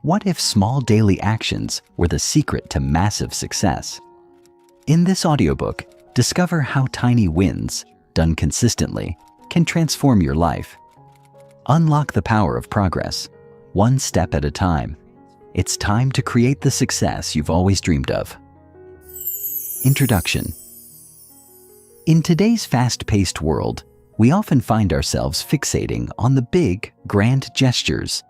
What if small daily actions were the secret to massive success? In this audiobook, discover how tiny wins, done consistently, can transform your life. Unlock the power of progress, one step at a time. It's time to create the success you've always dreamed of. Introduction. In today's fast-paced world, we often find ourselves fixating on the big, grand gestures,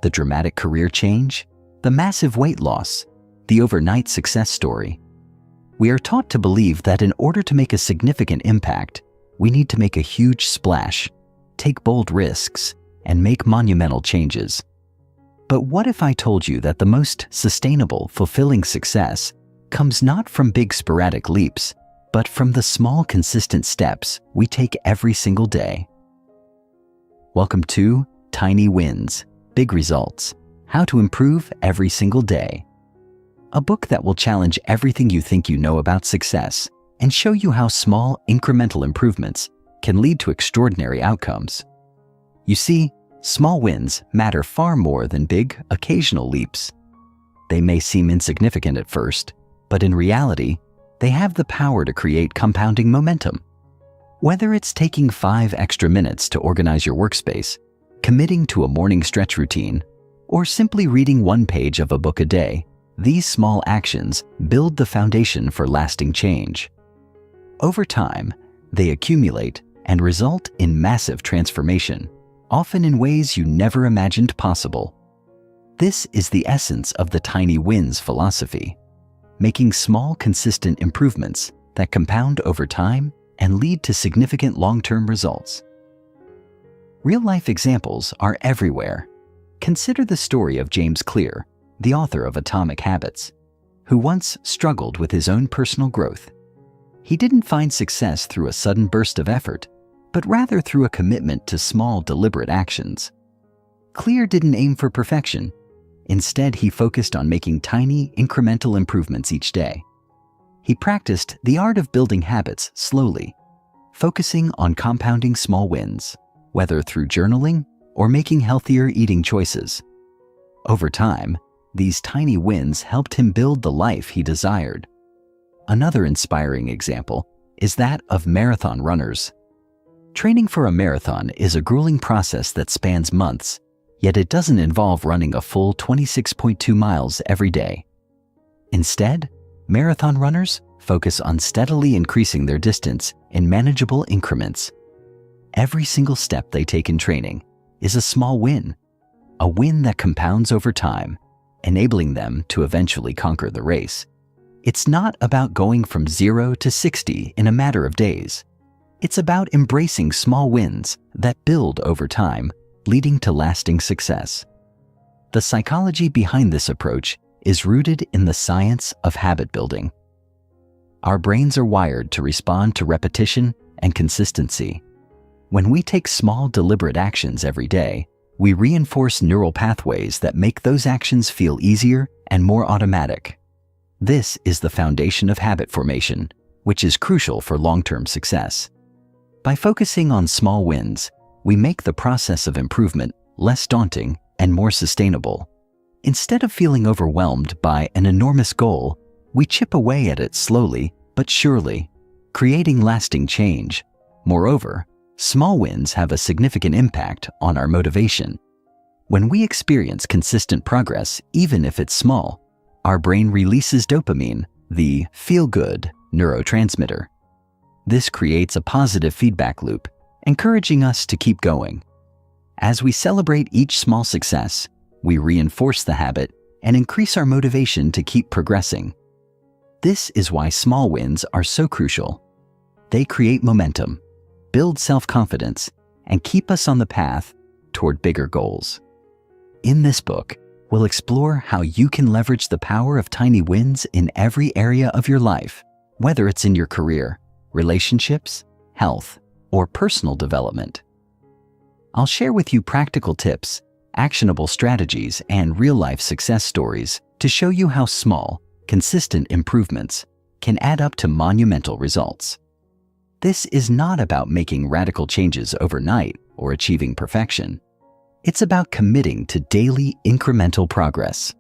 the dramatic career change, the massive weight loss, the overnight success story. We are taught to believe that in order to make a significant impact, we need to make a huge splash, take bold risks, and make monumental changes. But what if I told you that the most sustainable, fulfilling success comes not from big sporadic leaps, but from the small, consistent steps we take every single day? Welcome to Tiny Wins, Big Results: How to Improve Every Single Day. A book that will challenge everything you think you know about success and show you how small, incremental improvements can lead to extraordinary outcomes. You see, small wins matter far more than big, occasional leaps. They may seem insignificant at first, but in reality, they have the power to create compounding momentum. Whether it's taking 5 extra minutes to organize your workspace, committing to a morning stretch routine, or simply reading one page of a book a day, these small actions build the foundation for lasting change. Over time, they accumulate and result in massive transformation, often in ways you never imagined possible. This is the essence of the tiny wins philosophy, making small, consistent improvements that compound over time and lead to significant long-term results. Real-life examples are everywhere. Consider the story of James Clear, the author of Atomic Habits, who once struggled with his own personal growth. He didn't find success through a sudden burst of effort, but rather through a commitment to small, deliberate actions. Clear didn't aim for perfection. Instead, he focused on making tiny, incremental improvements each day. He practiced the art of building habits slowly, focusing on compounding small wins, whether through journaling or making healthier eating choices. Over time, these tiny wins helped him build the life he desired. Another inspiring example is that of marathon runners. Training for a marathon is a grueling process that spans months, yet it doesn't involve running a full 26.2 miles every day. Instead, marathon runners focus on steadily increasing their distance in manageable increments. Every single step they take in training is a small win, a win that compounds over time, enabling them to eventually conquer the race. It's not about going from 0 to 60 in a matter of days. It's about embracing small wins that build over time, leading to lasting success. The psychology behind this approach is rooted in the science of habit building. Our brains are wired to respond to repetition and consistency. When we take small, deliberate actions every day, we reinforce neural pathways that make those actions feel easier and more automatic. This is the foundation of habit formation, which is crucial for long-term success. By focusing on small wins, we make the process of improvement less daunting and more sustainable. Instead of feeling overwhelmed by an enormous goal, we chip away at it slowly but surely, creating lasting change. Moreover, small wins have a significant impact on our motivation. When we experience consistent progress, even if it's small, our brain releases dopamine, the feel-good neurotransmitter. This creates a positive feedback loop, encouraging us to keep going. As we celebrate each small success, we reinforce the habit and increase our motivation to keep progressing. This is why small wins are so crucial. They create momentum, build self-confidence, and keep us on the path toward bigger goals. In this book, we'll explore how you can leverage the power of tiny wins in every area of your life, whether it's in your career, relationships, health, or personal development. I'll share with you practical tips, actionable strategies, and real-life success stories to show you how small, consistent improvements can add up to monumental results. This is not about making radical changes overnight or achieving perfection. It's about committing to daily incremental progress.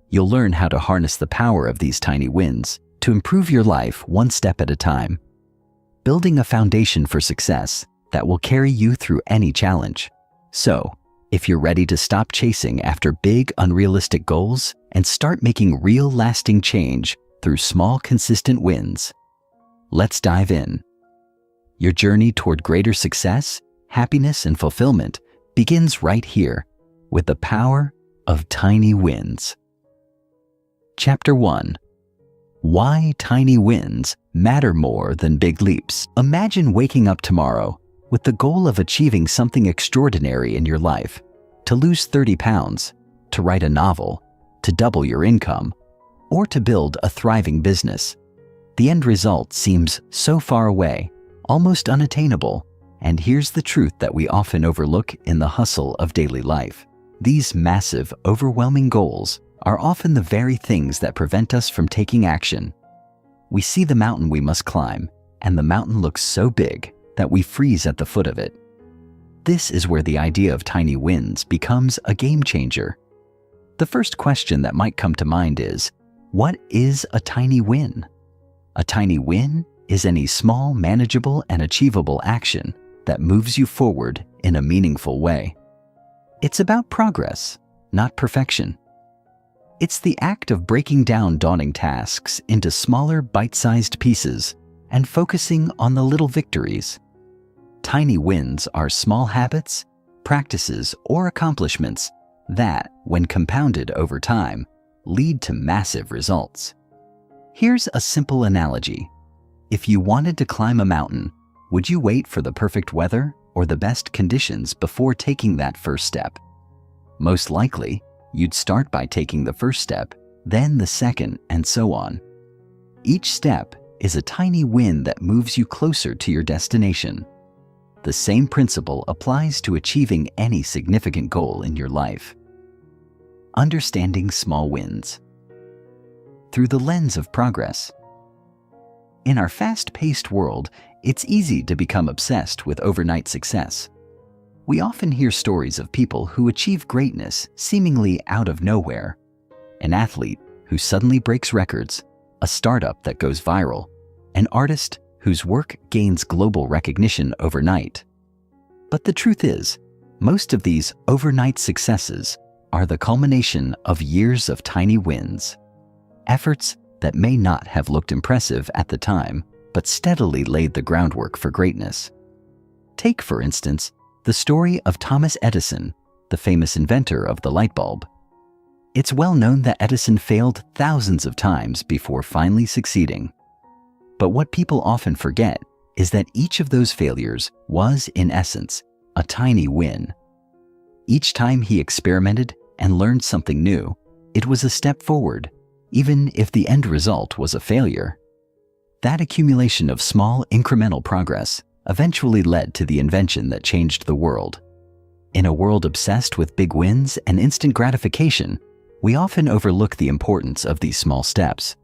You'll learn how to harness the power of these tiny wins to improve your life one step at a time, building a foundation for success that will carry you through any challenge. So, if you're ready to stop chasing after big, unrealistic goals and start making real, lasting change through small, consistent wins, let's dive in. Your journey toward greater success, happiness, and fulfillment begins right here with the power of tiny wins. Chapter 1. Why tiny wins matter more than big leaps. Imagine waking up tomorrow with the goal of achieving something extraordinary in your life, to lose 30 pounds, to write a novel, to double your income, or to build a thriving business. The end result seems so far away, almost unattainable, and here's the truth that we often overlook in the hustle of daily life. These massive, overwhelming goals are often the very things that prevent us from taking action. We see the mountain we must climb, and the mountain looks so big that we freeze at the foot of it. This is where the idea of tiny wins becomes a game changer. The first question that might come to mind is, what is a tiny win? A tiny win is any small, manageable, and achievable action that moves you forward in a meaningful way. It's about progress, not perfection. It's the act of breaking down daunting tasks into smaller, bite-sized pieces and focusing on the little victories. Tiny wins are small habits, practices, or accomplishments that, when compounded over time, lead to massive results. Here's a simple analogy. If you wanted to climb a mountain, would you wait for the perfect weather or the best conditions before taking that first step? Most likely, you'd start by taking the first step, then the second, and so on. Each step is a tiny win that moves you closer to your destination. The same principle applies to achieving any significant goal in your life. Understanding small wins. Through the lens of progress. In our fast-paced world, it's easy to become obsessed with overnight success. We often hear stories of people who achieve greatness seemingly out of nowhere. An athlete who suddenly breaks records, a startup that goes viral, an artist whose work gains global recognition overnight. But the truth is, most of these overnight successes are the culmination of years of tiny wins, efforts that may not have looked impressive at the time, but steadily laid the groundwork for greatness. Take, for instance, the story of Thomas Edison, the famous inventor of the light bulb. It's well known that Edison failed thousands of times before finally succeeding. But what people often forget is that each of those failures was, in essence, a tiny win. Each time he experimented and learned something new, it was a step forward, even if the end result was a failure. That accumulation of small, incremental progress eventually led to the invention that changed the world. In a world obsessed with big wins and instant gratification, we often overlook the importance of these small steps.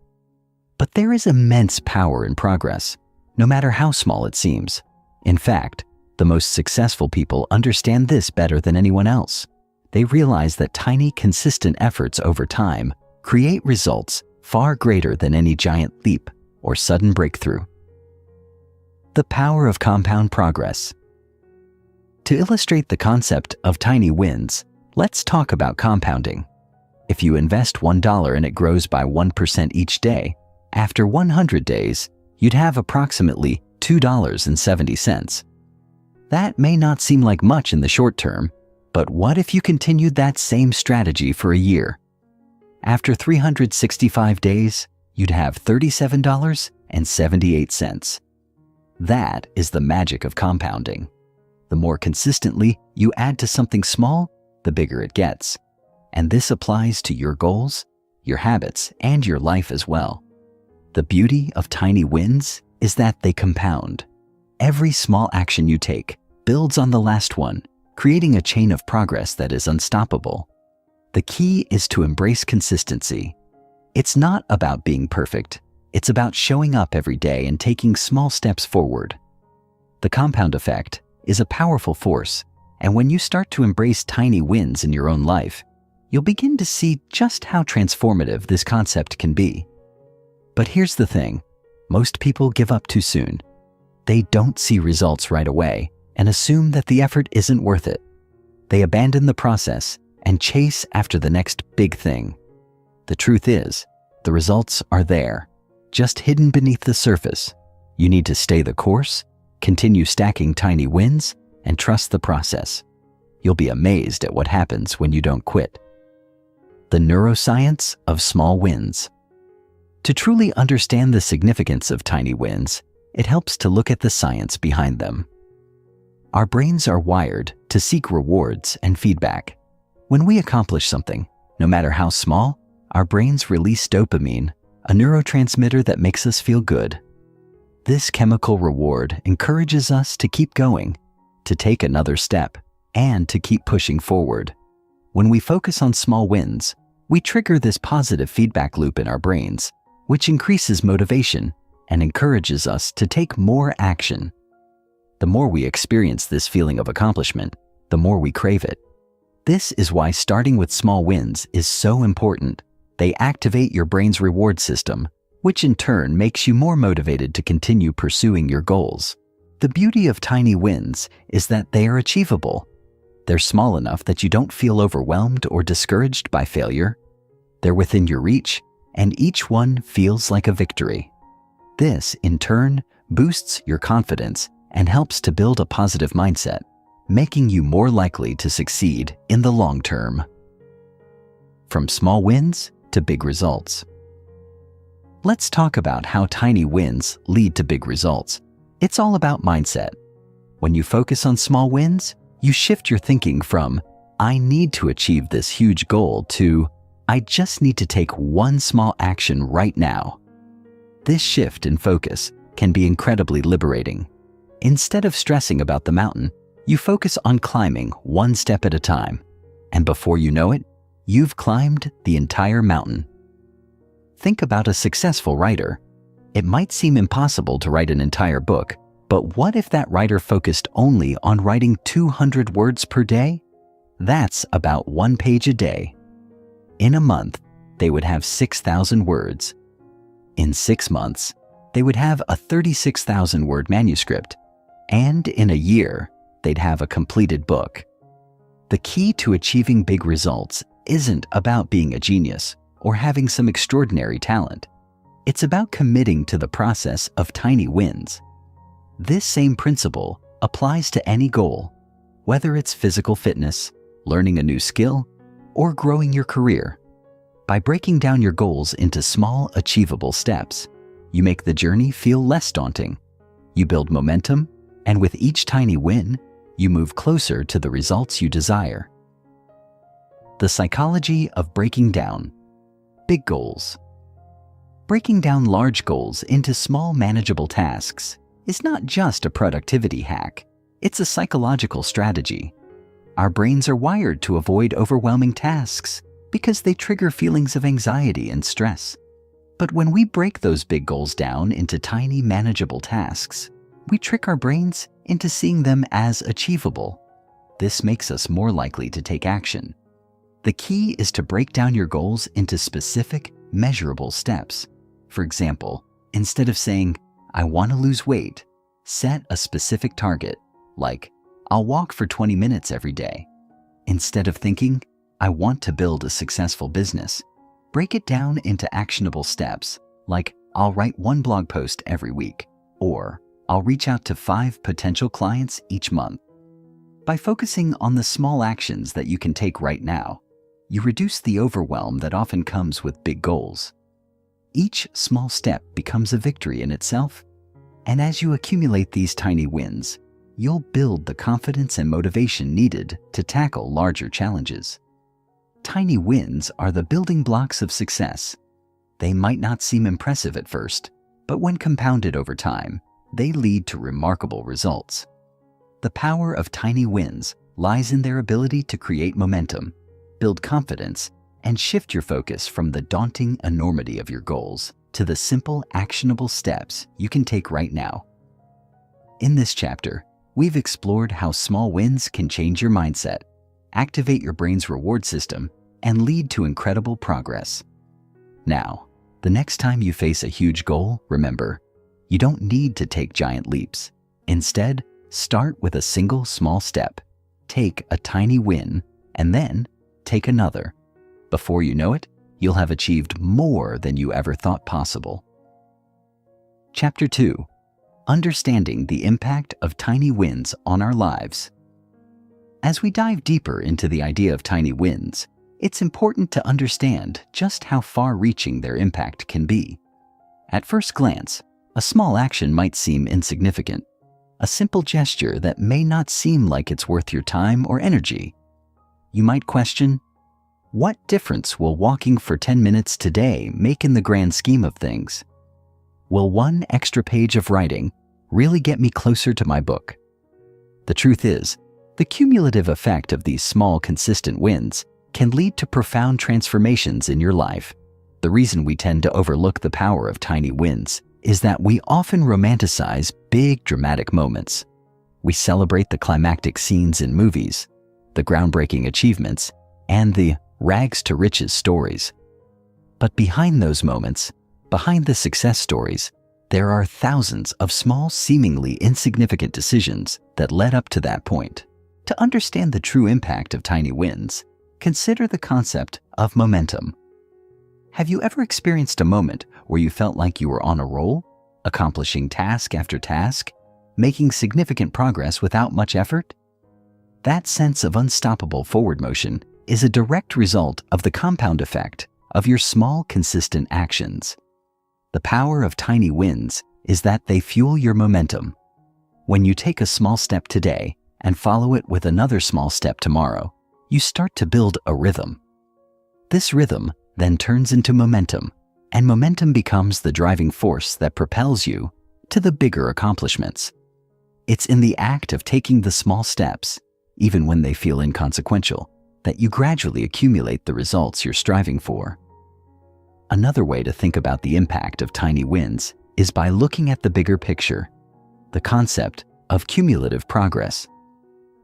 But there is immense power in progress, no matter how small it seems. In fact, the most successful people understand this better than anyone else. They realize that tiny, consistent efforts over time create results far greater than any giant leap or sudden breakthrough. The power of compound progress. To illustrate the concept of tiny wins, let's talk about compounding. If you invest $1 and it grows by 1% each day, after 100 days, you'd have approximately $2.70. That may not seem like much in the short term, but what if you continued that same strategy for a year? After 365 days, you'd have $37.78. That is the magic of compounding. The more consistently you add to something small, the bigger it gets. And this applies to your goals, your habits, and your life as well. The beauty of tiny wins is that they compound. Every small action you take builds on the last one, creating a chain of progress that is unstoppable. The key is to embrace consistency. It's not about being perfect. It's about showing up every day and taking small steps forward. The compound effect is a powerful force And when you start to embrace tiny wins in your own life, you'll begin to see just how transformative this concept can be. But here's the thing, most people give up too soon. They don't see results right away and assume that the effort isn't worth it. They abandon the process and chase after the next big thing. The truth is, the results are there, just hidden beneath the surface. You need to stay the course, continue stacking tiny wins, and trust the process. You'll be amazed at what happens when you don't quit. The neuroscience of small wins. To truly understand the significance of tiny wins, it helps to look at the science behind them. Our brains are wired to seek rewards and feedback. When we accomplish something, no matter how small, our brains release dopamine, a neurotransmitter that makes us feel good. This chemical reward encourages us to keep going, to take another step, and to keep pushing forward. When we focus on small wins, we trigger this positive feedback loop in our brains, which increases motivation and encourages us to take more action. The more we experience this feeling of accomplishment, the more we crave it. This is why starting with small wins is so important. They activate your brain's reward system, which in turn makes you more motivated to continue pursuing your goals. The beauty of tiny wins is that they are achievable. They're small enough that you don't feel overwhelmed or discouraged by failure. They're within your reach, and each one feels like a victory. This, in turn, boosts your confidence and helps to build a positive mindset, making you more likely to succeed in the long term. From small wins to big results. Let's talk about how tiny wins lead to big results. It's all about mindset. When you focus on small wins, you shift your thinking from, I need to achieve this huge goal, to, I just need to take one small action right now. This shift in focus can be incredibly liberating. Instead of stressing about the mountain, you focus on climbing one step at a time. And before you know it, you've climbed the entire mountain. Think about a successful writer. It might seem impossible to write an entire book, but what if that writer focused only on writing 200 words per day? That's about 1 page a day. In a month, they would have 6,000 words. In 6 months, they would have a 36,000-word manuscript. And in a year, they'd have a completed book. The key to achieving big results isn't about being a genius or having some extraordinary talent. It's about committing to the process of tiny wins. This same principle applies to any goal, whether it's physical fitness, learning a new skill, or growing your career. By breaking down your goals into small, achievable steps, you make the journey feel less daunting. You build momentum, and with each tiny win, you move closer to the results you desire. The psychology of breaking down big goals. Breaking down large goals into small, manageable tasks is not just a productivity hack, it's a psychological strategy. Our brains are wired to avoid overwhelming tasks because they trigger feelings of anxiety and stress. But when we break those big goals down into tiny, manageable tasks, we trick our brains into seeing them as achievable. This makes us more likely to take action. The key is to break down your goals into specific, measurable steps. For example, instead of saying, I want to lose weight, set a specific target, like, I'll walk for 20 minutes every day. Instead of thinking, I want to build a successful business, break it down into actionable steps, like, I'll write 1 blog post every week, or I'll reach out to 5 potential clients each month. By focusing on the small actions that you can take right now, you reduce the overwhelm that often comes with big goals. Each small step becomes a victory in itself, and as you accumulate these tiny wins, you'll build the confidence and motivation needed to tackle larger challenges. Tiny wins are the building blocks of success. They might not seem impressive at first, but when compounded over time, they lead to remarkable results. The power of tiny wins lies in their ability to create momentum, build confidence, and shift your focus from the daunting enormity of your goals to the simple, actionable steps you can take right now. In this chapter, we've explored how small wins can change your mindset, activate your brain's reward system, and lead to incredible progress. Now, the next time you face a huge goal, remember, you don't need to take giant leaps. Instead, start with a single small step. Take a tiny win, and then take another. Before you know it, you'll have achieved more than you ever thought possible. Chapter 2. Understanding the impact of tiny wins on our lives. As we dive deeper into the idea of tiny wins, it's important to understand just how far-reaching their impact can be. At first glance, a small action might seem insignificant, a simple gesture that may not seem like it's worth your time or energy. You might question, what difference will walking for 10 minutes today make in the grand scheme of things? Will one extra page of writing really get me closer to my book? The truth is, the cumulative effect of these small, consistent wins can lead to profound transformations in your life. The reason we tend to overlook the power of tiny wins is that we often romanticize big, dramatic moments. We celebrate the climactic scenes in movies, the groundbreaking achievements, and the rags to riches stories. But behind those moments, behind the success stories, there are thousands of small, seemingly insignificant decisions that led up to that point. To understand the true impact of tiny wins, consider the concept of momentum. Have you ever experienced a moment where you felt like you were on a roll, accomplishing task after task, making significant progress without much effort? That sense of unstoppable forward motion is a direct result of the compound effect of your small, consistent actions. The power of tiny wins is that they fuel your momentum. When you take a small step today and follow it with another small step tomorrow, you start to build a rhythm. This rhythm then turns into momentum, and momentum becomes the driving force that propels you to the bigger accomplishments. It's in the act of taking the small steps, even when they feel inconsequential, that you gradually accumulate the results you're striving for. Another way to think about the impact of tiny wins is by looking at the bigger picture, the concept of cumulative progress.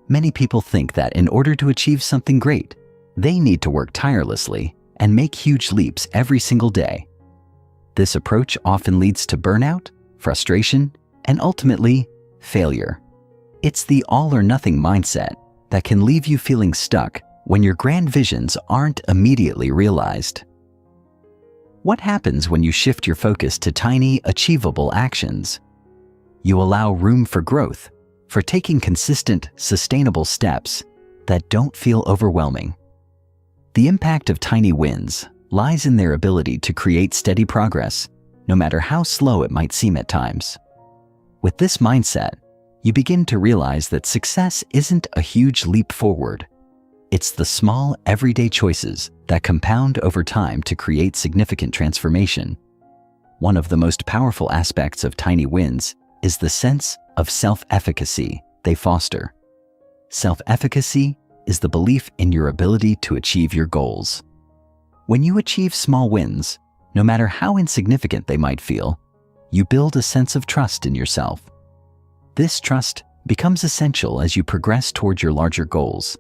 Many people think that in order to achieve something great, they need to work tirelessly and make huge leaps every single day. This approach often leads to burnout, frustration, and ultimately, failure. It's the all-or-nothing mindset that can leave you feeling stuck when your grand visions aren't immediately realized. What happens when you shift your focus to tiny, achievable actions? You allow room for growth, for taking consistent, sustainable steps that don't feel overwhelming. The impact of tiny wins lies in their ability to create steady progress, no matter how slow it might seem at times. With this mindset, you begin to realize that success isn't a huge leap forward. It's the small, everyday choices that compound over time to create significant transformation. One of the most powerful aspects of tiny wins is the sense of self-efficacy they foster. Self-efficacy is the belief in your ability to achieve your goals. When you achieve small wins, no matter how insignificant they might feel, you build a sense of trust in yourself. This trust becomes essential as you progress toward your larger goals.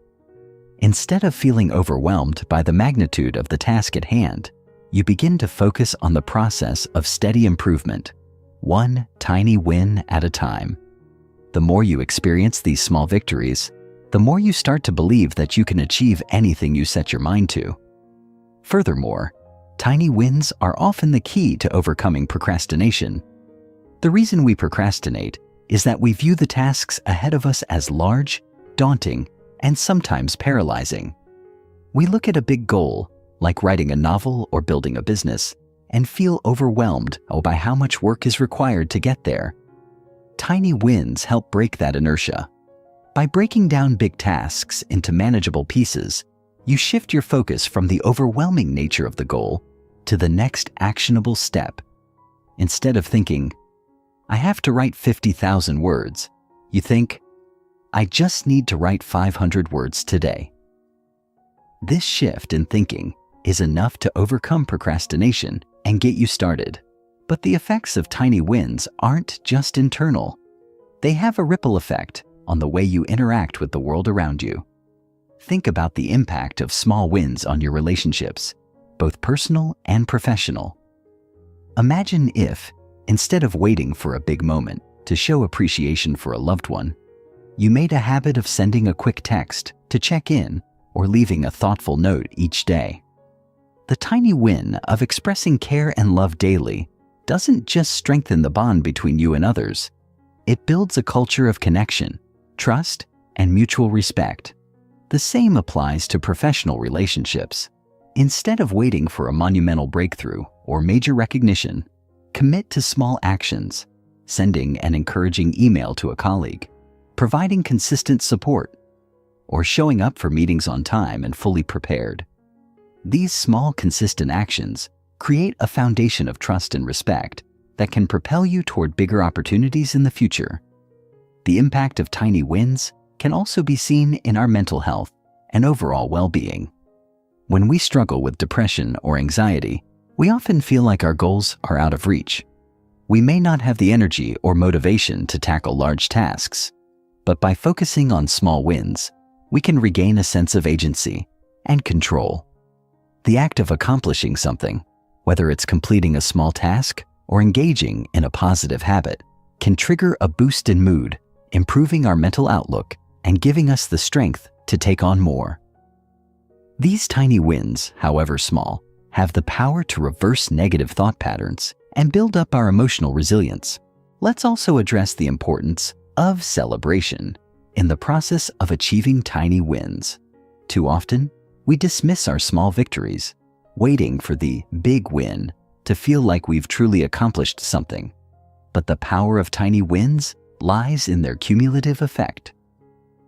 Instead of feeling overwhelmed by the magnitude of the task at hand, you begin to focus on the process of steady improvement, one tiny win at a time. The more you experience these small victories, the more you start to believe that you can achieve anything you set your mind to. Furthermore, tiny wins are often the key to overcoming procrastination. The reason we procrastinate is that we view the tasks ahead of us as large, daunting, and sometimes paralyzing. We look at a big goal, like writing a novel or building a business, and feel overwhelmed by how much work is required to get there. Tiny wins help break that inertia. By breaking down big tasks into manageable pieces, you shift your focus from the overwhelming nature of the goal to the next actionable step. Instead of thinking, I have to write 50,000 words, you think, I just need to write 500 words today. This shift in thinking is enough to overcome procrastination and get you started. But the effects of tiny wins aren't just internal. They have a ripple effect on the way you interact with the world around you. Think about the impact of small wins on your relationships, both personal and professional. Imagine if, instead of waiting for a big moment to show appreciation for a loved one, you made a habit of sending a quick text to check in or leaving a thoughtful note each day. The tiny win of expressing care and love daily doesn't just strengthen the bond between you and others. It builds a culture of connection, trust, and mutual respect. The same applies to professional relationships. Instead of waiting for a monumental breakthrough or major recognition, commit to small actions, sending an encouraging email to a colleague, providing consistent support, or showing up for meetings on time and fully prepared. These small, consistent actions create a foundation of trust and respect that can propel you toward bigger opportunities in the future. The impact of tiny wins can also be seen in our mental health and overall well-being. When we struggle with depression or anxiety, we often feel like our goals are out of reach. We may not have the energy or motivation to tackle large tasks, but by focusing on small wins, we can regain a sense of agency and control. The act of accomplishing something, whether it's completing a small task or engaging in a positive habit, can trigger a boost in mood, improving our mental outlook and giving us the strength to take on more. These tiny wins, however small, have the power to reverse negative thought patterns and build up our emotional resilience. Let's also address the importance of celebration in the process of achieving tiny wins. Too often, we dismiss our small victories, waiting for the big win to feel like we've truly accomplished something. But the power of tiny wins lies in their cumulative effect.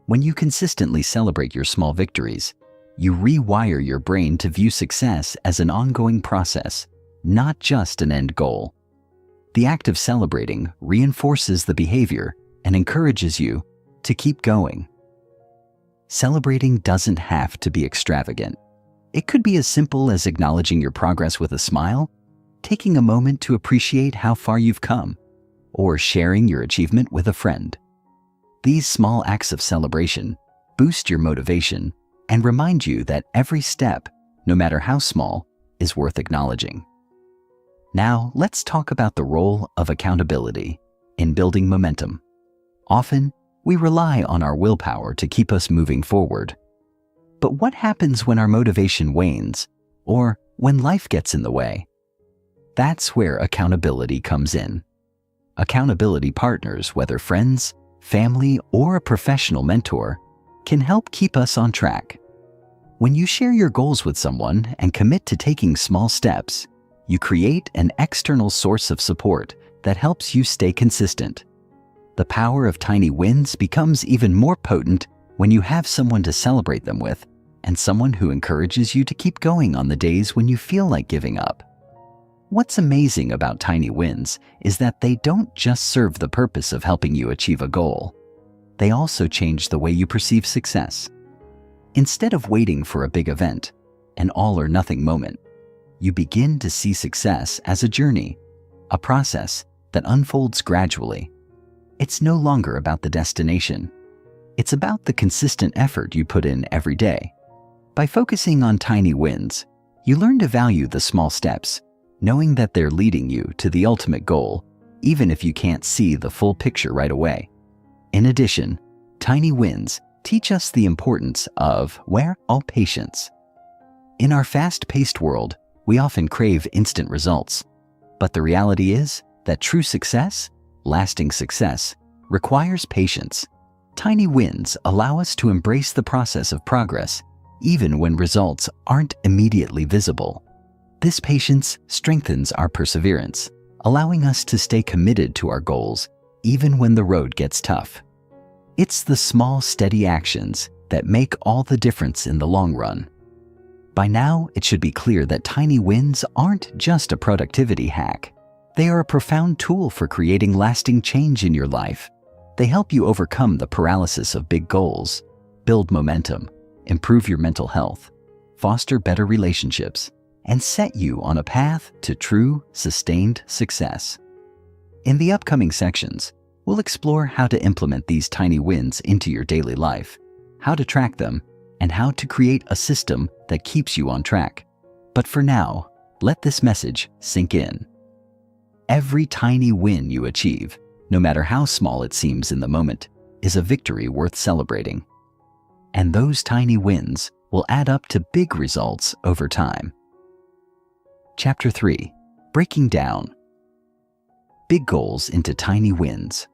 When you consistently celebrate your small victories, you rewire your brain to view success as an ongoing process, not just an end goal. The act of celebrating reinforces the behavior and encourages you to keep going. Celebrating doesn't have to be extravagant. It could be as simple as acknowledging your progress with a smile, taking a moment to appreciate how far you've come, or sharing your achievement with a friend. These small acts of celebration boost your motivation and remind you that every step, no matter how small, is worth acknowledging. Now, let's talk about the role of accountability in building momentum. Often, we rely on our willpower to keep us moving forward. But what happens when our motivation wanes or when life gets in the way? That's where accountability comes in. Accountability partners, whether friends, family, or a professional mentor, can help keep us on track. When you share your goals with someone and commit to taking small steps, you create an external source of support that helps you stay consistent. The power of tiny wins becomes even more potent when you have someone to celebrate them with and someone who encourages you to keep going on the days when you feel like giving up. What's amazing about tiny wins is that they don't just serve the purpose of helping you achieve a goal. They also change the way you perceive success. Instead of waiting for a big event, an all-or-nothing moment, you begin to see success as a journey, a process that unfolds gradually. It's no longer about the destination. It's about the consistent effort you put in every day. By focusing on tiny wins, you learn to value the small steps, knowing that they're leading you to the ultimate goal, even if you can't see the full picture right away. In addition, tiny wins teach us the importance of patience. In our fast-paced world, we often crave instant results. But the reality is that true success, lasting success, requires patience. Tiny wins allow us to embrace the process of progress, even when results aren't immediately visible. This patience strengthens our perseverance, allowing us to stay committed to our goals even when the road gets tough. It's the small, steady actions that make all the difference in the long run. By now, it should be clear that tiny wins aren't just a productivity hack. They are a profound tool for creating lasting change in your life. They help you overcome the paralysis of big goals, build momentum, improve your mental health, foster better relationships, and set you on a path to true, sustained success. In the upcoming sections, We'll explore how to implement these tiny wins into your daily life, how to track them, and how to create a system that keeps you on track. But for now, let this message sink in. Every tiny win you achieve, no matter how small it seems in the moment, is a victory worth celebrating. And those tiny wins will add up to big results over time. Chapter 3. Breaking down big goals into tiny wins.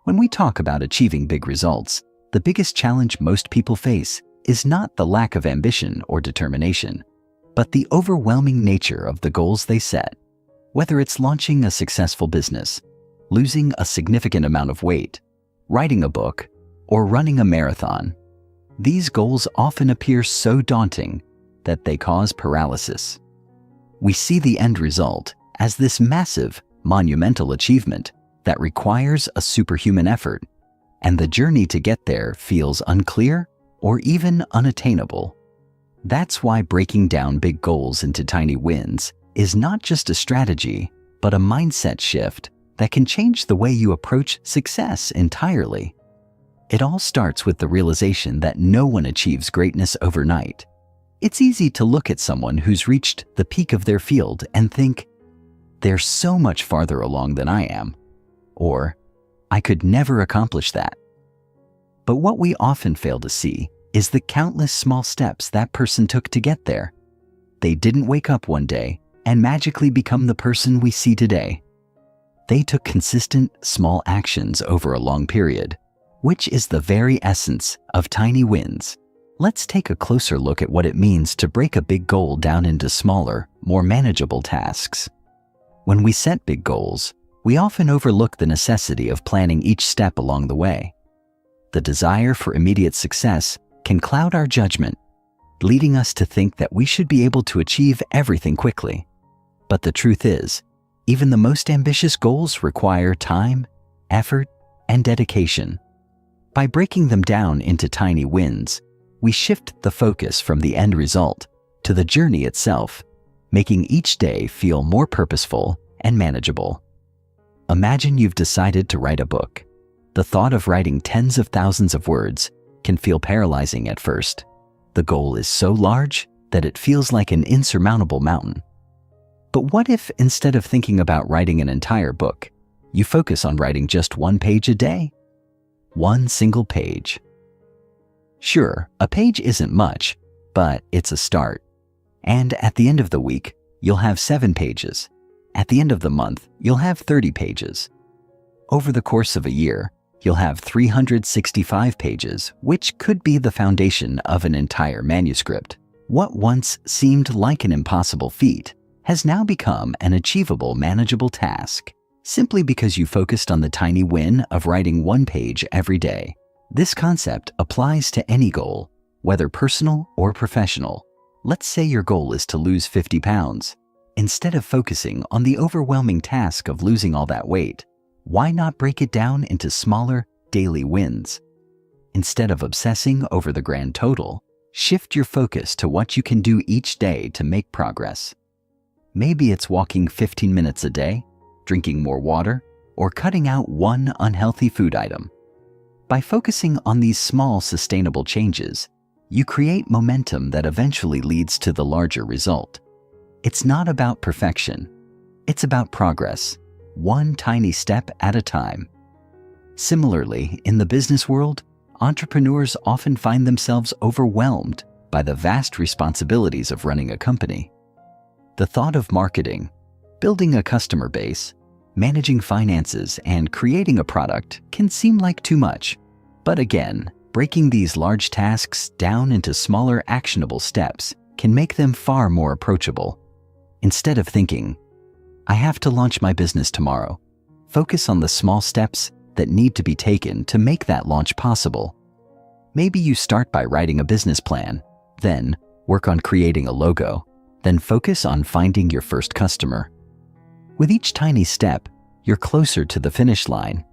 When we talk about achieving big results, the biggest challenge most people face is not the lack of ambition or determination, but the overwhelming nature of the goals they set. Whether it's launching a successful business, losing a significant amount of weight, writing a book, or running a marathon, these goals often appear so daunting that they cause paralysis. We see the end result as this massive, monumental achievement that requires a superhuman effort, and the journey to get there feels unclear or even unattainable. That's why breaking down big goals into tiny wins is not just a strategy, but a mindset shift that can change the way you approach success entirely. It all starts with the realization that no one achieves greatness overnight. It's easy to look at someone who's reached the peak of their field and think, they're so much farther along than I am, or I could never accomplish that. But what we often fail to see is the countless small steps that person took to get there. They didn't wake up one day and magically become the person we see today. They took consistent, small actions over a long period, which is the very essence of tiny wins. Let's take a closer look at what it means to break a big goal down into smaller, more manageable tasks. When we set big goals, we often overlook the necessity of planning each step along the way. The desire for immediate success can cloud our judgment, leading us to think that we should be able to achieve everything quickly. But the truth is, even the most ambitious goals require time, effort, and dedication. By breaking them down into tiny wins, we shift the focus from the end result to the journey itself, making each day feel more purposeful and manageable. Imagine you've decided to write a book. The thought of writing tens of thousands of words can feel paralyzing at first. The goal is so large that it feels like an insurmountable mountain. But what if, instead of thinking about writing an entire book, you focus on writing just one page a day? One single page. Sure, a page isn't much, but it's a start. And at the end of the week, you'll have 7 pages. At the end of the month, you'll have 30 pages. Over the course of a year, you'll have 365 pages, which could be the foundation of an entire manuscript. What once seemed like an impossible feat has now become an achievable, manageable task, simply because you focused on the tiny win of writing 1 page every day. This concept applies to any goal, whether personal or professional. Let's say your goal is to lose 50 pounds. Instead of focusing on the overwhelming task of losing all that weight, why not break it down into smaller, daily wins? Instead of obsessing over the grand total, shift your focus to what you can do each day to make progress. Maybe it's walking 15 minutes a day, drinking more water, or cutting out one unhealthy food item. By focusing on these small, sustainable changes, you create momentum that eventually leads to the larger result. It's not about perfection. It's about progress, one tiny step at a time. Similarly, in the business world, entrepreneurs often find themselves overwhelmed by the vast responsibilities of running a company. The thought of marketing, building a customer base, managing finances, and creating a product can seem like too much. But again, breaking these large tasks down into smaller, actionable steps can make them far more approachable. Instead of thinking, I have to launch my business tomorrow, focus on the small steps that need to be taken to make that launch possible. Maybe you start by writing a business plan, then work on creating a logo, then focus on finding your first customer. With each tiny step, you're closer to the finish line.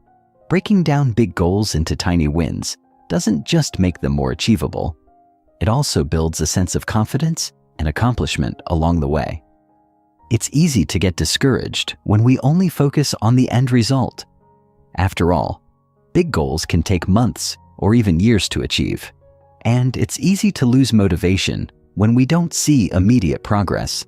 Breaking down big goals into tiny wins doesn't just make them more achievable. It also builds a sense of confidence and accomplishment along the way. It's easy to get discouraged when we only focus on the end result. After all, big goals can take months or even years to achieve, and it's easy to lose motivation when we don't see immediate progress.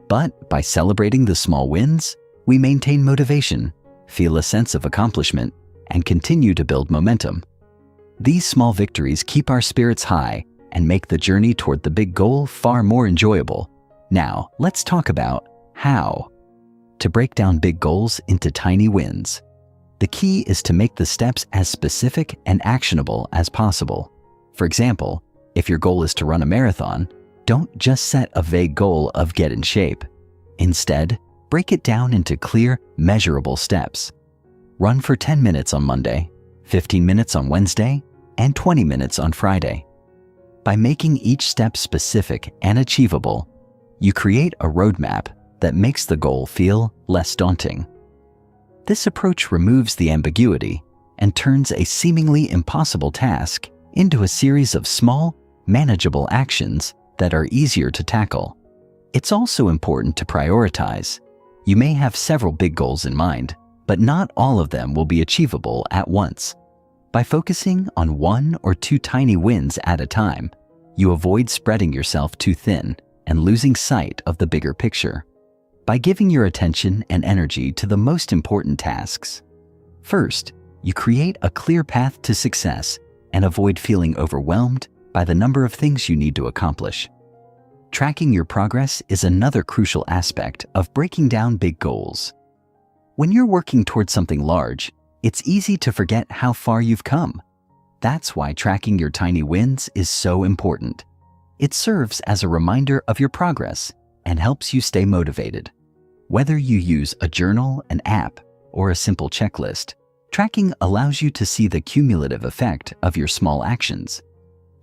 But by celebrating the small wins, we maintain motivation, feel a sense of accomplishment, and continue to build momentum. These small victories keep our spirits high and make the journey toward the big goal far more enjoyable. Now, let's talk about how to break down big goals into tiny wins. The key is to make the steps as specific and actionable as possible. For example, if your goal is to run a marathon, don't just set a vague goal of get in shape. Instead, break it down into clear, measurable steps. Run for 10 minutes on Monday, 15 minutes on Wednesday, and 20 minutes on Friday. By making each step specific and achievable, you create a roadmap that makes the goal feel less daunting. This approach removes the ambiguity and turns a seemingly impossible task into a series of small, manageable actions that are easier to tackle. It's also important to prioritize. You may have several big goals in mind, but not all of them will be achievable at once. By focusing on 1 or 2 tiny wins at a time, you avoid spreading yourself too thin and losing sight of the bigger picture. By giving your attention and energy to the most important tasks. First, you create a clear path to success and avoid feeling overwhelmed by the number of things you need to accomplish. Tracking your progress is another crucial aspect of breaking down big goals. When you're working towards something large, it's easy to forget how far you've come. That's why tracking your tiny wins is so important. It serves as a reminder of your progress and helps you stay motivated. Whether you use a journal, an app, or a simple checklist, tracking allows you to see the cumulative effect of your small actions.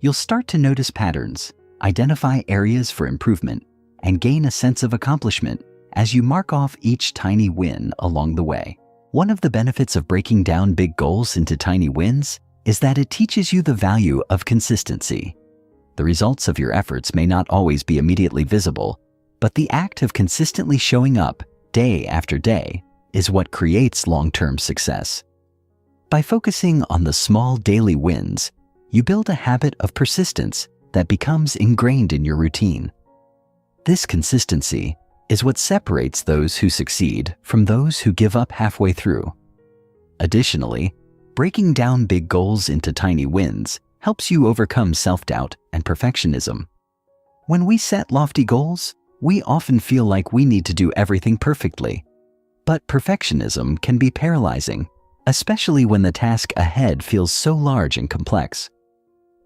You'll start to notice patterns, identify areas for improvement, and gain a sense of accomplishment as you mark off each tiny win along the way. One of the benefits of breaking down big goals into tiny wins is that it teaches you the value of consistency. The results of your efforts may not always be immediately visible, but the act of consistently showing up day after day is what creates long-term success. By focusing on the small daily wins, you build a habit of persistence that becomes ingrained in your routine. This consistency is what separates those who succeed from those who give up halfway through. Additionally, breaking down big goals into tiny wins helps you overcome self-doubt and perfectionism. When we set lofty goals, we often feel like we need to do everything perfectly. But perfectionism can be paralyzing, especially when the task ahead feels so large and complex.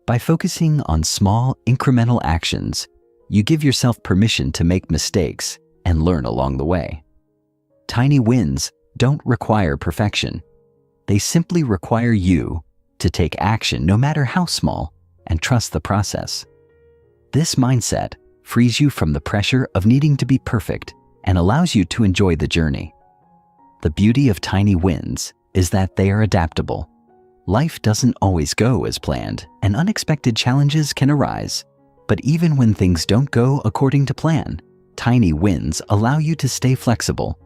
By focusing on small, incremental actions, you give yourself permission to make mistakes and learn along the way. Tiny wins don't require perfection. They simply require you to take action no matter how small and trust the process. This mindset frees you from the pressure of needing to be perfect and allows you to enjoy the journey. The beauty of tiny wins is that they are adaptable. Life doesn't always go as planned, and unexpected challenges can arise. But even when things don't go according to plan, tiny wins allow you to stay flexible.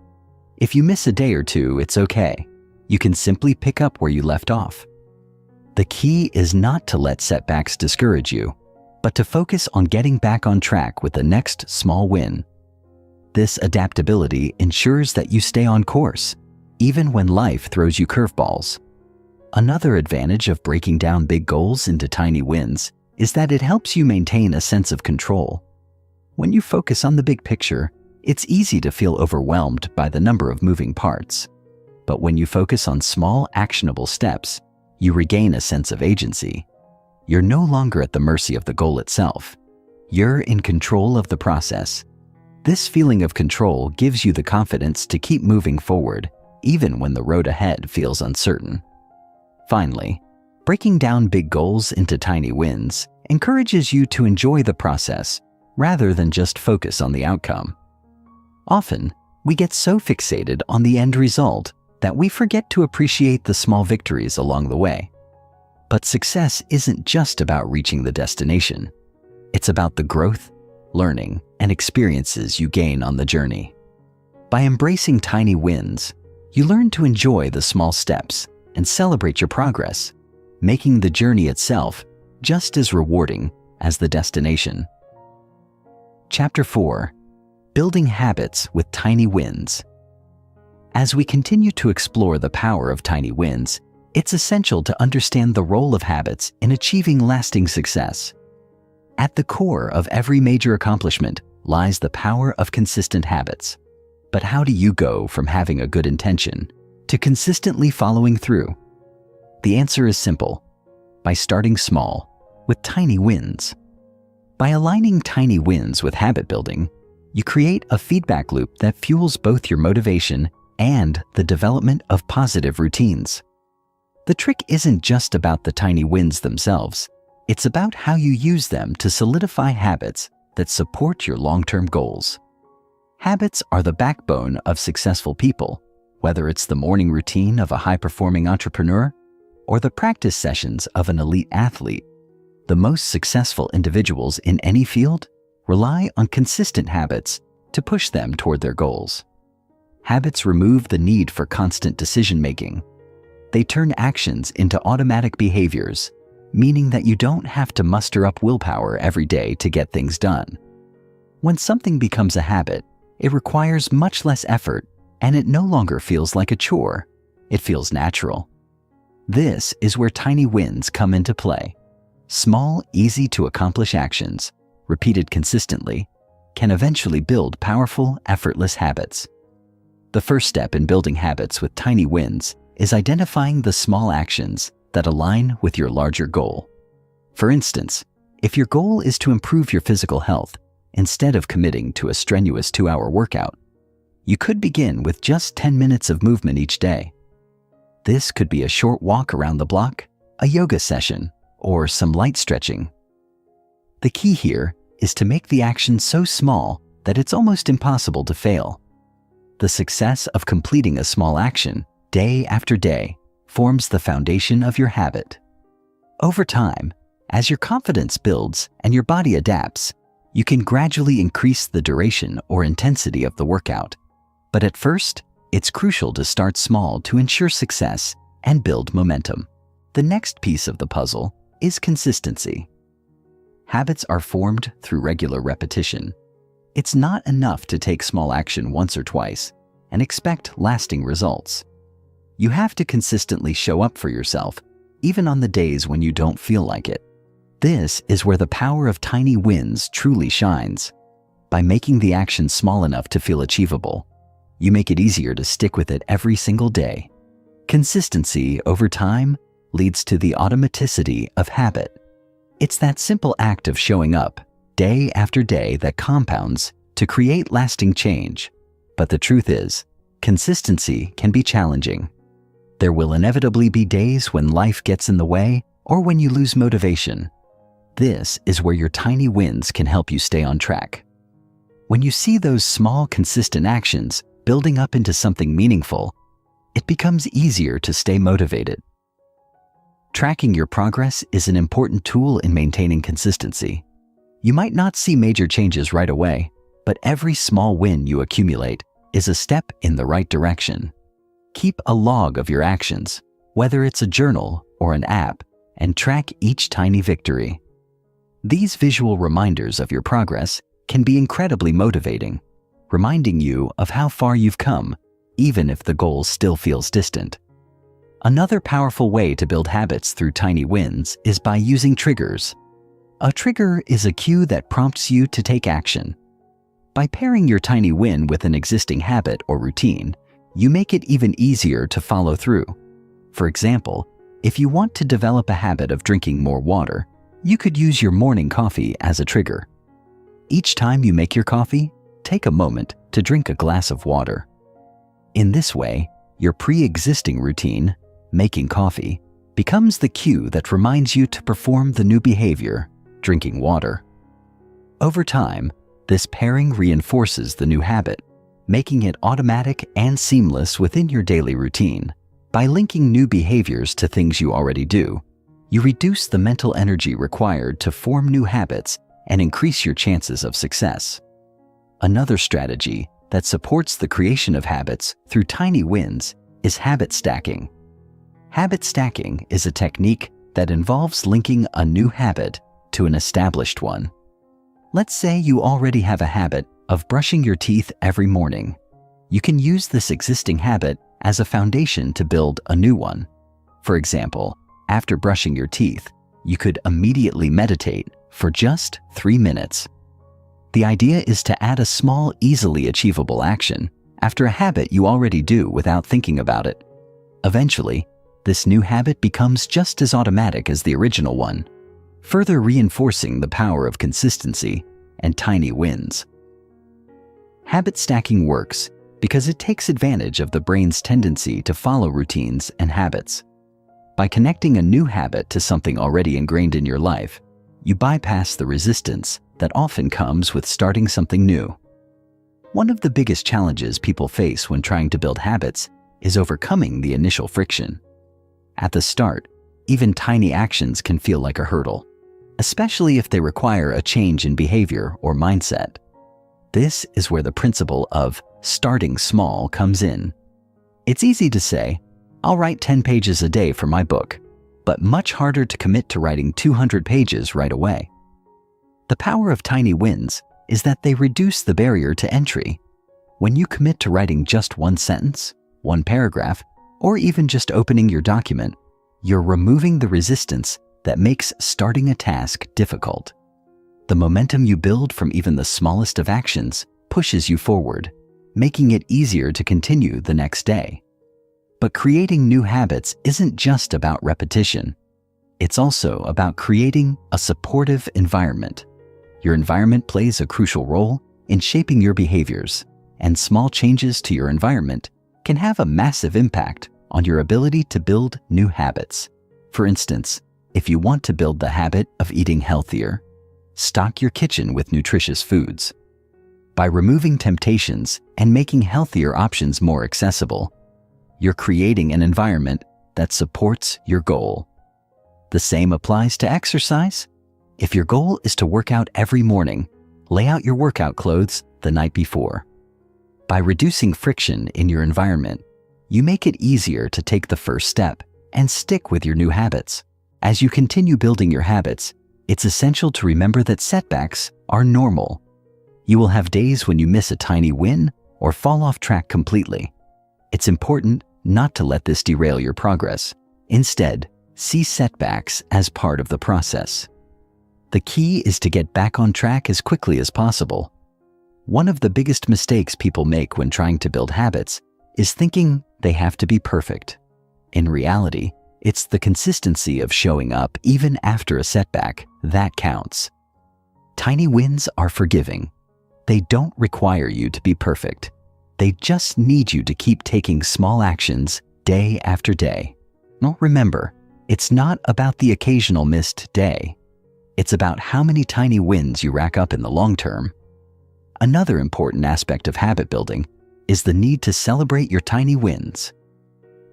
If you miss a day or two, it's okay. You can simply pick up where you left off. The key is not to let setbacks discourage you, but to focus on getting back on track with the next small win. This adaptability ensures that you stay on course, even when life throws you curveballs. Another advantage of breaking down big goals into tiny wins is that it helps you maintain a sense of control. When you focus on the big picture, it's easy to feel overwhelmed by the number of moving parts. But when you focus on small, actionable steps, you regain a sense of agency. You're no longer at the mercy of the goal itself. You're in control of the process. This feeling of control gives you the confidence to keep moving forward, even when the road ahead feels uncertain. Finally, breaking down big goals into tiny wins encourages you to enjoy the process rather than just focus on the outcome. Often, we get so fixated on the end result that we forget to appreciate the small victories along the way. But success isn't just about reaching the destination. It's about the growth, learning, and experiences you gain on the journey. By embracing tiny wins, you learn to enjoy the small steps and celebrate your progress, making the journey itself just as rewarding as the destination. Chapter 4. Building Habits with Tiny Wins. As we continue to explore the power of tiny wins, it's essential to understand the role of habits in achieving lasting success. At the core of every major accomplishment lies the power of consistent habits. But how do you go from having a good intention to consistently following through? The answer is simple: by starting small, with tiny wins. By aligning tiny wins with habit building, you create a feedback loop that fuels both your motivation and the development of positive routines. The trick isn't just about the tiny wins themselves. It's about how you use them to solidify habits that support your long-term goals. Habits are the backbone of successful people, whether it's the morning routine of a high-performing entrepreneur or the practice sessions of an elite athlete. The most successful individuals in any field rely on consistent habits to push them toward their goals. Habits remove the need for constant decision-making. They turn actions into automatic behaviors, meaning that you don't have to muster up willpower every day to get things done. When something becomes a habit, it requires much less effort, and it no longer feels like a chore. It feels natural. This is where tiny wins come into play. Small, easy-to-accomplish actions, repeated consistently, can eventually build powerful, effortless habits. The first step in building habits with tiny wins is identifying the small actions that align with your larger goal. For instance, if your goal is to improve your physical health, instead of committing to a strenuous 2-hour workout, you could begin with just 10 minutes of movement each day. This could be a short walk around the block, a yoga session, or some light stretching. The key here is to make the action so small that it's almost impossible to fail. The success of completing a small action, day after day, forms the foundation of your habit. Over time, as your confidence builds and your body adapts, you can gradually increase the duration or intensity of the workout. But at first, it's crucial to start small to ensure success and build momentum. The next piece of the puzzle is consistency. Habits are formed through regular repetition. It's not enough to take small action once or twice and expect lasting results. You have to consistently show up for yourself, even on the days when you don't feel like it. This is where the power of tiny wins truly shines. By making the action small enough to feel achievable, you make it easier to stick with it every single day. Consistency over time leads to the automaticity of habit. It's that simple act of showing up day after day that compounds to create lasting change. But the truth is, consistency can be challenging. There will inevitably be days when life gets in the way or when you lose motivation. This is where your tiny wins can help you stay on track. When you see those small, consistent actions building up into something meaningful, it becomes easier to stay motivated. Tracking your progress is an important tool in maintaining consistency. You might not see major changes right away, but every small win you accumulate is a step in the right direction. Keep a log of your actions, whether it's a journal or an app, and track each tiny victory. These visual reminders of your progress can be incredibly motivating, reminding you of how far you've come, even if the goal still feels distant. Another powerful way to build habits through tiny wins is by using triggers. A trigger is a cue that prompts you to take action. By pairing your tiny win with an existing habit or routine, you make it even easier to follow through. For example, if you want to develop a habit of drinking more water, you could use your morning coffee as a trigger. Each time you make your coffee, take a moment to drink a glass of water. In this way, your pre-existing routine, making coffee, becomes the cue that reminds you to perform the new behavior, drinking water. Over time, this pairing reinforces the new habit, making it automatic and seamless within your daily routine. By linking new behaviors to things you already do, you reduce the mental energy required to form new habits and increase your chances of success. Another strategy that supports the creation of habits through tiny wins is habit stacking. Habit stacking is a technique that involves linking a new habit to an established one. Let's say you already have a habit of brushing your teeth every morning. You can use this existing habit as a foundation to build a new one. For example, after brushing your teeth, you could immediately meditate for just 3 minutes. The idea is to add a small, easily achievable action after a habit you already do without thinking about it. Eventually, this new habit becomes just as automatic as the original one, further reinforcing the power of consistency and tiny wins. Habit stacking works because it takes advantage of the brain's tendency to follow routines and habits. By connecting a new habit to something already ingrained in your life, you bypass the resistance that often comes with starting something new. One of the biggest challenges people face when trying to build habits is overcoming the initial friction. At the start, even tiny actions can feel like a hurdle, especially if they require a change in behavior or mindset. This is where the principle of starting small comes in. It's easy to say, "I'll write 10 pages a day for my book," but much harder to commit to writing 200 pages right away. The power of tiny wins is that they reduce the barrier to entry. When you commit to writing just one sentence, one paragraph, or even just opening your document, you're removing the resistance that makes starting a task difficult. The momentum you build from even the smallest of actions pushes you forward, making it easier to continue the next day. But creating new habits isn't just about repetition. It's also about creating a supportive environment. Your environment plays a crucial role in shaping your behaviors, and small changes to your environment can have a massive impact on your ability to build new habits. For instance, if you want to build the habit of eating healthier, stock your kitchen with nutritious foods. By removing temptations and making healthier options more accessible, you're creating an environment that supports your goal. The same applies to exercise. If your goal is to work out every morning, lay out your workout clothes the night before. By reducing friction in your environment, you make it easier to take the first step and stick with your new habits. As you continue building your habits, it's essential to remember that setbacks are normal. You will have days when you miss a tiny win or fall off track completely. It's important not to let this derail your progress. Instead, see setbacks as part of the process. The key is to get back on track as quickly as possible. One of the biggest mistakes people make when trying to build habits is thinking they have to be perfect. In reality, it's the consistency of showing up even after a setback that counts. Tiny wins are forgiving. They don't require you to be perfect. They just need you to keep taking small actions day after day. Now remember, it's not about the occasional missed day. It's about how many tiny wins you rack up in the long term. Another important aspect of habit building is the need to celebrate your tiny wins.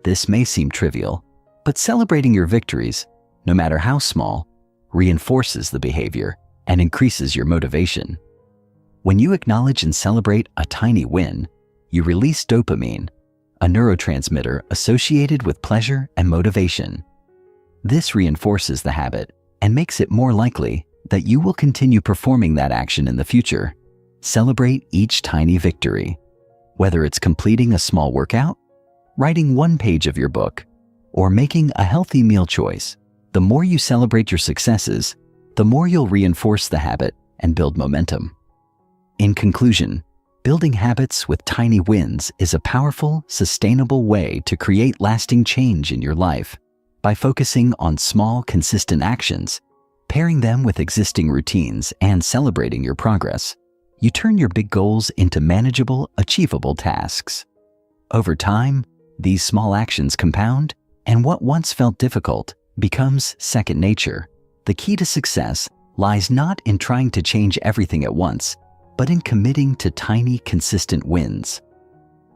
This may seem trivial, but celebrating your victories, no matter how small, reinforces the behavior and increases your motivation. When you acknowledge and celebrate a tiny win, you release dopamine, a neurotransmitter associated with pleasure and motivation. This reinforces the habit and makes it more likely that you will continue performing that action in the future. Celebrate each tiny victory. Whether it's completing a small workout, writing one page of your book, or making a healthy meal choice, the more you celebrate your successes, the more you'll reinforce the habit and build momentum. In conclusion, building habits with tiny wins is a powerful, sustainable way to create lasting change in your life. By focusing on small, consistent actions, pairing them with existing routines, and celebrating your progress, you turn your big goals into manageable, achievable tasks. Over time, these small actions compound, and what once felt difficult becomes second nature. The key to success lies not in trying to change everything at once, but in committing to tiny, consistent wins.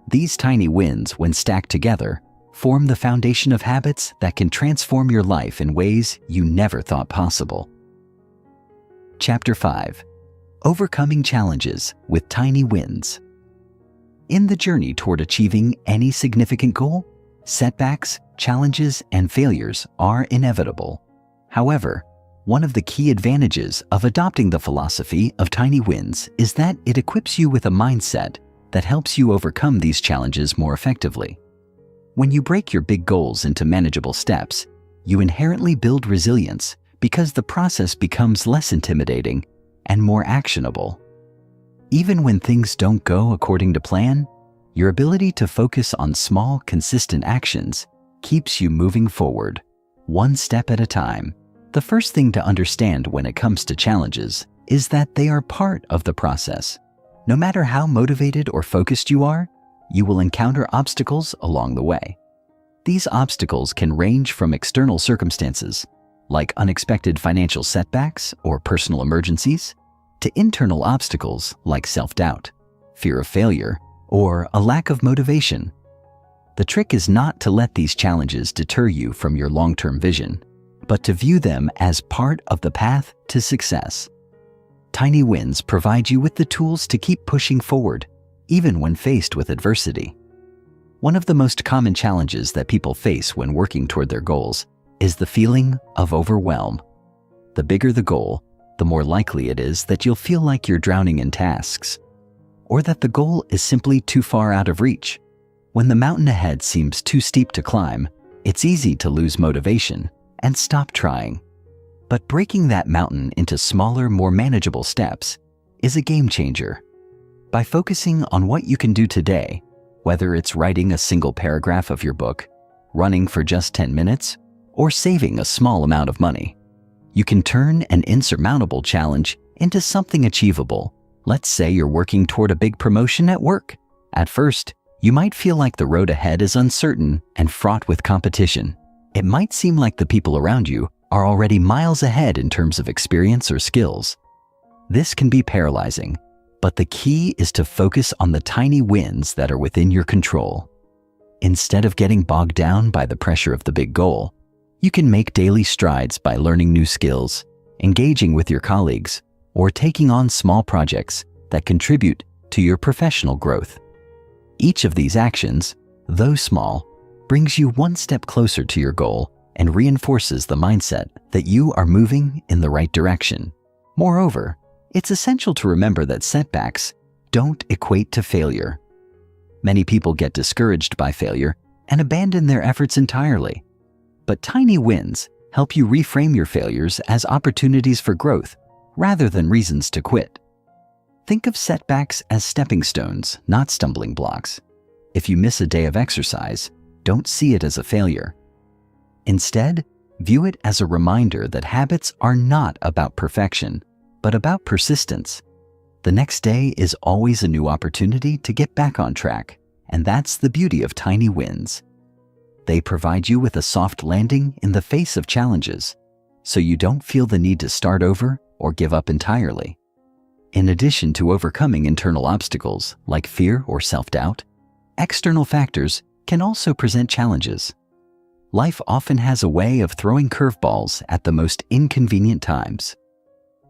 These tiny wins, when stacked together, form the foundation of habits that can transform your life in ways you never thought possible. Chapter 5. Overcoming Challenges with Tiny Wins. In the journey toward achieving any significant goal, Setbacks, challenges, and failures are inevitable. However, one of the key advantages of adopting the philosophy of tiny wins is that it equips you with a mindset that helps you overcome these challenges more effectively. When you break your big goals into manageable steps, you inherently build resilience because the process becomes less intimidating and more actionable. Even when things don't go according to plan, your ability to focus on small, consistent actions keeps you moving forward, one step at a time. The first thing to understand when it comes to challenges is that they are part of the process. No matter how motivated or focused you are, you will encounter obstacles along the way. These obstacles can range from external circumstances, like unexpected financial setbacks or personal emergencies, to internal obstacles like self-doubt, fear of failure, or a lack of motivation. The trick is not to let these challenges deter you from your long-term vision, but to view them as part of the path to success. Tiny wins provide you with the tools to keep pushing forward, even when faced with adversity. One of the most common challenges that people face when working toward their goals is the feeling of overwhelm. The bigger the goal, the more likely it is that you'll feel like you're drowning in tasks, or that the goal is simply too far out of reach. When the mountain ahead seems too steep to climb, it's easy to lose motivation and stop trying. But breaking that mountain into smaller, more manageable steps is a game changer. By focusing on what you can do today, whether it's writing a single paragraph of your book, running for just 10 minutes, or saving a small amount of money, you can turn an insurmountable challenge into something achievable. Let's say you're working toward a big promotion at work. At first, you might feel like the road ahead is uncertain and fraught with competition. It might seem like the people around you are already miles ahead in terms of experience or skills. This can be paralyzing, but the key is to focus on the tiny wins that are within your control. Instead of getting bogged down by the pressure of the big goal, you can make daily strides by learning new skills, engaging with your colleagues, or taking on small projects that contribute to your professional growth. Each of these actions, though small, brings you one step closer to your goal and reinforces the mindset that you are moving in the right direction. Moreover, it's essential to remember that setbacks don't equate to failure. Many people get discouraged by failure and abandon their efforts entirely. But tiny wins help you reframe your failures as opportunities for growth rather than reasons to quit. Think of setbacks as stepping stones, not stumbling blocks. If you miss a day of exercise, don't see it as a failure. Instead, view it as a reminder that habits are not about perfection, but about persistence. The next day is always a new opportunity to get back on track, and that's the beauty of tiny wins. They provide you with a soft landing in the face of challenges, so you don't feel the need to start over or give up entirely. In addition to overcoming internal obstacles like fear or self-doubt, external factors can also present challenges. Life often has a way of throwing curveballs at the most inconvenient times.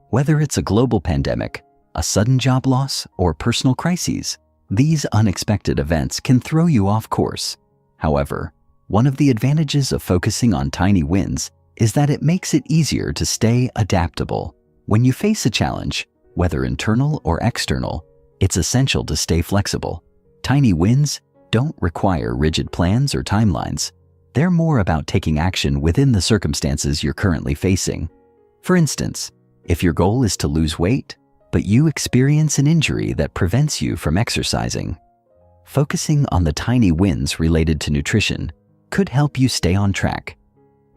Whether it's a global pandemic, a sudden job loss, or personal crises, these unexpected events can throw you off course. However, one of the advantages of focusing on tiny wins is that it makes it easier to stay adaptable. When you face a challenge, whether internal or external, it's essential to stay flexible. Tiny wins don't require rigid plans or timelines. They're more about taking action within the circumstances you're currently facing. For instance, if your goal is to lose weight, but you experience an injury that prevents you from exercising, focusing on the tiny wins related to nutrition could help you stay on track.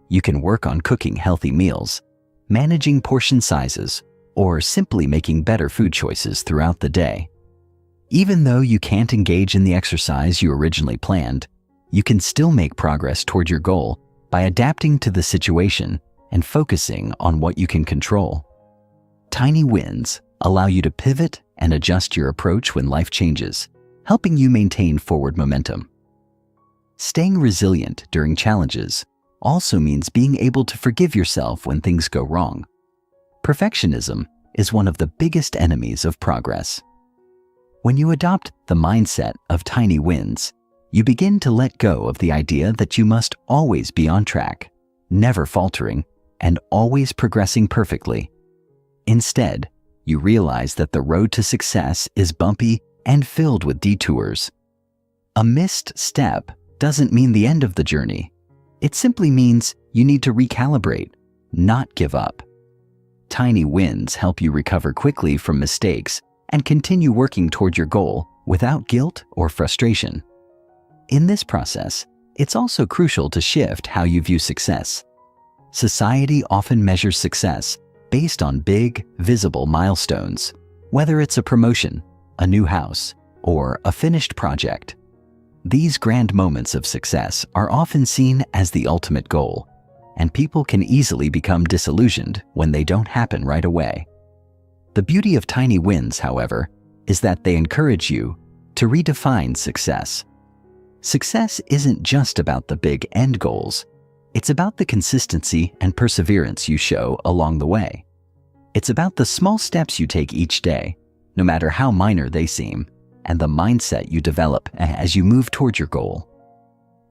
You can work on cooking healthy meals, managing portion sizes, or simply making better food choices throughout the day. Even though you can't engage in the exercise you originally planned, you can still make progress toward your goal by adapting to the situation and focusing on what you can control. Tiny wins allow you to pivot and adjust your approach when life changes, helping you maintain forward momentum. Staying resilient during challenges also means being able to forgive yourself when things go wrong. Perfectionism is one of the biggest enemies of progress. When you adopt the mindset of tiny wins, You begin to let go of the idea that you must always be on track, never faltering, and always progressing perfectly. Instead, you realize that the road to success is bumpy and filled with detours. A missed step doesn't mean the end of the journey. It simply means you need to recalibrate, not give up. Tiny wins help you recover quickly from mistakes and continue working toward your goal without guilt or frustration. In this process, it's also crucial to shift how you view success. Society often measures success based on big, visible milestones, whether it's a promotion, a new house, or a finished project. These grand moments of success are often seen as the ultimate goal, and people can easily become disillusioned when they don't happen right away. The beauty of tiny wins, however, is that they encourage you to redefine success. Success isn't just about the big end goals. It's about the consistency and perseverance you show along the way. It's about the small steps you take each day, no matter how minor they seem, and the mindset you develop as you move toward your goal.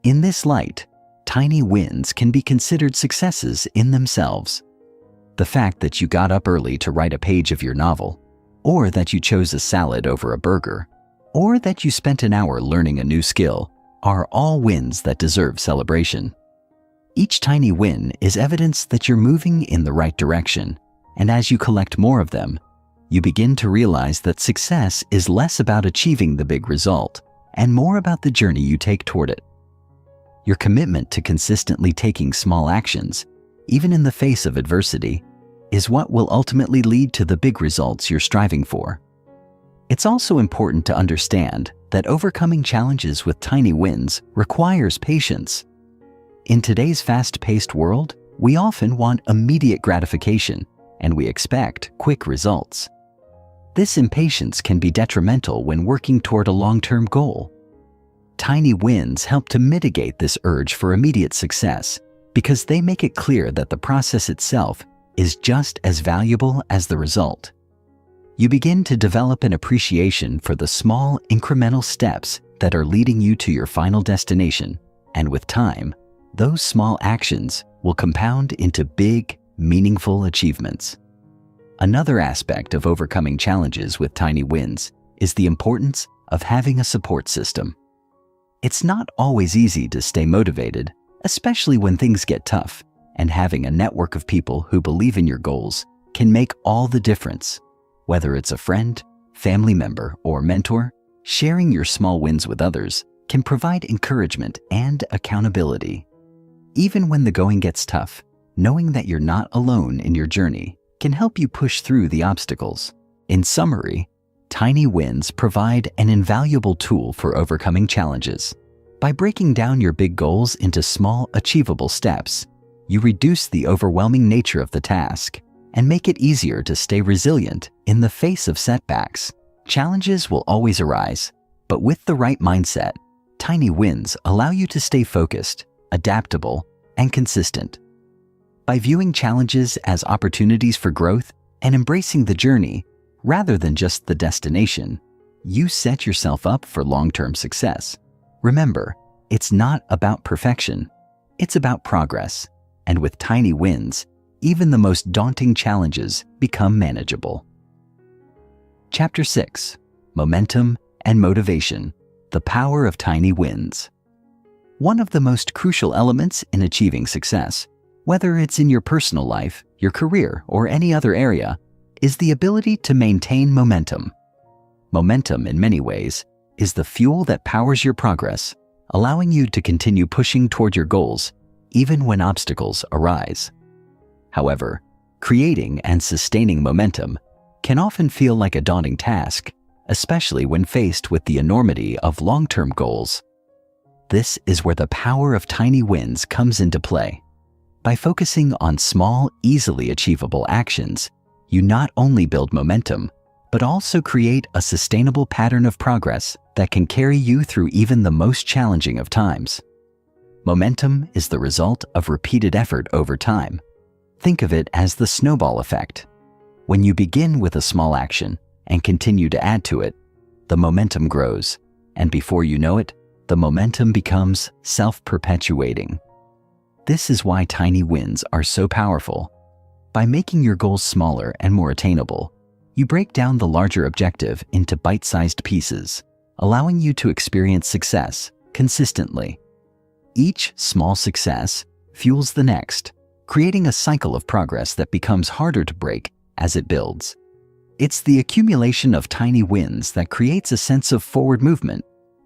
In this light, tiny wins can be considered successes in themselves. The fact that you got up early to write a page of your novel, or that you chose a salad over a burger, or that you spent an hour learning a new skill, are all wins that deserve celebration. Each tiny win is evidence that you're moving in the right direction, and as you collect more of them, you begin to realize that success is less about achieving the big result and more about the journey you take toward it. Your commitment to consistently taking small actions, even in the face of adversity, is what will ultimately lead to the big results you're striving for. It's also important to understand that overcoming challenges with tiny wins requires patience. In today's fast-paced world, we often want immediate gratification, and we expect quick results. This impatience can be detrimental when working toward a long-term goal. Tiny wins help to mitigate this urge for immediate success because they make it clear that the process itself is just as valuable as the result. You begin to develop an appreciation for the small, incremental steps that are leading you to your final destination, and with time, those small actions will compound into big, meaningful achievements. Another aspect of overcoming challenges with tiny wins is the importance of having a support system. It's not always easy to stay motivated, especially when things get tough, and having a network of people who believe in your goals can make all the difference. Whether it's a friend, family member, or mentor, sharing your small wins with others can provide encouragement and accountability. Even when the going gets tough, knowing that you're not alone in your journey can help you push through the obstacles. In summary, tiny wins provide an invaluable tool for overcoming challenges. By breaking down your big goals into small, achievable steps, you reduce the overwhelming nature of the task and make it easier to stay resilient in the face of setbacks. Challenges will always arise, but with the right mindset, tiny wins allow you to stay focused, adaptable, and consistent. By viewing challenges as opportunities for growth and embracing the journey rather than just the destination, you set yourself up for long-term success. Remember, it's not about perfection, it's about progress. And with tiny wins, even the most daunting challenges become manageable. Chapter 6: Momentum and Motivation: The Power of Tiny Wins. One of the most crucial elements in achieving success, whether it's in your personal life, your career, or any other area, is the ability to maintain momentum. Momentum, in many ways, is the fuel that powers your progress, allowing you to continue pushing toward your goals even when obstacles arise. However, creating and sustaining momentum can often feel like a daunting task, especially when faced with the enormity of long-term goals. This is where the power of tiny wins comes into play. By focusing on small, easily achievable actions, you not only build momentum, but also create a sustainable pattern of progress that can carry you through even the most challenging of times. Momentum is the result of repeated effort over time. Think of it as the snowball effect. When you begin with a small action and continue to add to it, the momentum grows, and before you know it, the momentum becomes self-perpetuating. This is why tiny wins are so powerful. By making your goals smaller and more attainable, you break down the larger objective into bite-sized pieces, allowing you to experience success consistently. Each small success fuels the next, creating a cycle of progress that becomes harder to break as it builds. It's the accumulation of tiny wins that creates a sense of forward movement,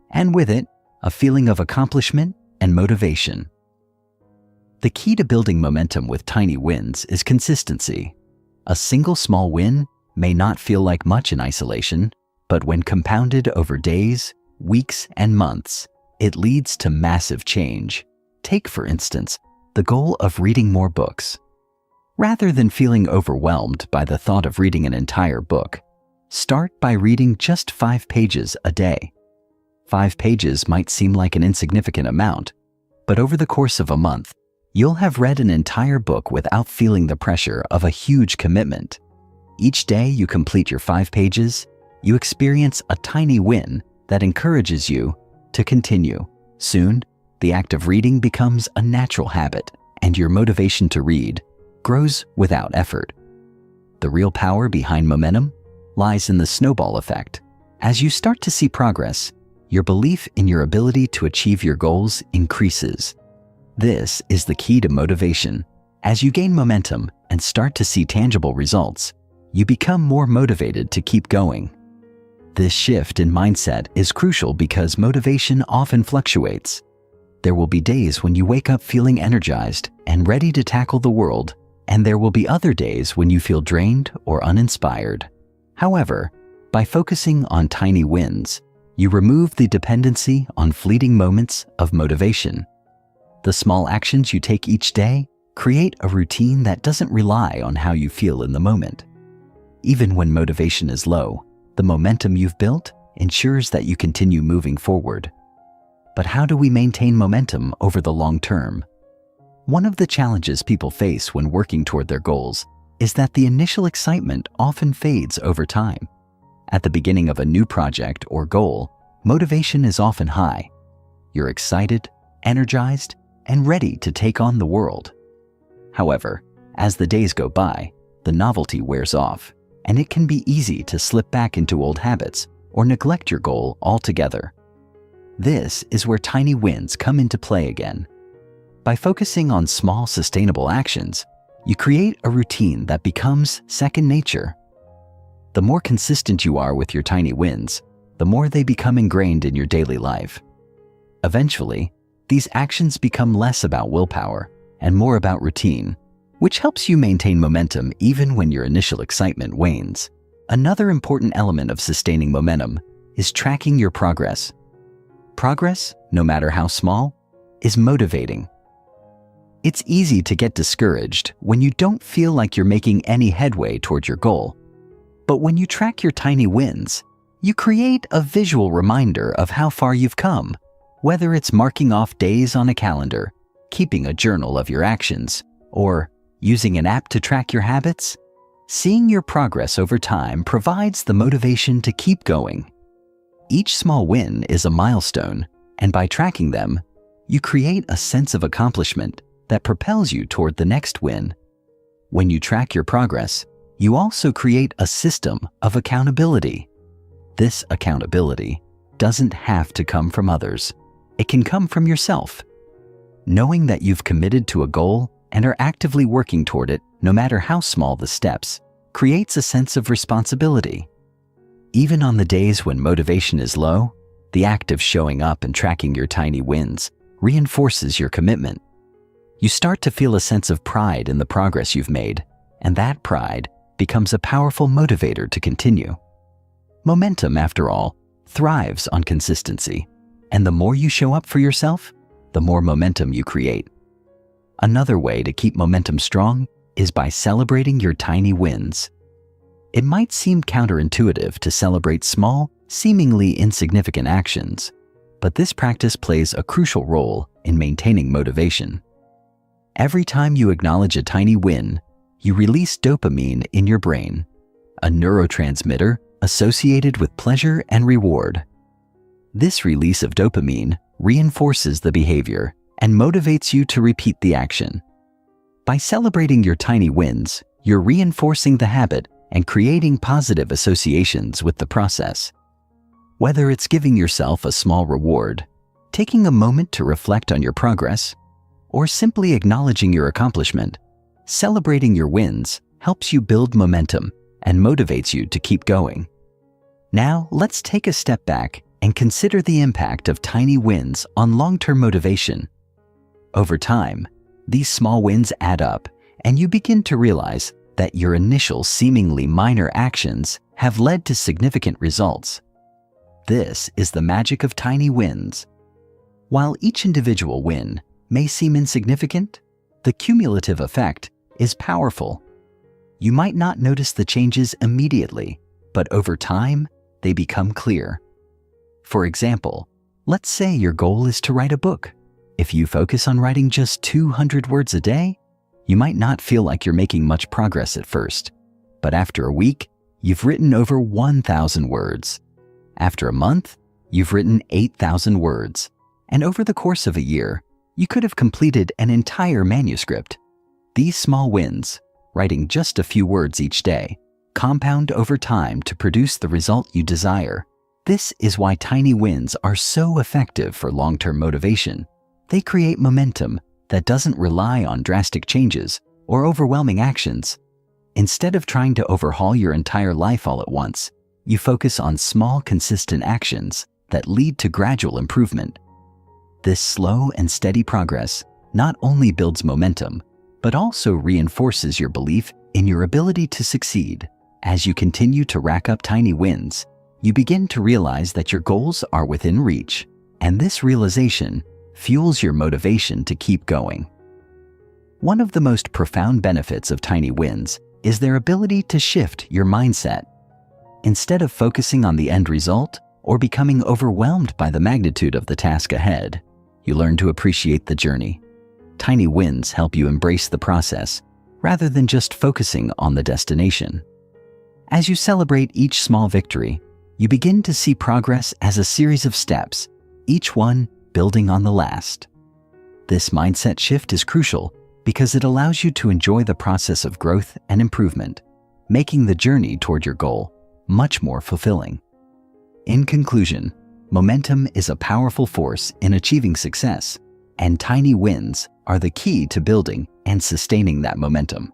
and with it, a feeling of accomplishment and motivation. The key to building momentum with tiny wins is consistency. A single small win may not feel like much in isolation, but when compounded over days, weeks, and months, it leads to massive change. Take, for instance, the goal of reading more books. Rather than feeling overwhelmed by the thought of reading an entire book, start by reading just 5 pages a day. 5 pages might seem like an insignificant amount, but over the course of a month, you'll have read an entire book without feeling the pressure of a huge commitment. Each day you complete your 5 pages, you experience a tiny win that encourages you to continue. Soon, the act of reading becomes a natural habit, and your motivation to read grows without effort. The real power behind momentum lies in the snowball effect. As you start to see progress, your belief in your ability to achieve your goals increases. This is the key to motivation. As you gain momentum and start to see tangible results, you become more motivated to keep going. This shift in mindset is crucial because motivation often fluctuates. There will be days when you wake up feeling energized and ready to tackle the world, and there will be other days when you feel drained or uninspired. However, by focusing on tiny wins, you remove the dependency on fleeting moments of motivation. The small actions you take each day create a routine that doesn't rely on how you feel in the moment. Even when motivation is low, the momentum you've built ensures that you continue moving forward. But how do we maintain momentum over the long term? One of the challenges people face when working toward their goals is that the initial excitement often fades over time. At the beginning of a new project or goal, motivation is often high. You're excited, energized, and ready to take on the world. However, as the days go by, the novelty wears off, and it can be easy to slip back into old habits or neglect your goal altogether. This is where tiny wins come into play again. By focusing on small, sustainable actions, you create a routine that becomes second nature. The more consistent you are with your tiny wins, the more they become ingrained in your daily life. Eventually, these actions become less about willpower and more about routine, which helps you maintain momentum even when your initial excitement wanes. Another important element of sustaining momentum is tracking your progress. Progress, no matter how small, is motivating. It's easy to get discouraged when you don't feel like you're making any headway toward your goal. But when you track your tiny wins, you create a visual reminder of how far you've come, whether it's marking off days on a calendar, keeping a journal of your actions, or using an app to track your habits. Seeing your progress over time provides the motivation to keep going. Each small win is a milestone, and by tracking them, you create a sense of accomplishment that propels you toward the next win. When you track your progress, you also create a system of accountability. This accountability doesn't have to come from others. It can come from yourself. Knowing that you've committed to a goal and are actively working toward it, no matter how small the steps, creates a sense of responsibility. Even on the days when motivation is low, the act of showing up and tracking your tiny wins reinforces your commitment. You start to feel a sense of pride in the progress you've made, and that pride becomes a powerful motivator to continue. Momentum, after all, thrives on consistency, and the more you show up for yourself, the more momentum you create. Another way to keep momentum strong is by celebrating your tiny wins. It might seem counterintuitive to celebrate small, seemingly insignificant actions, but this practice plays a crucial role in maintaining motivation. Every time you acknowledge a tiny win, you release dopamine in your brain, a neurotransmitter associated with pleasure and reward. This release of dopamine reinforces the behavior and motivates you to repeat the action. By celebrating your tiny wins, you're reinforcing the habit and creating positive associations with the process. Whether it's giving yourself a small reward, taking a moment to reflect on your progress, or simply acknowledging your accomplishment, celebrating your wins helps you build momentum and motivates you to keep going. Now, let's take a step back and consider the impact of tiny wins on long-term motivation. Over time, these small wins add up, and you begin to realize that your initial seemingly minor actions have led to significant results. This is the magic of tiny wins. While each individual win may seem insignificant, the cumulative effect is powerful. You might not notice the changes immediately, but over time, they become clear. For example, let's say your goal is to write a book. If you focus on writing just 200 words a day, you might not feel like you're making much progress at first. But after a week, you've written over 1,000 words. After a month, you've written 8,000 words. And over the course of a year, you could have completed an entire manuscript. These small wins, writing just a few words each day, compound over time to produce the result you desire. This is why tiny wins are so effective for long-term motivation. They create momentum that doesn't rely on drastic changes or overwhelming actions. Instead of trying to overhaul your entire life all at once, you focus on small, consistent actions that lead to gradual improvement. This slow and steady progress not only builds momentum, but also reinforces your belief in your ability to succeed. As you continue to rack up tiny wins, you begin to realize that your goals are within reach, and this realization fuels your motivation to keep going. One of the most profound benefits of tiny wins is their ability to shift your mindset. Instead of focusing on the end result or becoming overwhelmed by the magnitude of the task ahead, you learn to appreciate the journey. Tiny wins help you embrace the process rather than just focusing on the destination. As you celebrate each small victory, you begin to see progress as a series of steps, each one building on the last. This mindset shift is crucial because it allows you to enjoy the process of growth and improvement, making the journey toward your goal much more fulfilling. In conclusion, momentum is a powerful force in achieving success, and tiny wins are the key to building and sustaining that momentum.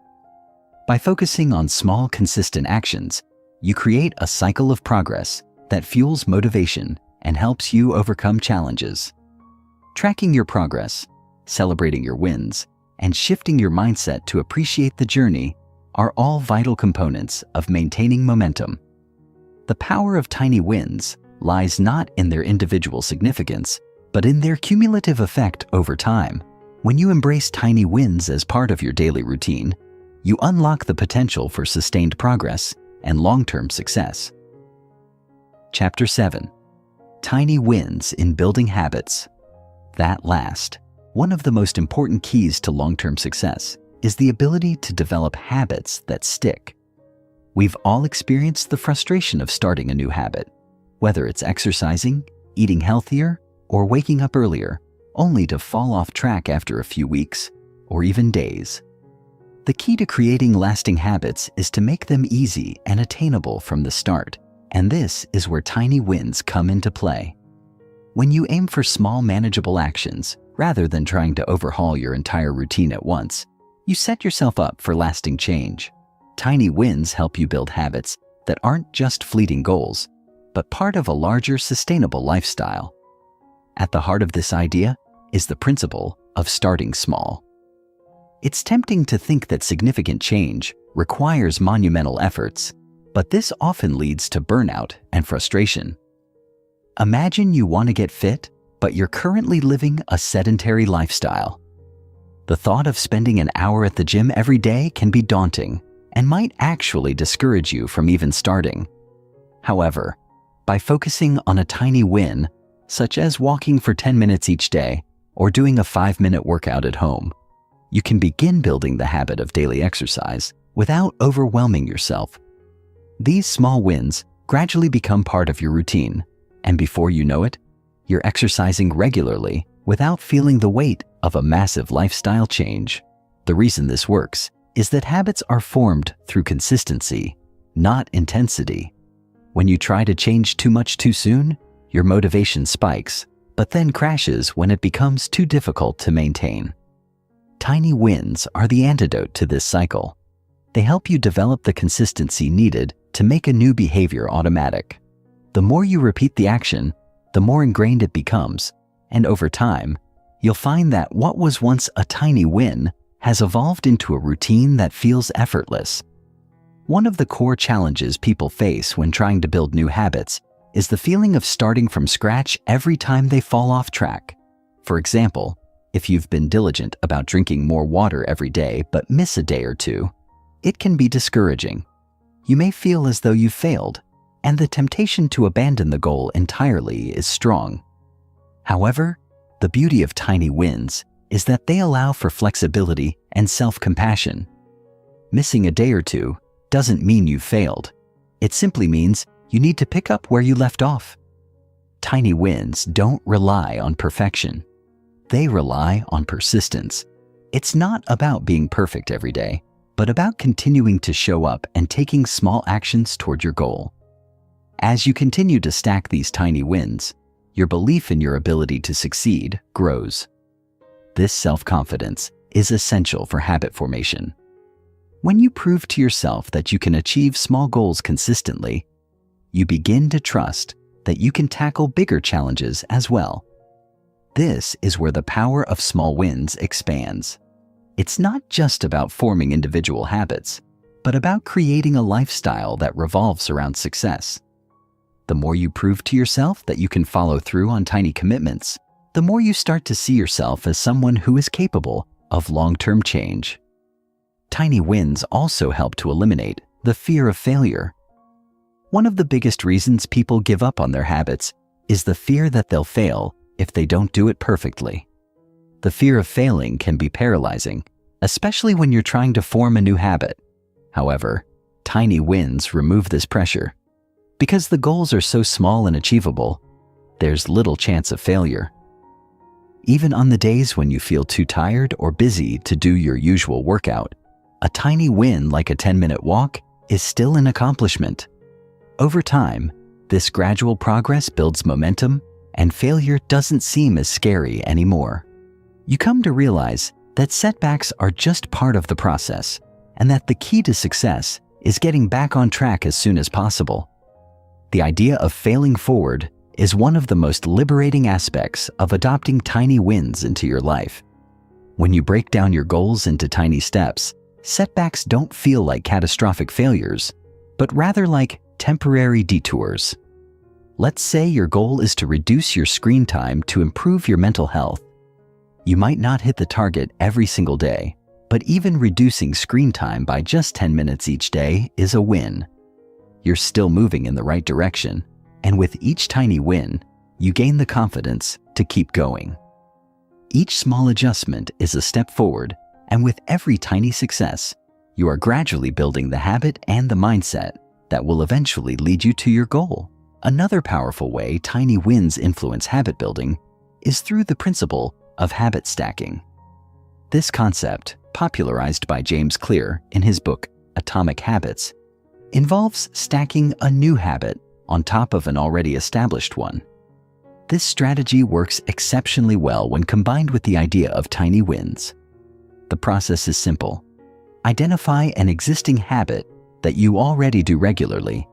By focusing on small, consistent actions, you create a cycle of progress that fuels motivation and helps you overcome challenges. Tracking your progress, celebrating your wins, and shifting your mindset to appreciate the journey are all vital components of maintaining momentum. The power of tiny wins lies not in their individual significance, but in their cumulative effect over time. When you embrace tiny wins as part of your daily routine, you unlock the potential for sustained progress and long-term success. Chapter 7. Tiny Wins in Building Habits. That last, one of the most important keys to long-term success is the ability to develop habits that stick. We've all experienced the frustration of starting a new habit, whether it's exercising, eating healthier, or waking up earlier, only to fall off track after a few weeks or even days. The key to creating lasting habits is to make them easy and attainable from the start, and this is where tiny wins come into play. When you aim for small, manageable actions, rather than trying to overhaul your entire routine at once, you set yourself up for lasting change. Tiny wins help you build habits that aren't just fleeting goals, but part of a larger, sustainable lifestyle. At the heart of this idea is the principle of starting small. It's tempting to think that significant change requires monumental efforts, but this often leads to burnout and frustration. Imagine you want to get fit, but you're currently living a sedentary lifestyle. The thought of spending an hour at the gym every day can be daunting and might actually discourage you from even starting. However, by focusing on a tiny win, such as walking for 10 minutes each day or doing a 5-minute workout at home, you can begin building the habit of daily exercise without overwhelming yourself. These small wins gradually become part of your routine, and before you know it, you're exercising regularly without feeling the weight of a massive lifestyle change. The reason this works is that habits are formed through consistency, not intensity. When you try to change too much too soon, your motivation spikes, but then crashes when it becomes too difficult to maintain. Tiny wins are the antidote to this cycle. They help you develop the consistency needed to make a new behavior automatic. The more you repeat the action, the more ingrained it becomes, and over time, you'll find that what was once a tiny win has evolved into a routine that feels effortless. One of the core challenges people face when trying to build new habits is the feeling of starting from scratch every time they fall off track. For example, if you've been diligent about drinking more water every day but miss a day or two, it can be discouraging. You may feel as though you've failed, and the temptation to abandon the goal entirely is strong. However, the beauty of tiny wins is that they allow for flexibility and self-compassion. Missing a day or two doesn't mean you've failed. It simply means you need to pick up where you left off. Tiny wins don't rely on perfection. They rely on persistence. It's not about being perfect every day, but about continuing to show up and taking small actions toward your goal. As you continue to stack these tiny wins, your belief in your ability to succeed grows. This self-confidence is essential for habit formation. When you prove to yourself that you can achieve small goals consistently, you begin to trust that you can tackle bigger challenges as well. This is where the power of small wins expands. It's not just about forming individual habits, but about creating a lifestyle that revolves around success. The more you prove to yourself that you can follow through on tiny commitments, the more you start to see yourself as someone who is capable of long-term change. Tiny wins also help to eliminate the fear of failure. One of the biggest reasons people give up on their habits is the fear that they'll fail if they don't do it perfectly. The fear of failing can be paralyzing, especially when you're trying to form a new habit. However, tiny wins remove this pressure. Because the goals are so small and achievable, there's little chance of failure. Even on the days when you feel too tired or busy to do your usual workout, a tiny win like a 10-minute walk is still an accomplishment. Over time, this gradual progress builds momentum, and failure doesn't seem as scary anymore. You come to realize that setbacks are just part of the process, and that the key to success is getting back on track as soon as possible. The idea of failing forward is one of the most liberating aspects of adopting tiny wins into your life. When you break down your goals into tiny steps, setbacks don't feel like catastrophic failures, but rather like temporary detours. Let's say your goal is to reduce your screen time to improve your mental health. You might not hit the target every single day, but even reducing screen time by just 10 minutes each day is a win. You're still moving in the right direction, and with each tiny win, you gain the confidence to keep going. Each small adjustment is a step forward, and with every tiny success, you are gradually building the habit and the mindset that will eventually lead you to your goal. Another powerful way tiny wins influence habit building is through the principle of habit stacking. This concept, popularized by James Clear in his book Atomic Habits, involves stacking a new habit on top of an already established one. This strategy works exceptionally well when combined with the idea of tiny wins. The process is simple. Identify an existing habit that you already do regularly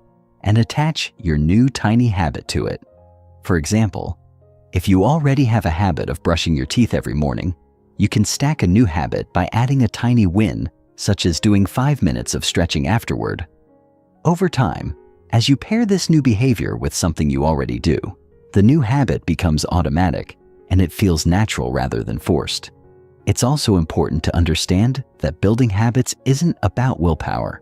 and attach your new tiny habit to it. For example, if you already have a habit of brushing your teeth every morning, you can stack a new habit by adding a tiny win, such as doing 5 minutes of stretching afterward. Over time, as you pair this new behavior with something you already do, the new habit becomes automatic and it feels natural rather than forced. It's also important to understand that building habits isn't about willpower.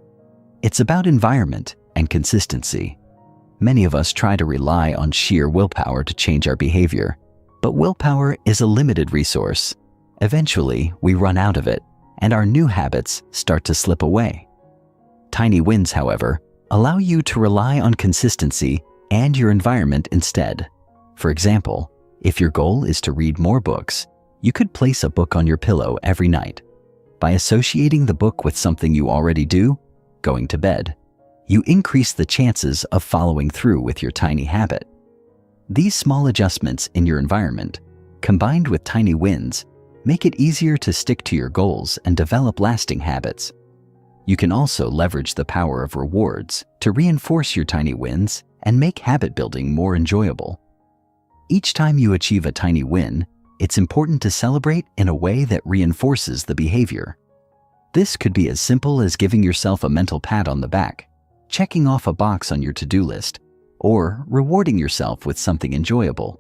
It's about environment and consistency. Many of us try to rely on sheer willpower to change our behavior, but willpower is a limited resource. Eventually, we run out of it, and our new habits start to slip away. Tiny wins, however, allow you to rely on consistency and your environment instead. For example, If your goal is to read more books, you could place a book on your pillow every night. By associating the book with something you already do, going to bed, you increase the chances of following through with your tiny habit. These small adjustments in your environment, combined with tiny wins, make it easier to stick to your goals and develop lasting habits. You can also leverage the power of rewards to reinforce your tiny wins and make habit building more enjoyable. Each time you achieve a tiny win, it's important to celebrate in a way that reinforces the behavior. This could be as simple as giving yourself a mental pat on the back, checking off a box on your to-do list, or rewarding yourself with something enjoyable.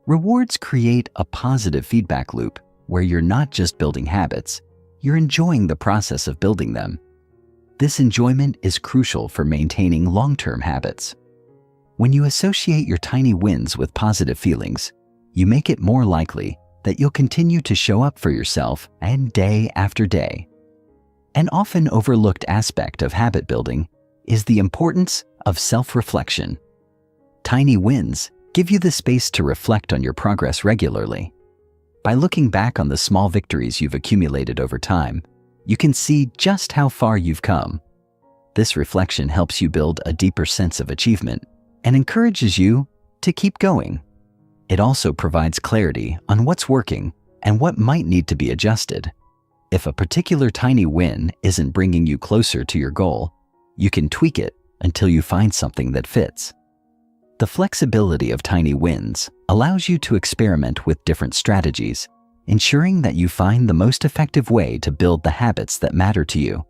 Rewards create a positive feedback loop where you're not just building habits, you're enjoying the process of building them. This enjoyment is crucial for maintaining long-term habits. When you associate your tiny wins with positive feelings, you make it more likely that you'll continue to show up for yourself and day after day. An often overlooked aspect of habit building is the importance of self-reflection. Tiny wins give you the space to reflect on your progress regularly. By looking back on the small victories you've accumulated over time, you can see just how far you've come. This reflection helps you build a deeper sense of achievement and encourages you to keep going. It also provides clarity on what's working and what might need to be adjusted. If a particular tiny win isn't bringing you closer to your goal, you can tweak it until you find something that fits. The flexibility of tiny wins allows you to experiment with different strategies, ensuring that you find the most effective way to build the habits that matter to you.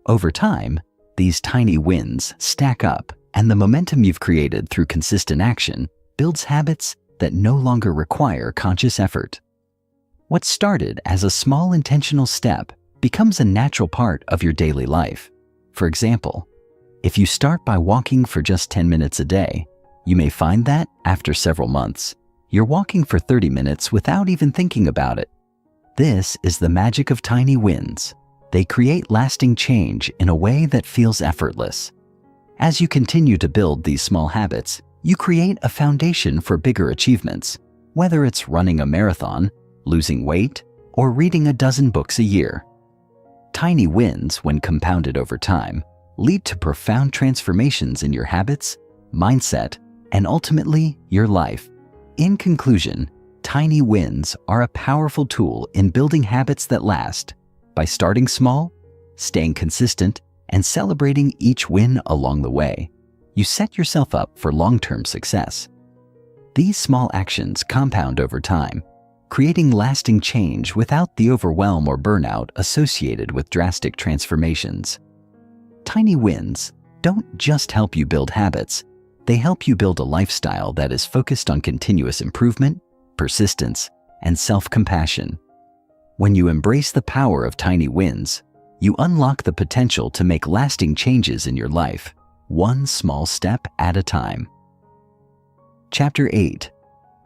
Over time, these tiny wins stack up, and the momentum you've created through consistent action builds habits that no longer require conscious effort. What started as a small intentional step becomes a natural part of your daily life. For example, if you start by walking for just 10 minutes a day, you may find that, after several months, you're walking for 30 minutes without even thinking about it. This is the magic of tiny wins. They create lasting change in a way that feels effortless. As you continue to build these small habits, you create a foundation for bigger achievements, whether it's running a marathon, losing weight, or reading a dozen books a year. Tiny wins, when compounded over time, lead to profound transformations in your habits, mindset, and ultimately, your life. In conclusion, tiny wins are a powerful tool in building habits that last. By starting small, staying consistent, and celebrating each win along the way, you set yourself up for long-term success. These small actions compound over time, creating lasting change without the overwhelm or burnout associated with drastic transformations. Tiny wins don't just help you build habits, they help you build a lifestyle that is focused on continuous improvement, persistence, and self-compassion. When you embrace the power of tiny wins, you unlock the potential to make lasting changes in your life, one small step at a time. Chapter 8.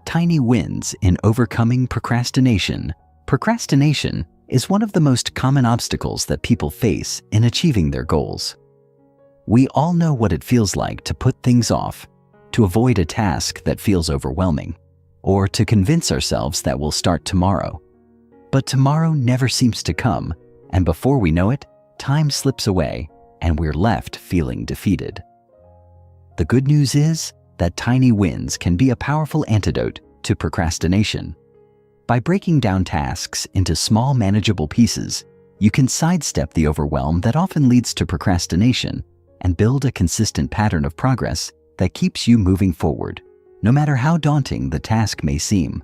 Tiny Wins in Overcoming Procrastination. Procrastination is one of the most common obstacles that people face in achieving their goals. We all know what it feels like to put things off, to avoid a task that feels overwhelming, or to convince ourselves that we'll start tomorrow. But tomorrow never seems to come, and before we know it, time slips away and we're left feeling defeated. The good news is that tiny wins can be a powerful antidote to procrastination. By breaking down tasks into small, manageable pieces, you can sidestep the overwhelm that often leads to procrastination and build a consistent pattern of progress that keeps you moving forward, no matter how daunting the task may seem.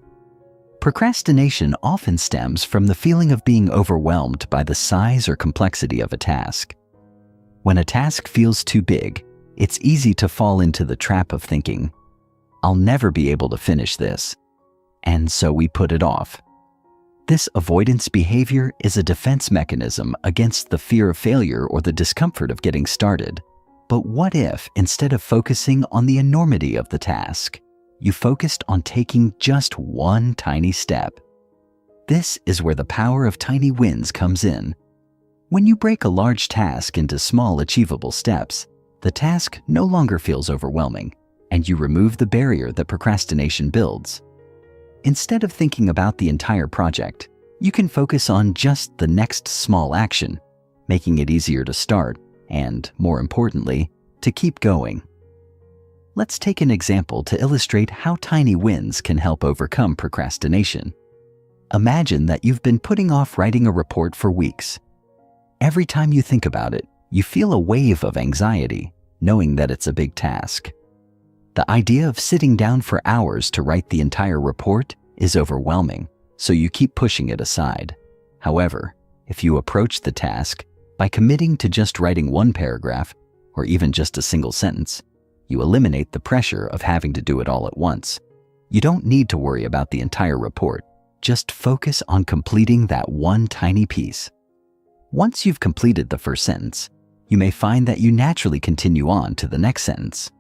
Procrastination often stems from the feeling of being overwhelmed by the size or complexity of a task. When a task feels too big, it's easy to fall into the trap of thinking, "I'll never be able to finish this," and so we put it off. This avoidance behavior is a defense mechanism against the fear of failure or the discomfort of getting started. But what if, instead of focusing on the enormity of the task, you focused on taking just one tiny step? This is where the power of tiny wins comes in. When you break a large task into small, achievable steps, the task no longer feels overwhelming, and you remove the barrier that procrastination builds. Instead of thinking about the entire project, you can focus on just the next small action, making it easier to start and, more importantly, to keep going. Let's take an example to illustrate how tiny wins can help overcome procrastination. Imagine that you've been putting off writing a report for weeks. Every time you think about it, you feel a wave of anxiety, knowing that it's a big task. The idea of sitting down for hours to write the entire report is overwhelming, so you keep pushing it aside. However, if you approach the task by committing to just writing one paragraph, or even just a single sentence, you eliminate the pressure of having to do it all at once. You don't need to worry about the entire report. Just focus on completing that one tiny piece. Once you've completed the first sentence, you may find that you naturally continue on to the next sentence.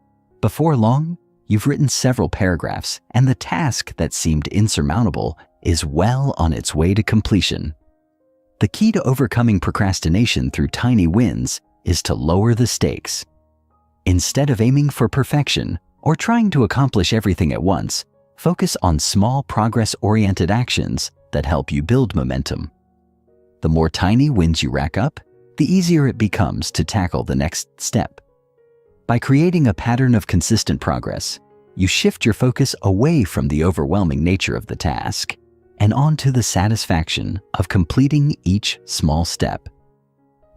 Before long, you've written several paragraphs, and the task that seemed insurmountable is well on its way to completion. The key to overcoming procrastination through tiny wins is to lower the stakes. Instead of aiming for perfection or trying to accomplish everything at once, focus on small progress-oriented actions that help you build momentum. The more tiny wins you rack up, the easier it becomes to tackle the next step. By creating a pattern of consistent progress, you shift your focus away from the overwhelming nature of the task and onto the satisfaction of completing each small step.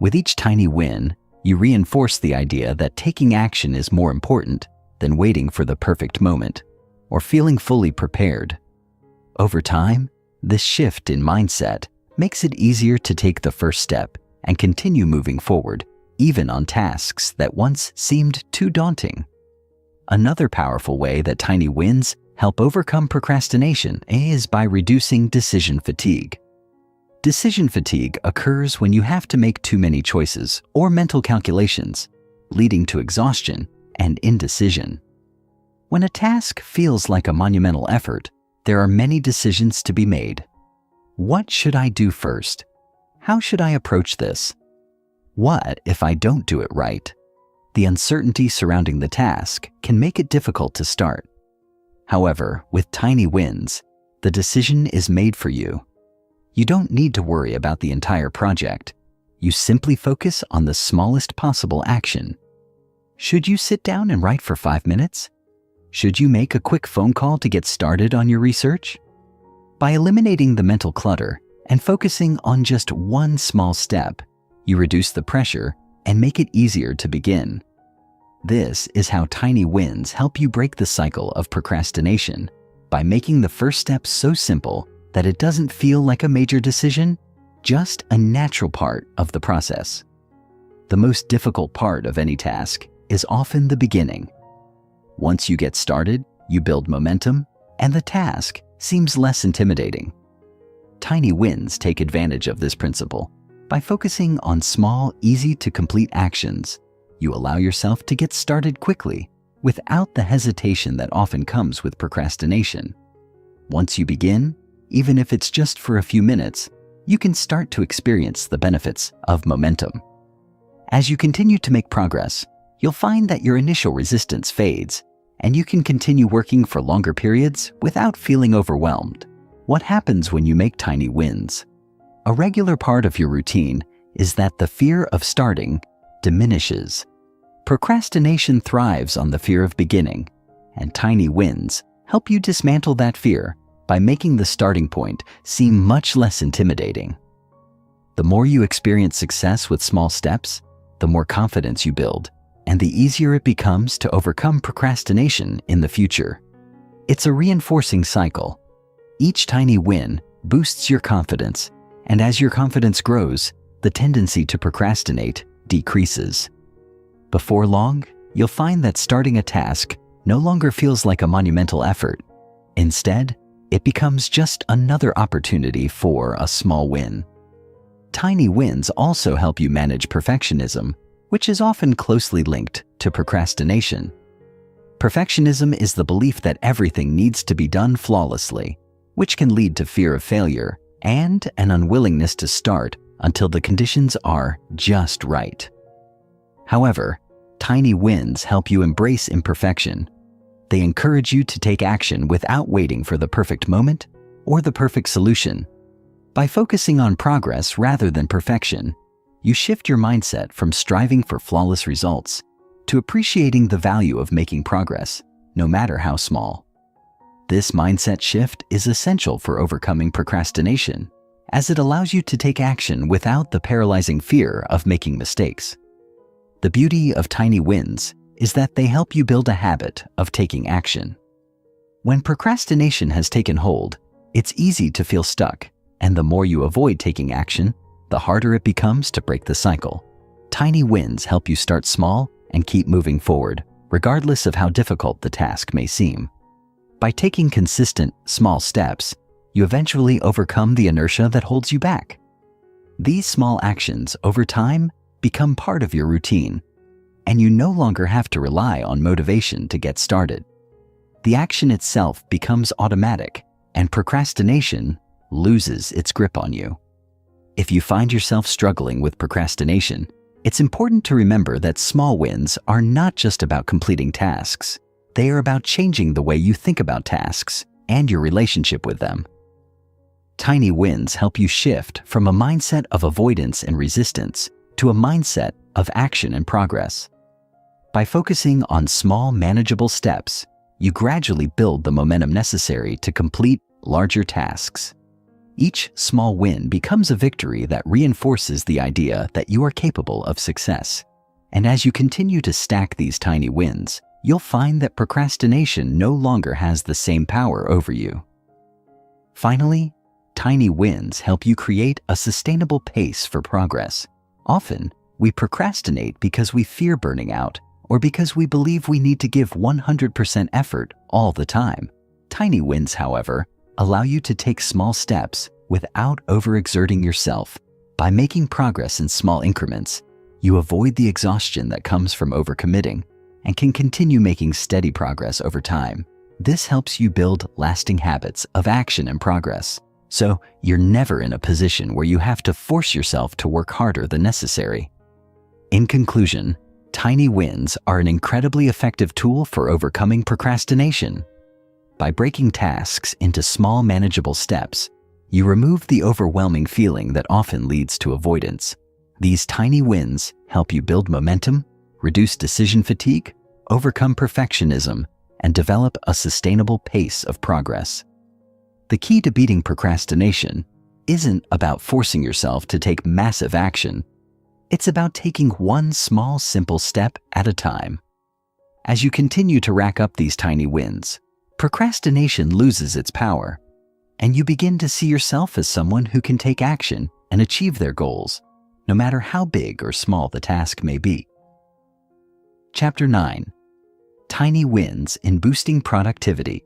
With each tiny win, you reinforce the idea that taking action is more important than waiting for the perfect moment or feeling fully prepared. Over time, this shift in mindset makes it easier to take the first step and continue moving forward, even on tasks that once seemed too daunting. Another powerful way that tiny wins help overcome procrastination is by reducing decision fatigue. Decision fatigue occurs when you have to make too many choices or mental calculations, leading to exhaustion and indecision. When a task feels like a monumental effort, there are many decisions to be made. What should I do first? How should I approach this? What if I don't do it right? The uncertainty surrounding the task can make it difficult to start. However, with tiny wins, the decision is made for you. You don't need to worry about the entire project. You simply focus on the smallest possible action. Should you sit down and write for 5 minutes? Should you make a quick phone call to get started on your research? By eliminating the mental clutter and focusing on just one small step, you reduce the pressure and make it easier to begin. This is how tiny wins help you break the cycle of procrastination by making the first step so simple that it doesn't feel like a major decision, just a natural part of the process. The most difficult part of any task is often the beginning. Once you get started, you build momentum, and the task seems less intimidating. Tiny wins take advantage of this principle. By focusing on small, easy-to-complete actions, you allow yourself to get started quickly without the hesitation that often comes with procrastination. Once you begin, even if it's just for a few minutes, you can start to experience the benefits of momentum. As you continue to make progress, you'll find that your initial resistance fades, and you can continue working for longer periods without feeling overwhelmed. What happens when you make tiny wins? A regular part of your routine is that the fear of starting diminishes. Procrastination thrives on the fear of beginning, and tiny wins help you dismantle that fear by making the starting point seem much less intimidating. The more you experience success with small steps, the more confidence you build, and the easier it becomes to overcome procrastination in the future. It's a reinforcing cycle. Each tiny win boosts your confidence, and as your confidence grows, the tendency to procrastinate decreases. Before long, you'll find that starting a task no longer feels like a monumental effort. Instead, it becomes just another opportunity for a small win. Tiny wins also help you manage perfectionism, which is often closely linked to procrastination. Perfectionism is the belief that everything needs to be done flawlessly, which can lead to fear of failure and an unwillingness to start until the conditions are just right. However, tiny wins help you embrace imperfection. They encourage you to take action without waiting for the perfect moment or the perfect solution. By focusing on progress rather than perfection, you shift your mindset from striving for flawless results to appreciating the value of making progress, no matter how small. This mindset shift is essential for overcoming procrastination, as it allows you to take action without the paralyzing fear of making mistakes. The beauty of tiny wins is that they help you build a habit of taking action. When procrastination has taken hold, it's easy to feel stuck, and the more you avoid taking action, the harder it becomes to break the cycle. Tiny wins help you start small and keep moving forward, regardless of how difficult the task may seem. By taking consistent, small steps, you eventually overcome the inertia that holds you back. These small actions, over time, become part of your routine, and you no longer have to rely on motivation to get started. The action itself becomes automatic, and procrastination loses its grip on you. If you find yourself struggling with procrastination, it's important to remember that small wins are not just about completing tasks. They are about changing the way you think about tasks and your relationship with them. Tiny wins help you shift from a mindset of avoidance and resistance to a mindset of action and progress. By focusing on small, manageable steps, you gradually build the momentum necessary to complete larger tasks. Each small win becomes a victory that reinforces the idea that you are capable of success. And as you continue to stack these tiny wins, you'll find that procrastination no longer has the same power over you. Finally, tiny wins help you create a sustainable pace for progress. Often, we procrastinate because we fear burning out or because we believe we need to give 100% effort all the time. Tiny wins, however, allow you to take small steps without overexerting yourself. By making progress in small increments, you avoid the exhaustion that comes from overcommitting and can continue making steady progress over time. This helps you build lasting habits of action and progress, so you're never in a position where you have to force yourself to work harder than necessary. In conclusion, tiny wins are an incredibly effective tool for overcoming procrastination. By breaking tasks into small, manageable steps, you remove the overwhelming feeling that often leads to avoidance. These tiny wins help you build momentum, reduce decision fatigue, overcome perfectionism, and develop a sustainable pace of progress. The key to beating procrastination isn't about forcing yourself to take massive action. It's about taking one small, simple step at a time. As you continue to rack up these tiny wins, procrastination loses its power, and you begin to see yourself as someone who can take action and achieve their goals, no matter how big or small the task may be. Chapter 9. Tiny Wins in Boosting Productivity.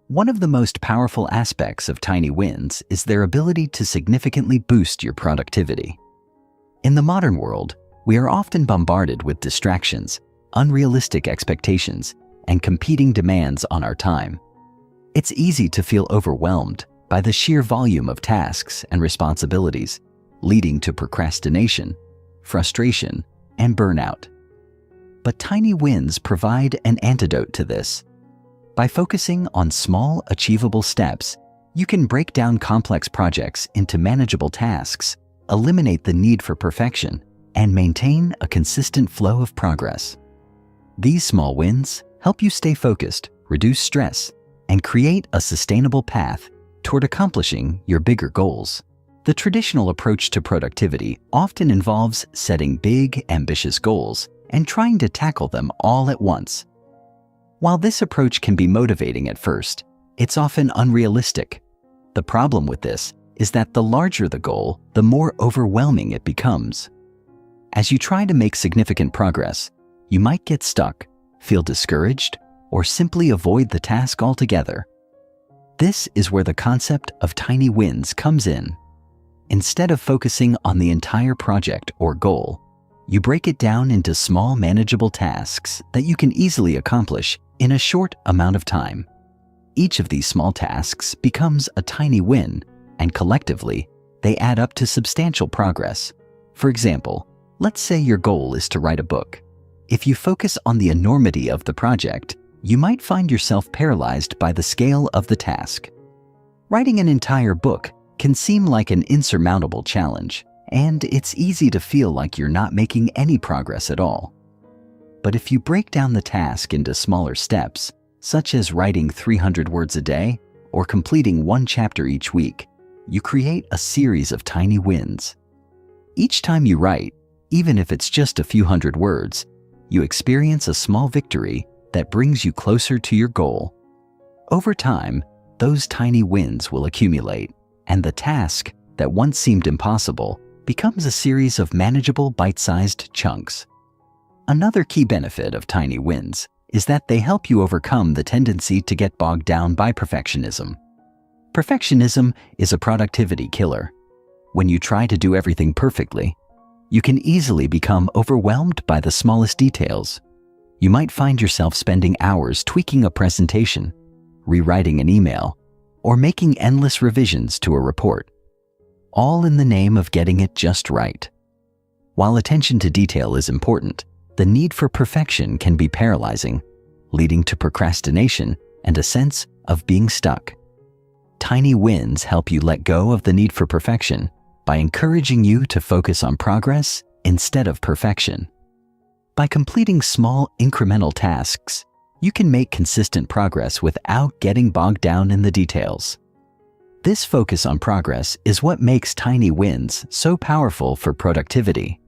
One of the most powerful aspects of tiny wins is their ability to significantly boost your productivity. In the modern world, we are often bombarded with distractions, unrealistic expectations, and competing demands on our time. It's easy to feel overwhelmed by the sheer volume of tasks and responsibilities, leading to procrastination, frustration, and burnout. But tiny wins provide an antidote to this. By focusing on small, achievable steps, you can break down complex projects into manageable tasks, eliminate the need for perfection, and maintain a consistent flow of progress. These small wins help you stay focused, reduce stress, and create a sustainable path toward accomplishing your bigger goals. The traditional approach to productivity often involves setting big, ambitious goals and trying to tackle them all at once. While this approach can be motivating at first, it's often unrealistic. The problem with this is that the larger the goal, the more overwhelming it becomes. As you try to make significant progress, you might get stuck, feel discouraged, or simply avoid the task altogether. This is where the concept of tiny wins comes in. Instead of focusing on the entire project or goal, you break it down into small, manageable tasks that you can easily accomplish in a short amount of time. Each of these small tasks becomes a tiny win, and collectively, they add up to substantial progress. For example, let's say your goal is to write a book. If you focus on the enormity of the project, you might find yourself paralyzed by the scale of the task. Writing an entire book can seem like an insurmountable challenge, and it's easy to feel like you're not making any progress at all. But if you break down the task into smaller steps, such as writing 300 words a day or completing one chapter each week, you create a series of tiny wins. Each time you write, even if it's just a few hundred words, you experience a small victory that brings you closer to your goal. Over time, those tiny wins will accumulate, and the task that once seemed impossible becomes a series of manageable bite-sized chunks. Another key benefit of tiny wins is that they help you overcome the tendency to get bogged down by perfectionism. Perfectionism is a productivity killer. When you try to do everything perfectly, you can easily become overwhelmed by the smallest details. You might find yourself spending hours tweaking a presentation, rewriting an email, or making endless revisions to a report, all in the name of getting it just right. While attention to detail is important, the need for perfection can be paralyzing, leading to procrastination and a sense of being stuck. Tiny wins help you let go of the need for perfection by encouraging you to focus on progress instead of perfection. By completing small, incremental tasks, you can make consistent progress without getting bogged down in the details. This focus on progress is what makes tiny wins so powerful for productivity.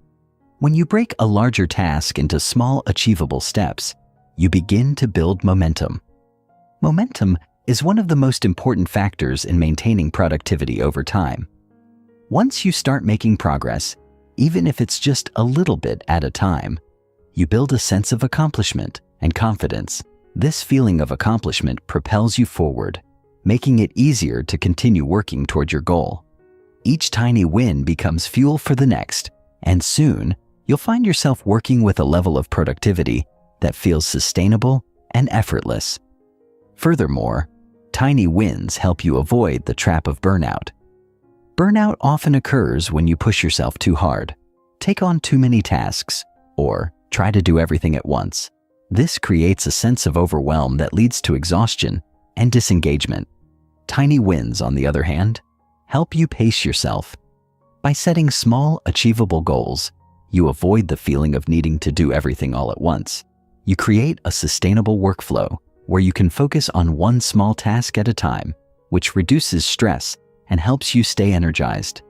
When you break a larger task into small, achievable steps, you begin to build momentum. Momentum is one of the most important factors in maintaining productivity over time. Once you start making progress, even if it's just a little bit at a time, you build a sense of accomplishment and confidence. This feeling of accomplishment propels you forward, making it easier to continue working toward your goal. Each tiny win becomes fuel for the next, and soon you'll find yourself working with a level of productivity that feels sustainable and effortless. Furthermore, tiny wins help you avoid the trap of burnout. Burnout often occurs when you push yourself too hard, take on too many tasks, or try to do everything at once. This creates a sense of overwhelm that leads to exhaustion and disengagement. Tiny wins, on the other hand, help you pace yourself. By setting small, achievable goals, you avoid the feeling of needing to do everything all at once. You create a sustainable workflow where you can focus on one small task at a time, which reduces stress and helps you stay energized.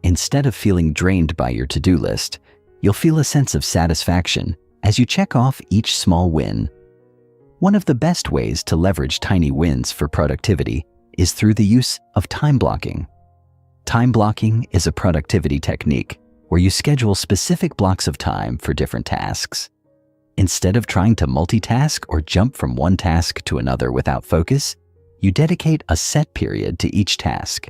Instead of feeling drained by your to-do list, you'll feel a sense of satisfaction as you check off each small win. One of the best ways to leverage tiny wins for productivity is through the use of time blocking. Time blocking is a productivity technique where you schedule specific blocks of time for different tasks. Instead of trying to multitask or jump from one task to another without focus, you dedicate a set period to each task.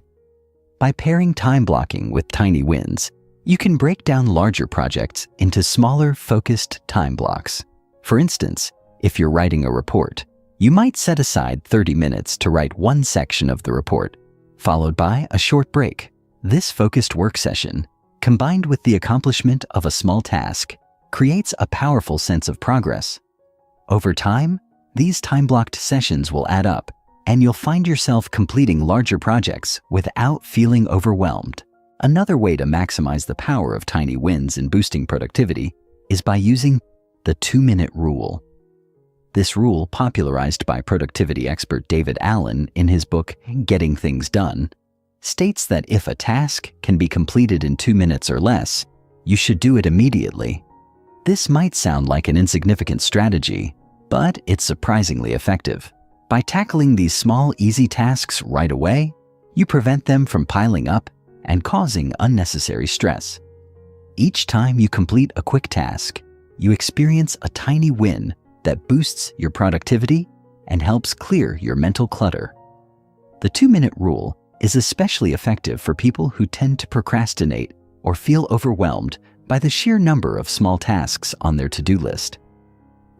By pairing time blocking with tiny wins, you can break down larger projects into smaller, focused time blocks. For instance, if you're writing a report, you might set aside 30 minutes to write one section of the report, followed by a short break. This focused work session, combined with the accomplishment of a small task, creates a powerful sense of progress. Over time, these time-blocked sessions will add up, and you'll find yourself completing larger projects without feeling overwhelmed. Another way to maximize the power of tiny wins in boosting productivity is by using the 2-minute rule. This rule, popularized by productivity expert David Allen in his book Getting Things Done, states that if a task can be completed in 2 minutes or less, you should do it immediately. This might sound like an insignificant strategy, but it's surprisingly effective. By tackling these small, easy tasks right away, you prevent them from piling up and causing unnecessary stress. Each time you complete a quick task, you experience a tiny win that boosts your productivity and helps clear your mental clutter. The 2-minute rule is especially effective for people who tend to procrastinate or feel overwhelmed by the sheer number of small tasks on their to-do list.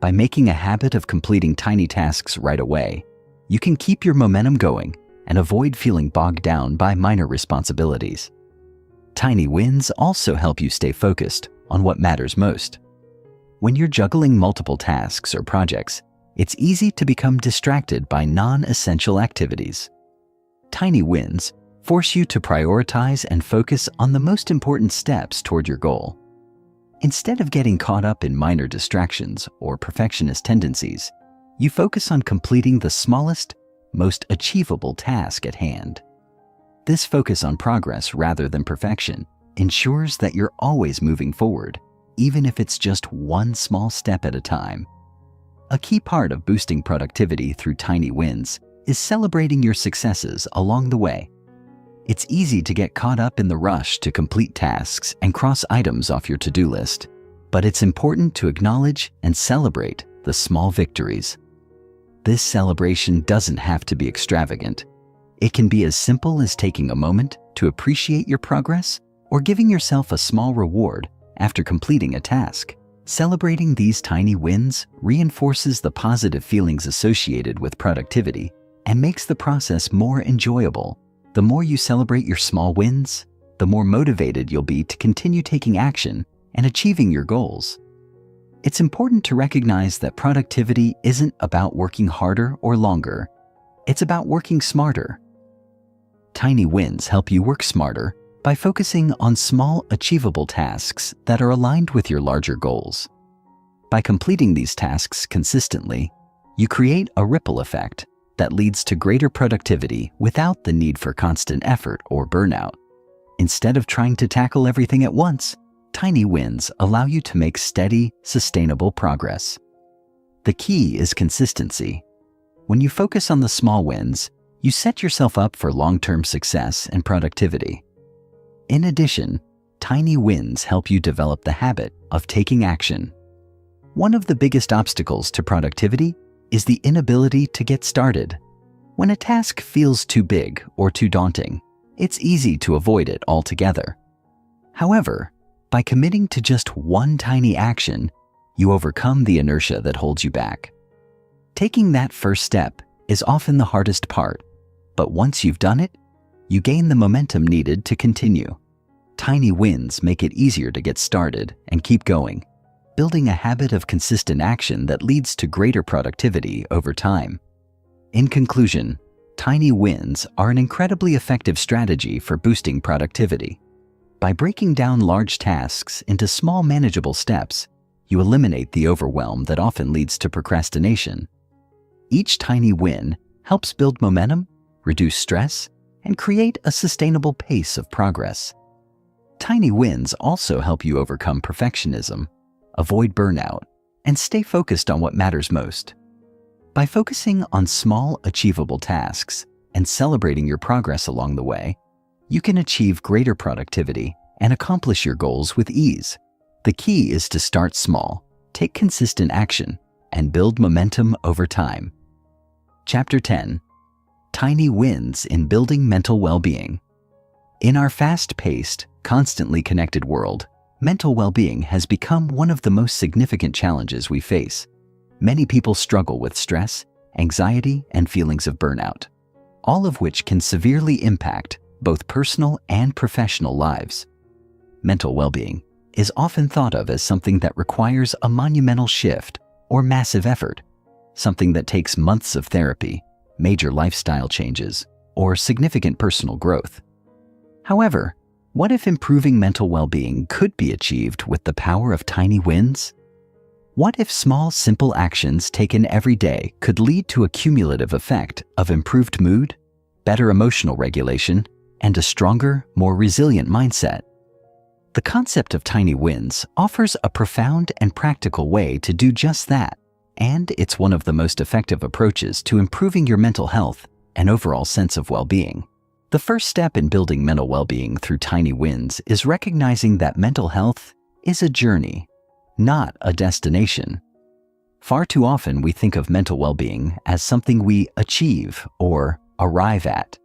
By making a habit of completing tiny tasks right away, you can keep your momentum going and avoid feeling bogged down by minor responsibilities. Tiny wins also help you stay focused on what matters most. When you're juggling multiple tasks or projects, it's easy to become distracted by non-essential activities. Tiny wins force you to prioritize and focus on the most important steps toward your goal. Instead of getting caught up in minor distractions or perfectionist tendencies, you focus on completing the smallest, most achievable task at hand. This focus on progress rather than perfection ensures that you're always moving forward, even if it's just one small step at a time. A key part of boosting productivity through tiny wins is celebrating your successes along the way. It's easy to get caught up in the rush to complete tasks and cross items off your to-do list, but it's important to acknowledge and celebrate the small victories. This celebration doesn't have to be extravagant. It can be as simple as taking a moment to appreciate your progress or giving yourself a small reward after completing a task. Celebrating these tiny wins reinforces the positive feelings associated with productivity and makes the process more enjoyable. The more you celebrate your small wins, the more motivated you'll be to continue taking action and achieving your goals. It's important to recognize that productivity isn't about working harder or longer. It's about working smarter. Tiny wins help you work smarter by focusing on small, achievable tasks that are aligned with your larger goals. By completing these tasks consistently, you create a ripple effect that leads to greater productivity without the need for constant effort or burnout. Instead of trying to tackle everything at once, tiny wins allow you to make steady, sustainable progress. The key is consistency. When you focus on the small wins, you set yourself up for long-term success and productivity. In addition, tiny wins help you develop the habit of taking action. One of the biggest obstacles to productivity is the inability to get started. When a task feels too big or too daunting, it's easy to avoid it altogether. However, by committing to just one tiny action, you overcome the inertia that holds you back. Taking that first step is often the hardest part, but once you've done it, you gain the momentum needed to continue. Tiny wins make it easier to get started and keep going, building a habit of consistent action that leads to greater productivity over time. In conclusion, tiny wins are an incredibly effective strategy for boosting productivity. By breaking down large tasks into small, manageable steps, you eliminate the overwhelm that often leads to procrastination. Each tiny win helps build momentum, reduce stress, and create a sustainable pace of progress. Tiny wins also help you overcome perfectionism, avoid burnout, and stay focused on what matters most. By focusing on small, achievable tasks and celebrating your progress along the way, you can achieve greater productivity and accomplish your goals with ease. The key is to start small, take consistent action, and build momentum over time. Chapter 10: Tiny Wins in Building Mental Well-Being. In our fast-paced, constantly connected world, mental well-being has become one of the most significant challenges we face. Many people struggle with stress, anxiety, and feelings of burnout, all of which can severely impact both personal and professional lives. Mental well-being is often thought of as something that requires a monumental shift or massive effort, something that takes months of therapy, major lifestyle changes, or significant personal growth. However, what if improving mental well-being could be achieved with the power of tiny wins? What if small, simple actions taken every day could lead to a cumulative effect of improved mood, better emotional regulation, and a stronger, more resilient mindset? The concept of tiny wins offers a profound and practical way to do just that, and it's one of the most effective approaches to improving your mental health and overall sense of well-being. The first step in building mental well-being through tiny wins is recognizing that mental health is a journey, not a destination. Far too often we think of mental well-being as something we achieve or arrive at.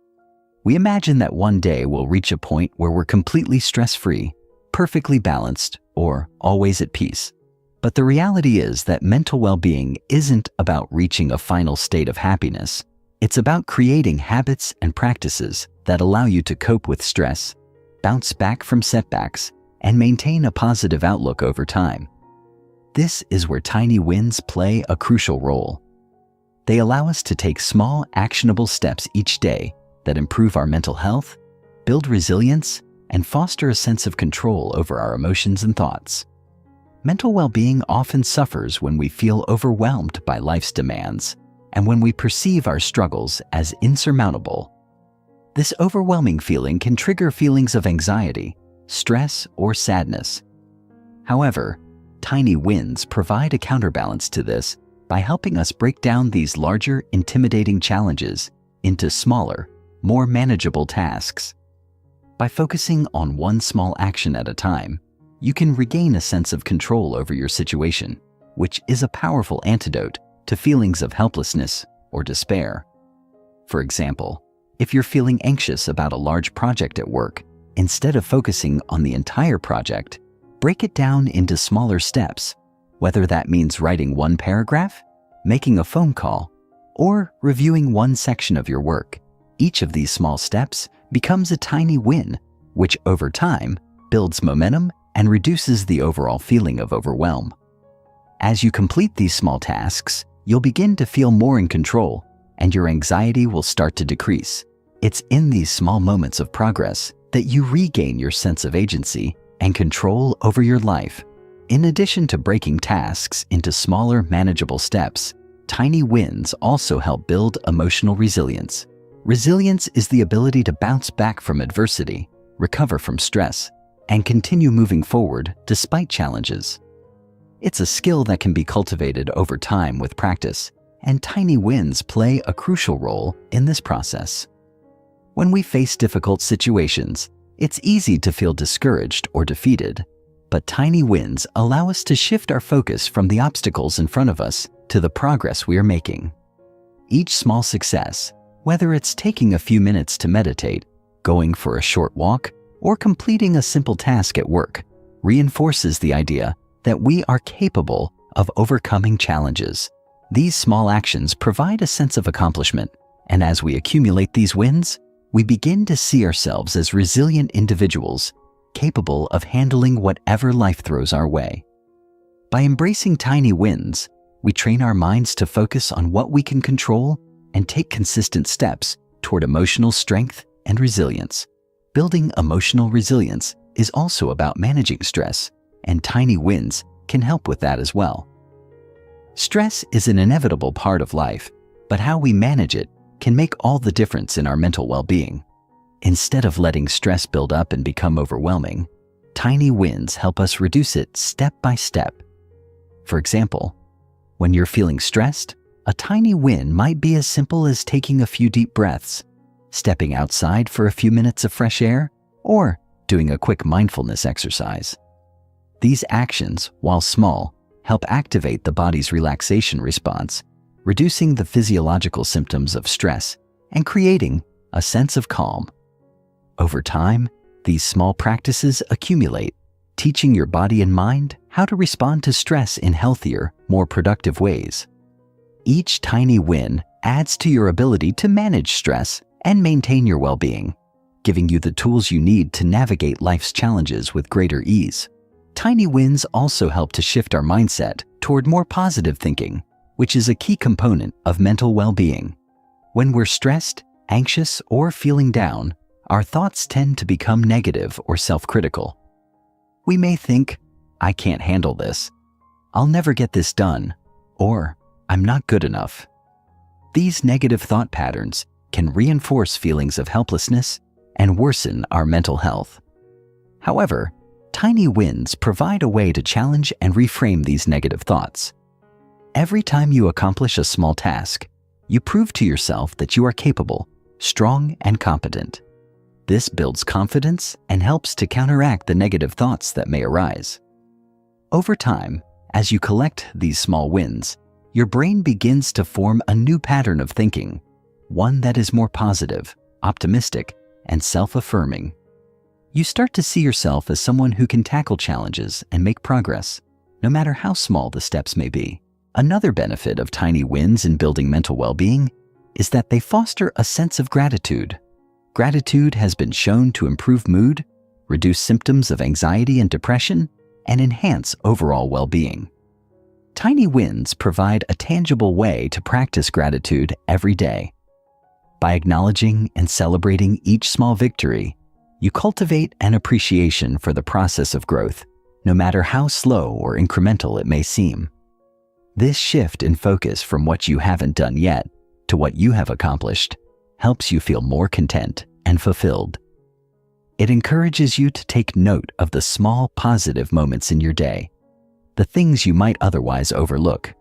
We imagine that one day we'll reach a point where we're completely stress-free, perfectly balanced, or always at peace. But the reality is that mental well-being isn't about reaching a final state of happiness. It's about creating habits and practices that allow you to cope with stress, bounce back from setbacks, and maintain a positive outlook over time. This is where tiny wins play a crucial role. They allow us to take small, actionable steps each day that improve our mental health, build resilience, and foster a sense of control over our emotions and thoughts. Mental well-being often suffers when we feel overwhelmed by life's demands and when we perceive our struggles as insurmountable. This overwhelming feeling can trigger feelings of anxiety, stress, or sadness. However, tiny wins provide a counterbalance to this by helping us break down these larger, intimidating challenges into smaller, more manageable tasks. By focusing on one small action at a time, you can regain a sense of control over your situation, which is a powerful antidote to feelings of helplessness or despair. For example, if you're feeling anxious about a large project at work, instead of focusing on the entire project, break it down into smaller steps, whether that means writing one paragraph, making a phone call, or reviewing one section of your work. Each of these small steps becomes a tiny win, which over time builds momentum and reduces the overall feeling of overwhelm. As you complete these small tasks, you'll begin to feel more in control, and your anxiety will start to decrease. It's in these small moments of progress that you regain your sense of agency and control over your life. In addition to breaking tasks into smaller, manageable steps, tiny wins also help build emotional resilience. Resilience is the ability to bounce back from adversity, recover from stress, and continue moving forward despite challenges. It's a skill that can be cultivated over time with practice, and tiny wins play a crucial role in this process. When we face difficult situations, it's easy to feel discouraged or defeated, but tiny wins allow us to shift our focus from the obstacles in front of us to the progress we are making. Each small success, whether it's taking a few minutes to meditate, going for a short walk, or completing a simple task at work, reinforces the idea that we are capable of overcoming challenges. These small actions provide a sense of accomplishment, and as we accumulate these wins, we begin to see ourselves as resilient individuals capable of handling whatever life throws our way. By embracing tiny wins, we train our minds to focus on what we can control and take consistent steps toward emotional strength and resilience. Building emotional resilience is also about managing stress, and tiny wins can help with that as well. Stress is an inevitable part of life, but how we manage it can make all the difference in our mental well-being. Instead of letting stress build up and become overwhelming, tiny wins help us reduce it step by step. For example, when you're feeling stressed, a tiny win might be as simple as taking a few deep breaths, stepping outside for a few minutes of fresh air, or doing a quick mindfulness exercise. These actions, while small, help activate the body's relaxation response, reducing the physiological symptoms of stress and creating a sense of calm. Over time, these small practices accumulate, teaching your body and mind how to respond to stress in healthier, more productive ways. Each tiny win adds to your ability to manage stress and maintain your well-being, giving you the tools you need to navigate life's challenges with greater ease. Tiny wins also help to shift our mindset toward more positive thinking, which is a key component of mental well-being. When we're stressed, anxious, or feeling down, our thoughts tend to become negative or self-critical. We may think, "I can't handle this," "I'll never get this done," or "I'm not good enough." These negative thought patterns can reinforce feelings of helplessness and worsen our mental health. However, tiny wins provide a way to challenge and reframe these negative thoughts. Every time you accomplish a small task, you prove to yourself that you are capable, strong, and competent. This builds confidence and helps to counteract the negative thoughts that may arise. Over time, as you collect these small wins, your brain begins to form a new pattern of thinking, one that is more positive, optimistic, and self-affirming. You start to see yourself as someone who can tackle challenges and make progress, no matter how small the steps may be. Another benefit of tiny wins in building mental well-being is that they foster a sense of gratitude. Gratitude has been shown to improve mood, reduce symptoms of anxiety and depression, and enhance overall well-being. Tiny wins provide a tangible way to practice gratitude every day. By acknowledging and celebrating each small victory, you cultivate an appreciation for the process of growth, no matter how slow or incremental it may seem. This shift in focus from what you haven't done yet to what you have accomplished helps you feel more content and fulfilled. It encourages you to take note of the small positive moments in your day, the things you might otherwise overlook.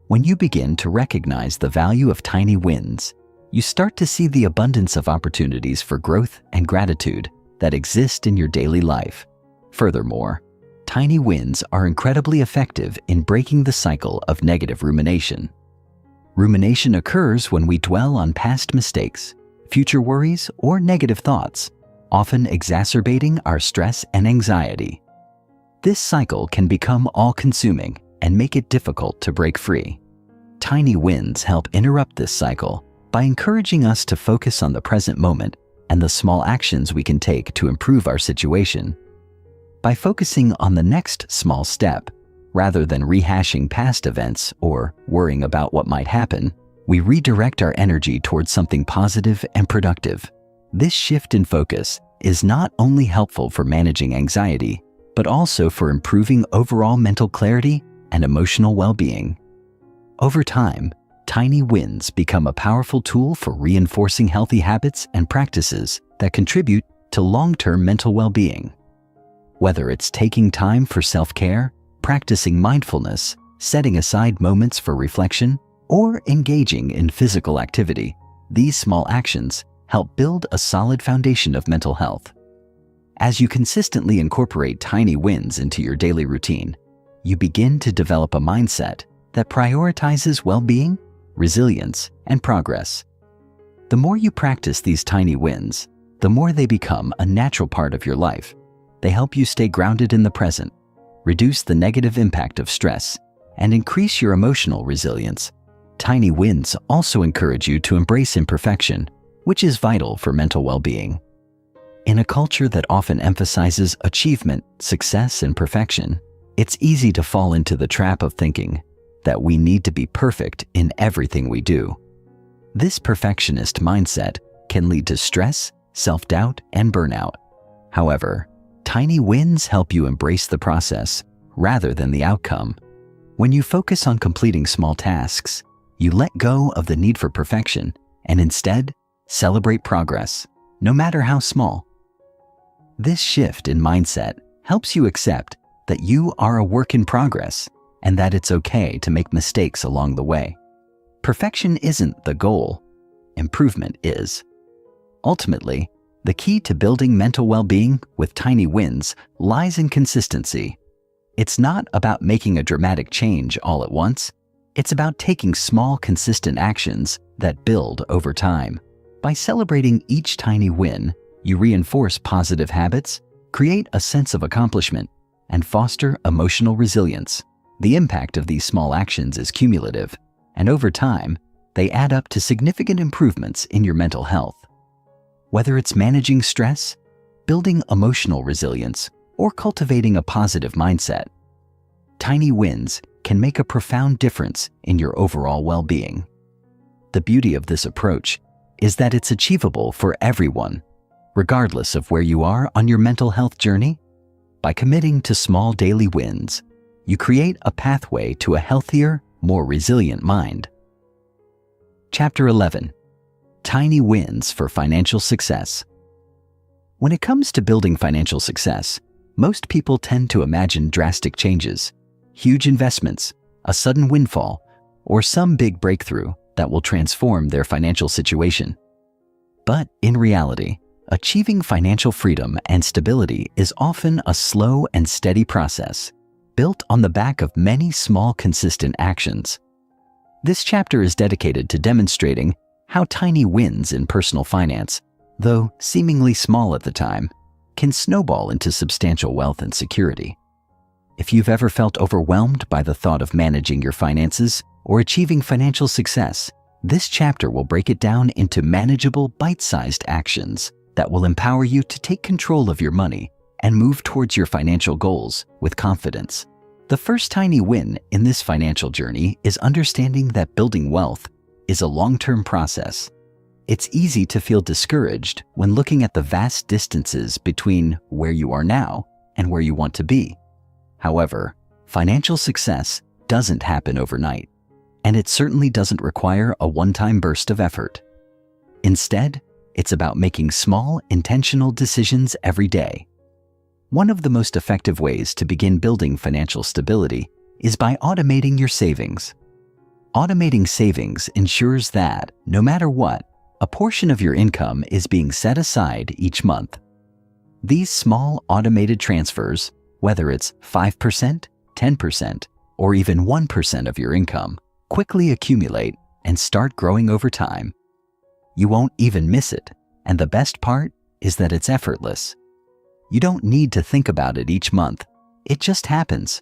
When you begin to recognize the value of tiny wins, you start to see the abundance of opportunities for growth and gratitude that exist in your daily life. Furthermore, tiny wins are incredibly effective in breaking the cycle of negative rumination. Rumination occurs when we dwell on past mistakes, future worries, or negative thoughts, often exacerbating our stress and anxiety. This cycle can become all-consuming and make it difficult to break free. Tiny wins help interrupt this cycle by encouraging us to focus on the present moment and the small actions we can take to improve our situation. By focusing on the next small step, rather than rehashing past events or worrying about what might happen, we redirect our energy towards something positive and productive. This shift in focus is not only helpful for managing anxiety, but also for improving overall mental clarity and emotional well-being. Over time, tiny wins become a powerful tool for reinforcing healthy habits and practices that contribute to long-term mental well-being. Whether it's taking time for self-care, practicing mindfulness, setting aside moments for reflection, or engaging in physical activity, these small actions help build a solid foundation of mental health. As you consistently incorporate tiny wins into your daily routine, you begin to develop a mindset that prioritizes well-being, resilience, and progress. The more you practice these tiny wins, the more they become a natural part of your life. They help you stay grounded in the present, reduce the negative impact of stress, and increase your emotional resilience. Tiny wins also encourage you to embrace imperfection, which is vital for mental well-being. In a culture that often emphasizes achievement, success, and perfection, it's easy to fall into the trap of thinking that we need to be perfect in everything we do. This perfectionist mindset can lead to stress, self-doubt, and burnout. However, tiny wins help you embrace the process rather than the outcome. When you focus on completing small tasks, you let go of the need for perfection and instead celebrate progress, no matter how small. This shift in mindset helps you accept that you are a work in progress and that it's okay to make mistakes along the way. Perfection isn't the goal, improvement is. Ultimately, the key to building mental well-being with tiny wins lies in consistency. It's not about making a dramatic change all at once. It's about taking small, consistent actions that build over time. By celebrating each tiny win, you reinforce positive habits, create a sense of accomplishment, and foster emotional resilience. The impact of these small actions is cumulative, and over time, they add up to significant improvements in your mental health. Whether it's managing stress, building emotional resilience, or cultivating a positive mindset, tiny wins can make a profound difference in your overall well-being. The beauty of this approach is that it's achievable for everyone, regardless of where you are on your mental health journey. By committing to small daily wins, you create a pathway to a healthier, more resilient mind. Chapter 11. Tiny wins for financial success. When it comes to building financial success, most people tend to imagine drastic changes, huge investments, a sudden windfall, or some big breakthrough that will transform their financial situation. But in reality, achieving financial freedom and stability is often a slow and steady process, built on the back of many small, consistent actions. This chapter is dedicated to demonstrating how tiny wins in personal finance, though seemingly small at the time, can snowball into substantial wealth and security. If you've ever felt overwhelmed by the thought of managing your finances or achieving financial success, this chapter will break it down into manageable, bite-sized actions that will empower you to take control of your money and move towards your financial goals with confidence. The first tiny win in this financial journey is understanding that building wealth is a long-term process. It's easy to feel discouraged when looking at the vast distances between where you are now and where you want to be. However, financial success doesn't happen overnight, and it certainly doesn't require a one-time burst of effort. Instead, it's about making small, intentional decisions every day. One of the most effective ways to begin building financial stability is by automating your savings. Automating savings ensures that, no matter what, a portion of your income is being set aside each month. These small automated transfers, whether it's 5%, 10%, or even 1% of your income, quickly accumulate and start growing over time. You won't even miss it, and the best part is that it's effortless. You don't need to think about it each month. It just happens.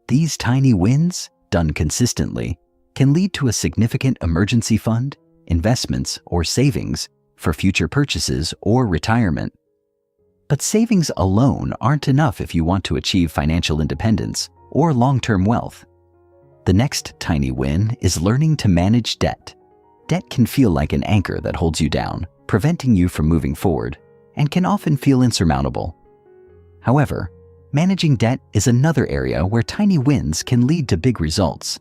These tiny wins, done consistently, can lead to a significant emergency fund, investments, or savings for future purchases or retirement. But savings alone aren't enough if you want to achieve financial independence or long-term wealth. The next tiny win is learning to manage debt. Debt can feel like an anchor that holds you down, preventing you from moving forward, and can often feel insurmountable. However, managing debt is another area where tiny wins can lead to big results.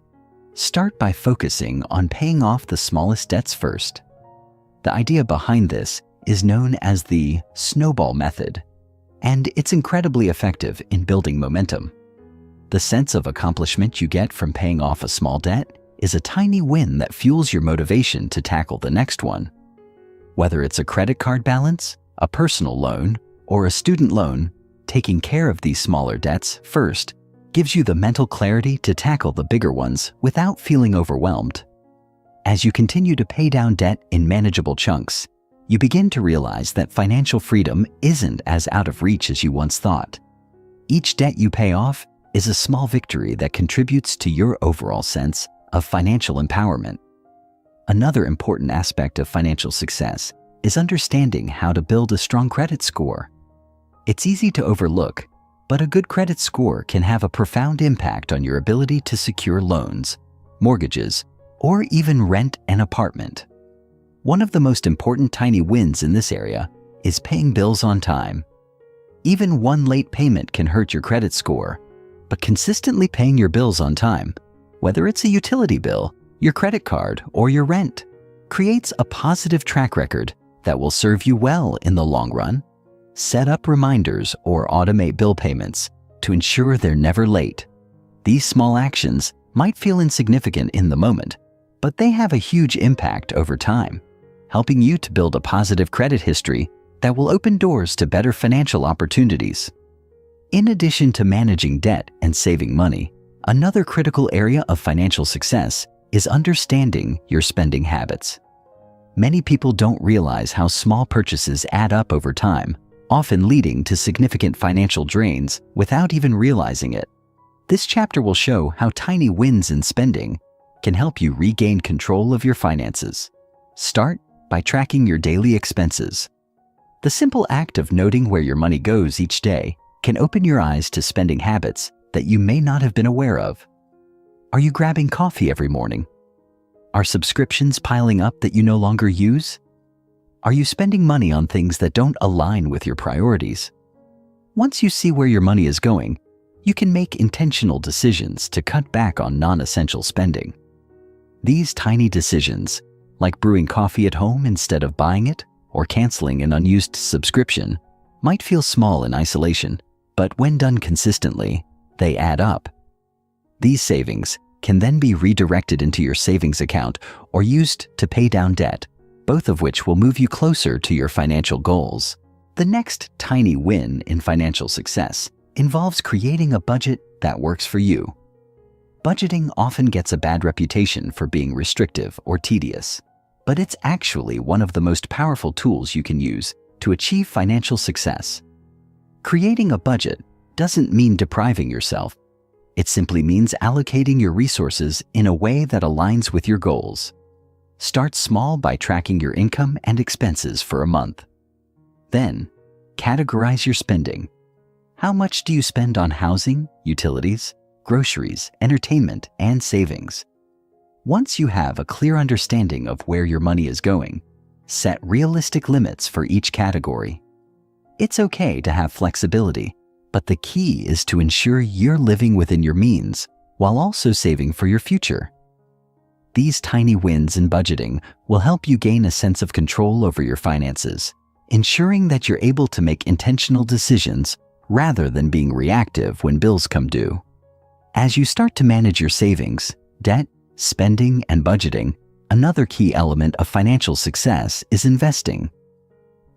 Start by focusing on paying off the smallest debts first. The idea behind this is known as the snowball method, and it's incredibly effective in building momentum. The sense of accomplishment you get from paying off a small debt is a tiny win that fuels your motivation to tackle the next one. Whether it's a credit card balance, a personal loan, or a student loan, taking care of these smaller debts first gives you the mental clarity to tackle the bigger ones without feeling overwhelmed. As you continue to pay down debt in manageable chunks, you begin to realize that financial freedom isn't as out of reach as you once thought. Each debt you pay off is a small victory that contributes to your overall sense of financial empowerment. Another important aspect of financial success is understanding how to build a strong credit score. It's easy to overlook, but a good credit score can have a profound impact on your ability to secure loans, mortgages, or even rent an apartment. One of the most important tiny wins in this area is paying bills on time. Even one late payment can hurt your credit score, but consistently paying your bills on time, whether it's a utility bill, your credit card, or your rent, creates a positive track record that will serve you well in the long run. Set up reminders or automate bill payments to ensure they're never late. These small actions might feel insignificant in the moment, but they have a huge impact over time, helping you to build a positive credit history that will open doors to better financial opportunities. In addition to managing debt and saving money, another critical area of financial success is understanding your spending habits. Many people don't realize how small purchases add up over time, often leading to significant financial drains without even realizing it. This chapter will show how tiny wins in spending can help you regain control of your finances. Start by tracking your daily expenses. The simple act of noting where your money goes each day can open your eyes to spending habits that you may not have been aware of. Are you grabbing coffee every morning? Are subscriptions piling up that you no longer use? Are you spending money on things that don't align with your priorities? Once you see where your money is going, you can make intentional decisions to cut back on non-essential spending. These tiny decisions, like brewing coffee at home instead of buying it or canceling an unused subscription, might feel small in isolation, but when done consistently, they add up. These savings can then be redirected into your savings account or used to pay down debt, both of which will move you closer to your financial goals. The next tiny win in financial success involves creating a budget that works for you. Budgeting often gets a bad reputation for being restrictive or tedious, but it's actually one of the most powerful tools you can use to achieve financial success. Creating a budget doesn't mean depriving yourself. It simply means allocating your resources in a way that aligns with your goals. Start small by tracking your income and expenses for a month. Then, categorize your spending. How much do you spend on housing, utilities, groceries, entertainment, and savings. Once you have a clear understanding of where your money is going, set realistic limits for each category. It's okay to have flexibility, but the key is to ensure you're living within your means while also saving for your future. These tiny wins in budgeting will help you gain a sense of control over your finances, ensuring that you're able to make intentional decisions rather than being reactive when bills come due. As you start to manage your savings, debt, spending, and budgeting, another key element of financial success is investing.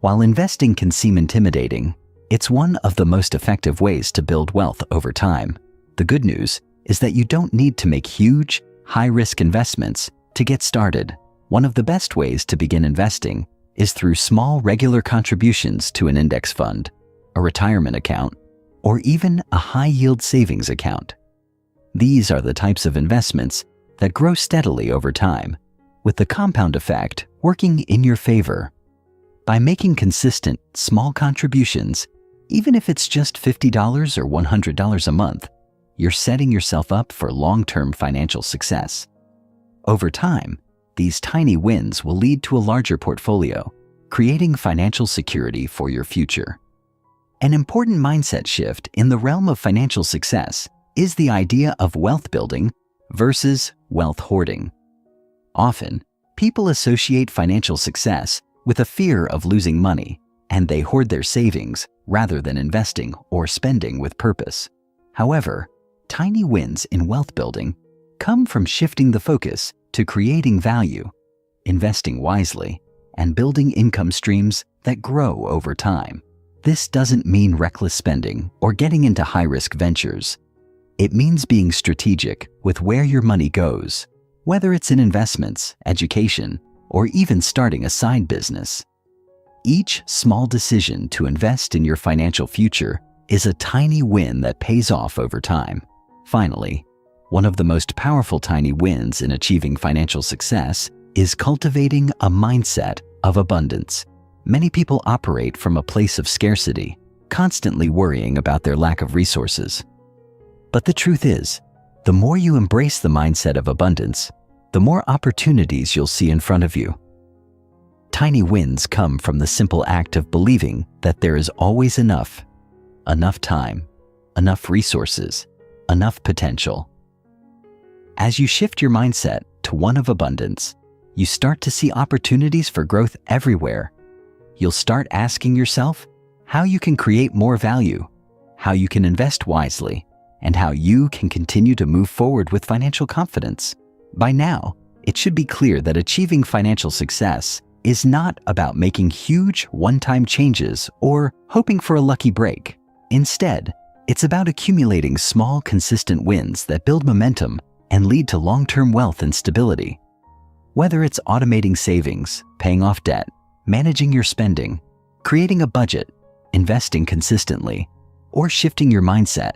While investing can seem intimidating, it's one of the most effective ways to build wealth over time. The good news is that you don't need to make huge, high-risk investments to get started. One of the best ways to begin investing is through small, regular contributions to an index fund, a retirement account, or even a high-yield savings account. These are the types of investments that grow steadily over time, with the compound effect working in your favor. By making consistent, small contributions, even if it's just $50 or $100 a month, you're setting yourself up for long-term financial success. Over time, these tiny wins will lead to a larger portfolio, creating financial security for your future. An important mindset shift in the realm of financial success is the idea of wealth building versus wealth hoarding. Often, people associate financial success with a fear of losing money, and they hoard their savings rather than investing or spending with purpose. However, tiny wins in wealth building come from shifting the focus to creating value, investing wisely, and building income streams that grow over time. This doesn't mean reckless spending or getting into high-risk ventures. It means being strategic with where your money goes, whether it's in investments, education, or even starting a side business. Each small decision to invest in your financial future is a tiny win that pays off over time. Finally, one of the most powerful tiny wins in achieving financial success is cultivating a mindset of abundance. Many people operate from a place of scarcity, constantly worrying about their lack of resources. But the truth is, the more you embrace the mindset of abundance, the more opportunities you'll see in front of you. Tiny wins come from the simple act of believing that there is always enough time, enough resources, enough potential. As you shift your mindset to one of abundance, you start to see opportunities for growth everywhere. You'll start asking yourself how you can create more value, how you can invest wisely, and how you can continue to move forward with financial confidence. By now, it should be clear that achieving financial success is not about making huge one-time changes or hoping for a lucky break. Instead, it's about accumulating small, consistent wins that build momentum and lead to long-term wealth and stability. Whether it's automating savings, paying off debt, managing your spending, creating a budget, investing consistently, or shifting your mindset,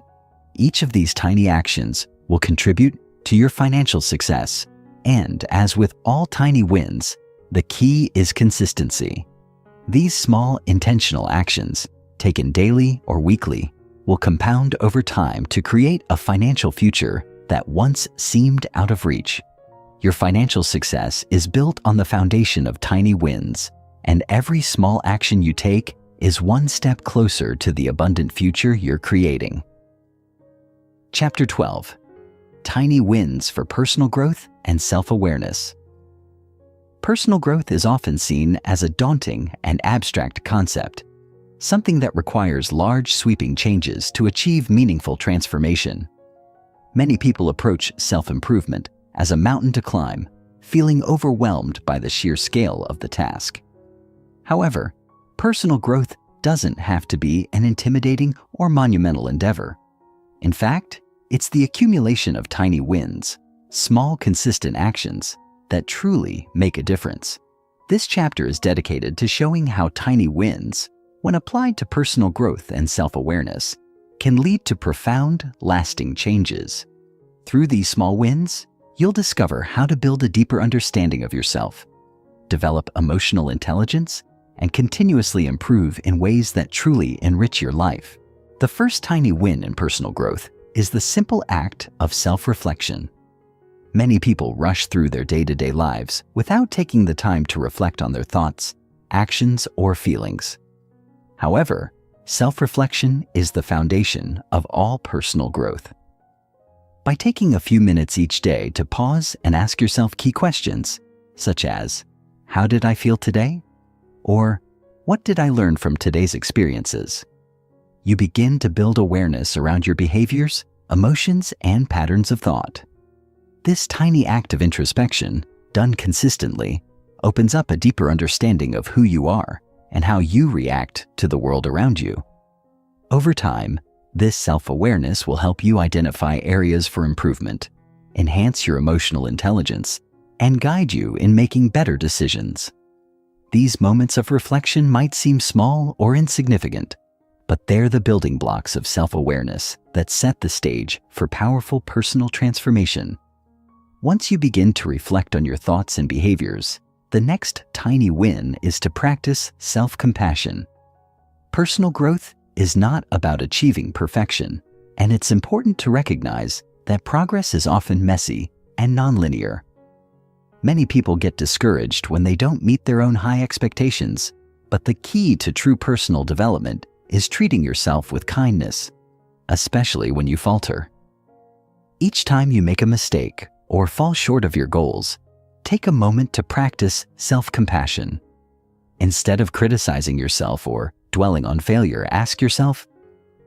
each of these tiny actions will contribute to your financial success. And as with all tiny wins, the key is consistency. These small, intentional actions, taken daily or weekly, will compound over time to create a financial future that once seemed out of reach. Your financial success is built on the foundation of tiny wins, and every small action you take is one step closer to the abundant future you're creating. Chapter 12. Tiny wins for personal growth and self-awareness. Personal growth is often seen as a daunting and abstract concept, something that requires large, sweeping changes to achieve meaningful transformation. Many people approach self-improvement as a mountain to climb, feeling overwhelmed by the sheer scale of the task. However, personal growth doesn't have to be an intimidating or monumental endeavor. In fact, it's the accumulation of tiny wins, small, consistent actions, that truly make a difference. This chapter is dedicated to showing how tiny wins, when applied to personal growth and self-awareness, can lead to profound, lasting changes. Through these small wins, you'll discover how to build a deeper understanding of yourself, develop emotional intelligence, and continuously improve in ways that truly enrich your life. The first tiny win in personal growth is the simple act of self-reflection. Many people rush through their day-to-day lives without taking the time to reflect on their thoughts, actions, or feelings. However, self-reflection is the foundation of all personal growth. By taking a few minutes each day to pause and ask yourself key questions, such as, "How did I feel today?" or "What did I learn from today's experiences?" you begin to build awareness around your behaviors, emotions, and patterns of thought. This tiny act of introspection, done consistently, opens up a deeper understanding of who you are and how you react to the world around you. Over time, this self-awareness will help you identify areas for improvement, enhance your emotional intelligence, and guide you in making better decisions. These moments of reflection might seem small or insignificant, but they're the building blocks of self-awareness that set the stage for powerful personal transformation. Once you begin to reflect on your thoughts and behaviors, the next tiny win is to practice self-compassion. Personal growth is not about achieving perfection, and it's important to recognize that progress is often messy and nonlinear. Many people get discouraged when they don't meet their own high expectations, but the key to true personal development is treating yourself with kindness, especially when you falter. Each time you make a mistake or fall short of your goals, take a moment to practice self-compassion. Instead of criticizing yourself or dwelling on failure, ask yourself,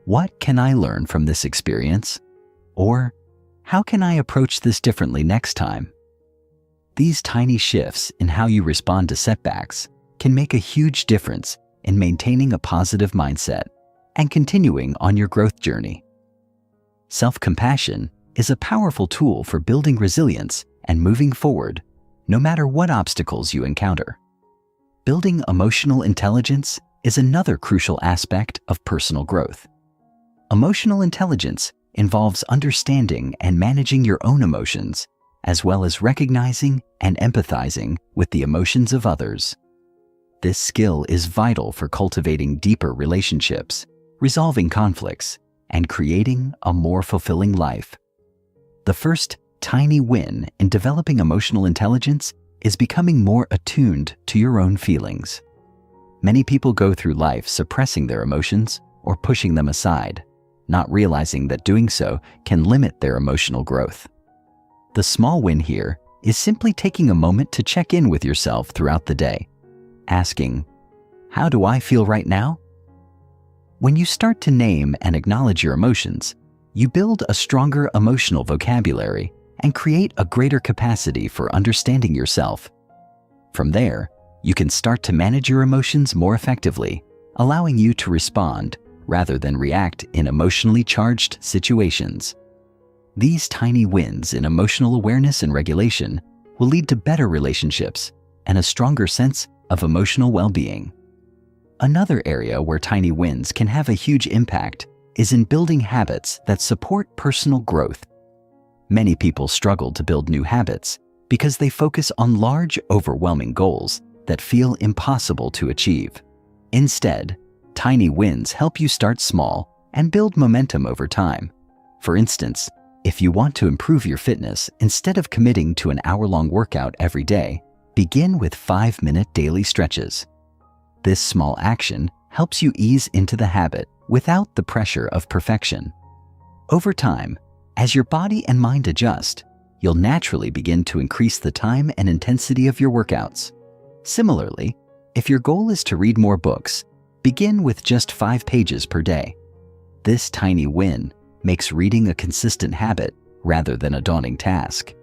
"What can I learn from this experience?" Or, "How can I approach this differently next time?" These tiny shifts in how you respond to setbacks can make a huge difference in maintaining a positive mindset and continuing on your growth journey. Self-compassion is a powerful tool for building resilience and moving forward, no matter what obstacles you encounter. Building emotional intelligence is another crucial aspect of personal growth. Emotional intelligence involves understanding and managing your own emotions, as well as recognizing and empathizing with the emotions of others. This skill is vital for cultivating deeper relationships, resolving conflicts, and creating a more fulfilling life. The first tiny win in developing emotional intelligence is becoming more attuned to your own feelings. Many people go through life suppressing their emotions or pushing them aside, not realizing that doing so can limit their emotional growth. The small win here is simply taking a moment to check in with yourself throughout the day, asking, "How do I feel right now?" When you start to name and acknowledge your emotions, you build a stronger emotional vocabulary and create a greater capacity for understanding yourself. From there, you can start to manage your emotions more effectively, allowing you to respond rather than react in emotionally charged situations. These tiny wins in emotional awareness and regulation will lead to better relationships and a stronger sense of emotional well-being. Another area where tiny wins can have a huge impact is in building habits that support personal growth. Many people struggle to build new habits because they focus on large, overwhelming goals that feel impossible to achieve. Instead, tiny wins help you start small and build momentum over time. For instance, if you want to improve your fitness, instead of committing to an hour-long workout every day, begin with 5-minute daily stretches. This small action helps you ease into the habit without the pressure of perfection. Over time, as your body and mind adjust, you'll naturally begin to increase the time and intensity of your workouts. Similarly, if your goal is to read more books, begin with just 5 pages per day. This tiny win makes reading a consistent habit rather than a daunting task.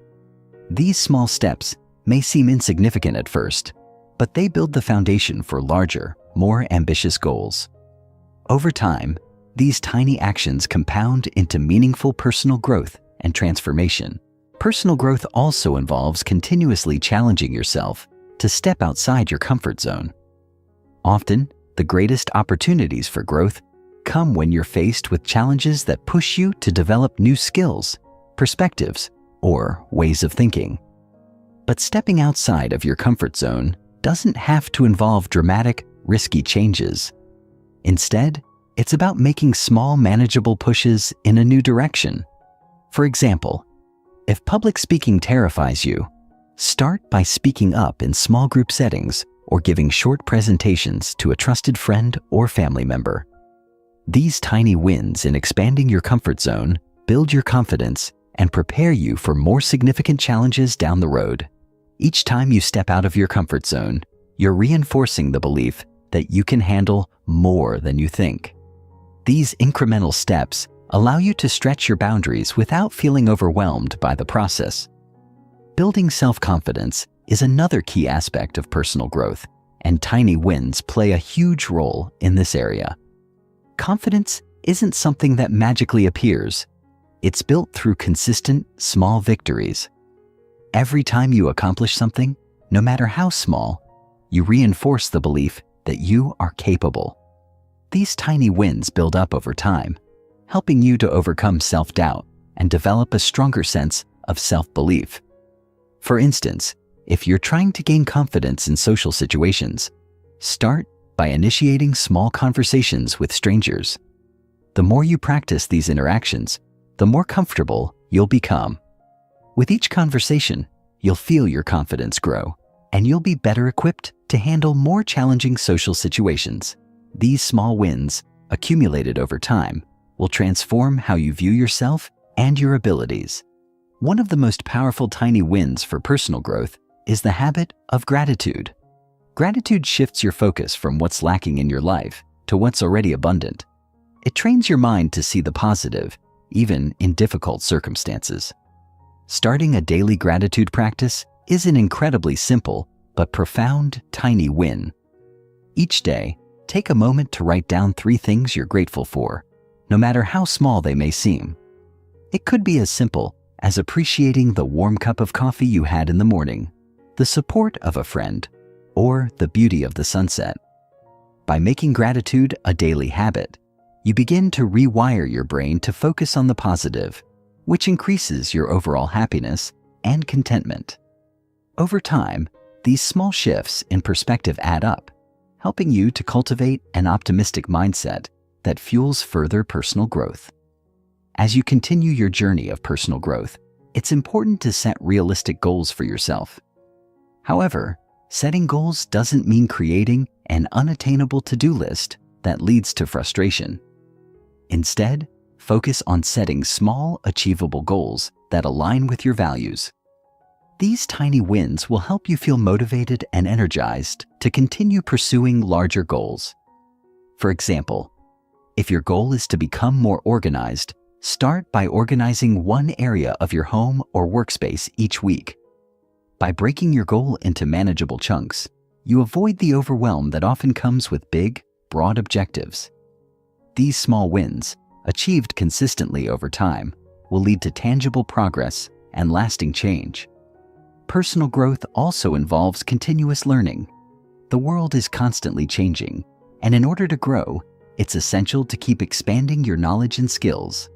These small steps may seem insignificant at first, but they build the foundation for larger, more ambitious goals. Over time, these tiny actions compound into meaningful personal growth and transformation. Personal growth also involves continuously challenging yourself to step outside your comfort zone. Often, the greatest opportunities for growth come when you're faced with challenges that push you to develop new skills, perspectives, or ways of thinking. But stepping outside of your comfort zone doesn't have to involve dramatic, risky changes. Instead, It's about making small, manageable pushes in a new direction. For example, if public speaking terrifies you, start by speaking up in small group settings or giving short presentations to a trusted friend or family member. These tiny wins in expanding your comfort zone build your confidence and prepare you for more significant challenges down the road. Each time you step out of your comfort zone, you're reinforcing the belief that you can handle more than you think. These incremental steps allow you to stretch your boundaries without feeling overwhelmed by the process. Building self-confidence is another key aspect of personal growth, and tiny wins play a huge role in this area. Confidence isn't something that magically appears. It's built through consistent, small victories. Every time you accomplish something, no matter how small, you reinforce the belief that you are capable. These tiny wins build up over time, helping you to overcome self-doubt and develop a stronger sense of self-belief. For instance, if you're trying to gain confidence in social situations, start by initiating small conversations with strangers. The more you practice these interactions, the more comfortable you'll become. With each conversation, you'll feel your confidence grow, and you'll be better equipped to handle more challenging social situations. These small wins, accumulated over time, will transform how you view yourself and your abilities. One of the most powerful tiny wins for personal growth is the habit of gratitude. Gratitude shifts your focus from what's lacking in your life to what's already abundant. It trains your mind to see the positive, even in difficult circumstances. Starting a daily gratitude practice is an incredibly simple but profound tiny win. Each day, take a moment to write down 3 things you're grateful for, no matter how small they may seem. It could be as simple as appreciating the warm cup of coffee you had in the morning, the support of a friend, or the beauty of the sunset. By making gratitude a daily habit, you begin to rewire your brain to focus on the positive, which increases your overall happiness and contentment. Over time, these small shifts in perspective add up, helping you to cultivate an optimistic mindset that fuels further personal growth. As you continue your journey of personal growth, it's important to set realistic goals for yourself. However, setting goals doesn't mean creating an unattainable to-do list that leads to frustration. Instead, focus on setting small, achievable goals that align with your values. These tiny wins will help you feel motivated and energized to continue pursuing larger goals. For example, if your goal is to become more organized, start by organizing one area of your home or workspace each week. By breaking your goal into manageable chunks, you avoid the overwhelm that often comes with big, broad objectives. These small wins, achieved consistently over time, will lead to tangible progress and lasting change. Personal growth also involves continuous learning. The world is constantly changing, and in order to grow, it's essential to keep expanding your knowledge and skills.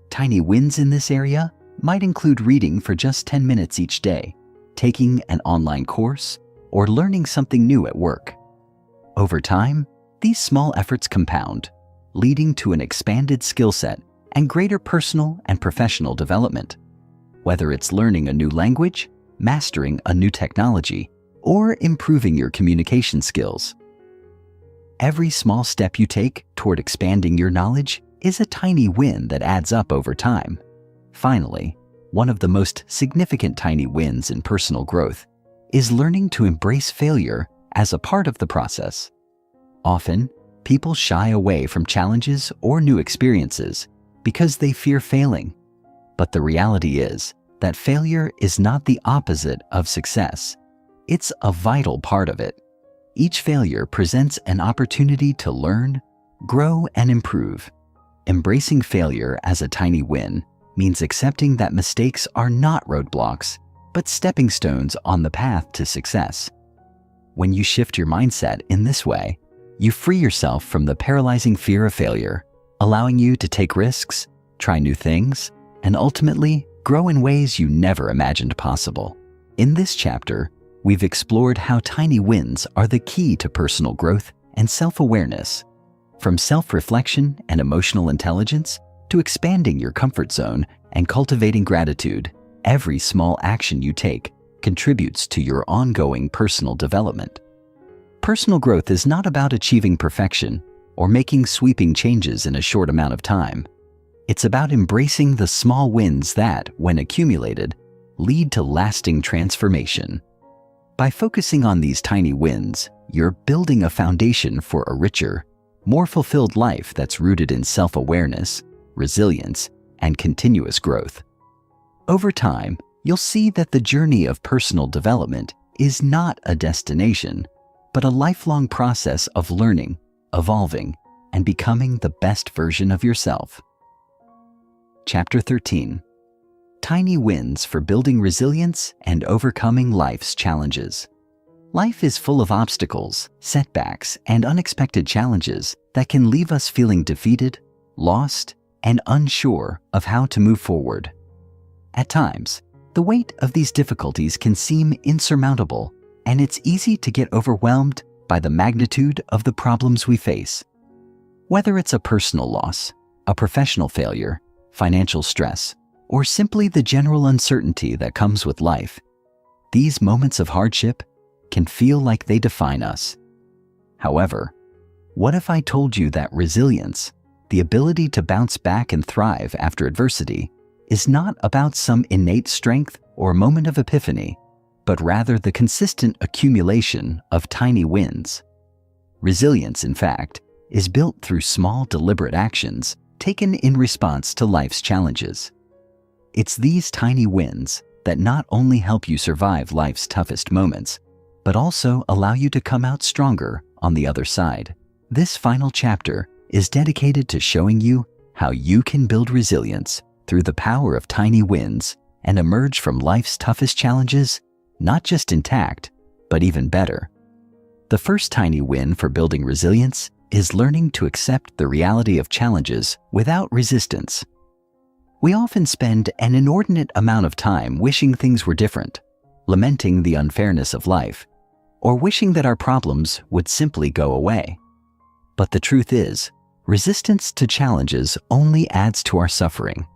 Tiny wins in this area might include reading for just 10 minutes each day, taking an online course, or learning something new at work. Over time, these small efforts compound, leading to an expanded skill set and greater personal and professional development. Whether it's learning a new language, mastering a new technology, or improving your communication skills. Every small step you take toward expanding your knowledge is a tiny win that adds up over time. Finally, one of the most significant tiny wins in personal growth is learning to embrace failure as a part of the process. Often, people shy away from challenges or new experiences because they fear failing. But the reality is that failure is not the opposite of success. It's a vital part of it. Each failure presents an opportunity to learn, grow, and improve. Embracing failure as a tiny win means accepting that mistakes are not roadblocks, but stepping stones on the path to success. When you shift your mindset in this way, you free yourself from the paralyzing fear of failure, allowing you to take risks, try new things, and ultimately grow in ways you never imagined possible. In this chapter, we've explored how tiny wins are the key to personal growth and self-awareness. From self-reflection and emotional intelligence to expanding your comfort zone and cultivating gratitude, every small action you take contributes to your ongoing personal development. Personal growth is not about achieving perfection or making sweeping changes in a short amount of time. It's about embracing the small wins that, when accumulated, lead to lasting transformation. By focusing on these tiny wins, you're building a foundation for a richer, more fulfilled life that's rooted in self-awareness, resilience, and continuous growth. Over time, you'll see that the journey of personal development is not a destination, but a lifelong process of learning, evolving, and becoming the best version of yourself. Chapter 13. Tiny wins for building resilience and overcoming life's challenges. Life is full of obstacles, setbacks, and unexpected challenges that can leave us feeling defeated, lost, and unsure of how to move forward. At times, the weight of these difficulties can seem insurmountable, and it's easy to get overwhelmed by the magnitude of the problems we face. Whether it's a personal loss, a professional failure, financial stress, or simply the general uncertainty that comes with life, these moments of hardship can feel like they define us. However, what if I told you that resilience, the ability to bounce back and thrive after adversity, is not about some innate strength or moment of epiphany, but rather the consistent accumulation of tiny wins? Resilience, in fact, is built through small, deliberate actions taken in response to life's challenges. It's these tiny wins that not only help you survive life's toughest moments, but also allow you to come out stronger on the other side. This final chapter is dedicated to showing you how you can build resilience through the power of tiny wins and emerge from life's toughest challenges not just intact, but even better. The first tiny win for building resilience is learning to accept the reality of challenges without resistance. We often spend an inordinate amount of time wishing things were different, lamenting the unfairness of life, or wishing that our problems would simply go away. But the truth is, resistance to challenges only adds to our suffering.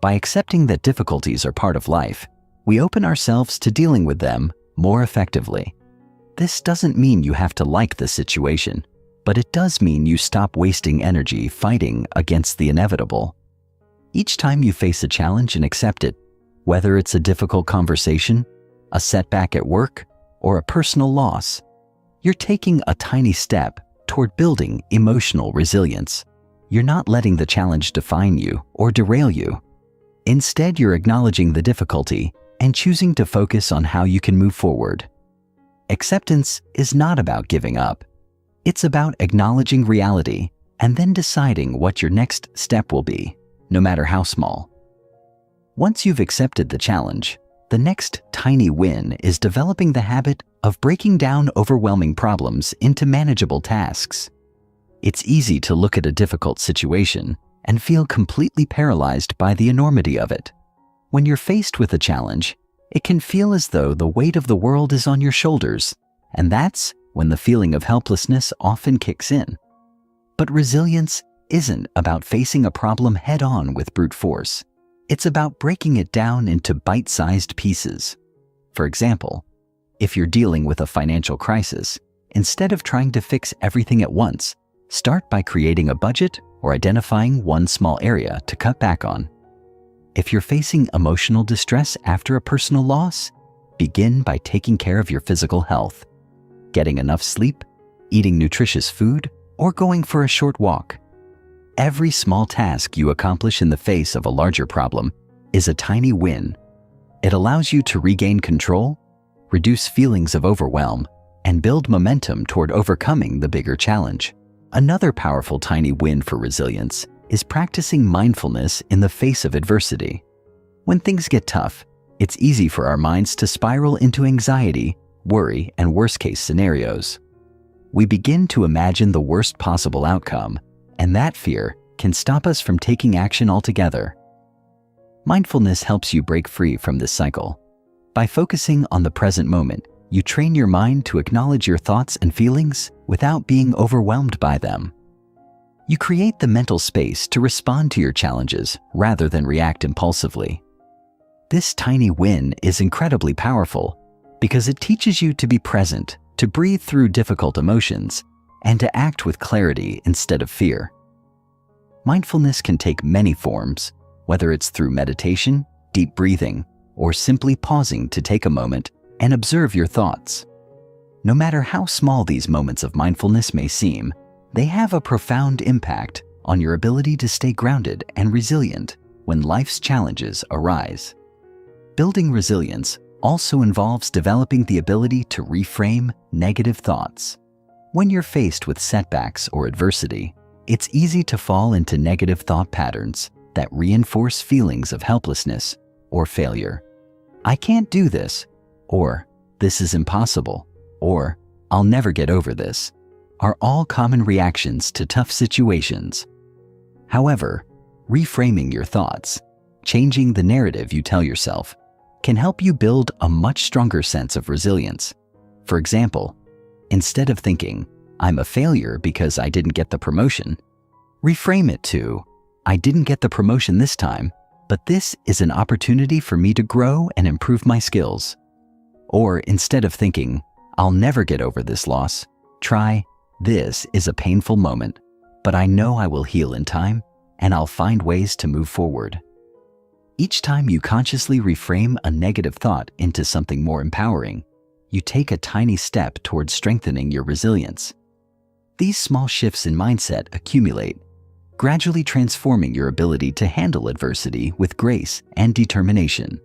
By accepting that difficulties are part of life, we open ourselves to dealing with them more effectively. This doesn't mean you have to like the situation, but it does mean you stop wasting energy fighting against the inevitable. Each time you face a challenge and accept it, whether it's a difficult conversation, a setback at work, or a personal loss, you're taking a tiny step toward building emotional resilience. You're not letting the challenge define you or derail you. Instead, you're acknowledging the difficulty and choosing to focus on how you can move forward. Acceptance is not about giving up. It's about acknowledging reality and then deciding what your next step will be, no matter how small. Once you've accepted the challenge, the next tiny win is developing the habit of breaking down overwhelming problems into manageable tasks. It's easy to look at a difficult situation and feel completely paralyzed by the enormity of it. When you're faced with a challenge, it can feel as though the weight of the world is on your shoulders, and that's when the feeling of helplessness often kicks in. But resilience isn't about facing a problem head-on with brute force. It's about breaking it down into bite-sized pieces. For example, if you're dealing with a financial crisis, instead of trying to fix everything at once, start by creating a budget or identifying one small area to cut back on. If you're facing emotional distress after a personal loss, begin by taking care of your physical health, getting enough sleep, eating nutritious food, or going for a short walk. Every small task you accomplish in the face of a larger problem is a tiny win. It allows you to regain control, reduce feelings of overwhelm, and build momentum toward overcoming the bigger challenge. Another powerful tiny win for resilience is practicing mindfulness in the face of adversity. When things get tough, it's easy for our minds to spiral into anxiety, worry, and worst-case scenarios. We begin to imagine the worst possible outcome, and that fear can stop us from taking action altogether. Mindfulness helps you break free from this cycle. By focusing on the present moment, you train your mind to acknowledge your thoughts and feelings without being overwhelmed by them. You create the mental space to respond to your challenges rather than react impulsively. This tiny win is incredibly powerful because it teaches you to be present, to breathe through difficult emotions, and to act with clarity instead of fear. Mindfulness can take many forms, whether it's through meditation, deep breathing, or simply pausing to take a moment and observe your thoughts. No matter how small these moments of mindfulness may seem, they have a profound impact on your ability to stay grounded and resilient when life's challenges arise. Building resilience also involves developing the ability to reframe negative thoughts. When you're faced with setbacks or adversity, it's easy to fall into negative thought patterns that reinforce feelings of helplessness or failure. I can't do this, or this is impossible, or I'll never get over this, are all common reactions to tough situations. However, reframing your thoughts, changing the narrative you tell yourself, can help you build a much stronger sense of resilience. For example, instead of thinking, I'm a failure because I didn't get the promotion, reframe it to, I didn't get the promotion this time, but this is an opportunity for me to grow and improve my skills. Or instead of thinking, I'll never get over this loss, try, this is a painful moment, but I know I will heal in time and I'll find ways to move forward. Each time you consciously reframe a negative thought into something more empowering, you take a tiny step towards strengthening your resilience. These small shifts in mindset accumulate, gradually transforming your ability to handle adversity with grace and determination.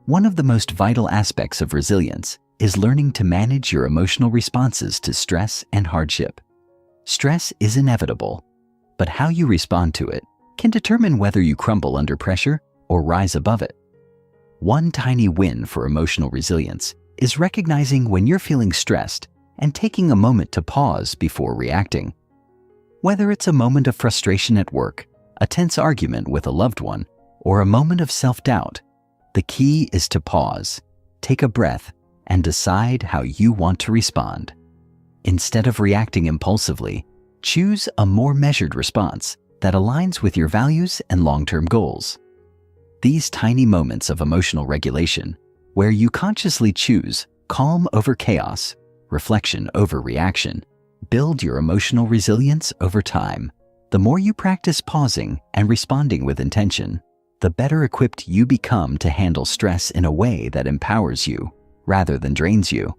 One of the most vital aspects of resilience is learning to manage your emotional responses to stress and hardship. Stress is inevitable, but how you respond to it can determine whether you crumble under pressure or rise above it. One tiny win for emotional resilience is recognizing when you're feeling stressed and taking a moment to pause before reacting. Whether it's a moment of frustration at work, a tense argument with a loved one, or a moment of self-doubt, the key is to pause, take a breath, and decide how you want to respond. Instead of reacting impulsively, choose a more measured response that aligns with your values and long-term goals. These tiny moments of emotional regulation, where you consciously choose calm over chaos, reflection over reaction, build your emotional resilience over time. The more you practice pausing and responding with intention, the better equipped you become to handle stress in a way that empowers you rather than drains you.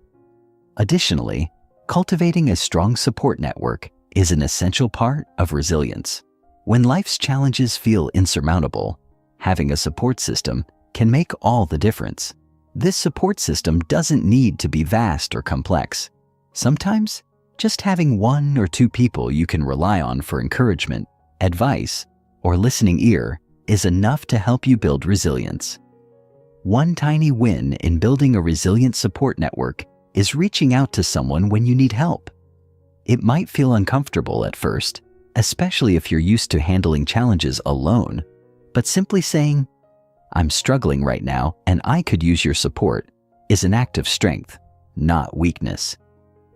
Additionally, cultivating a strong support network is an essential part of resilience. When life's challenges feel insurmountable, having a support system can make all the difference. This support system doesn't need to be vast or complex. Sometimes, just having one or two people you can rely on for encouragement, advice, or listening ear is enough to help you build resilience. One tiny win in building a resilient support network is reaching out to someone when you need help. It might feel uncomfortable at first, especially if you're used to handling challenges alone, but simply saying, I'm struggling right now and I could use your support, is an act of strength, not weakness.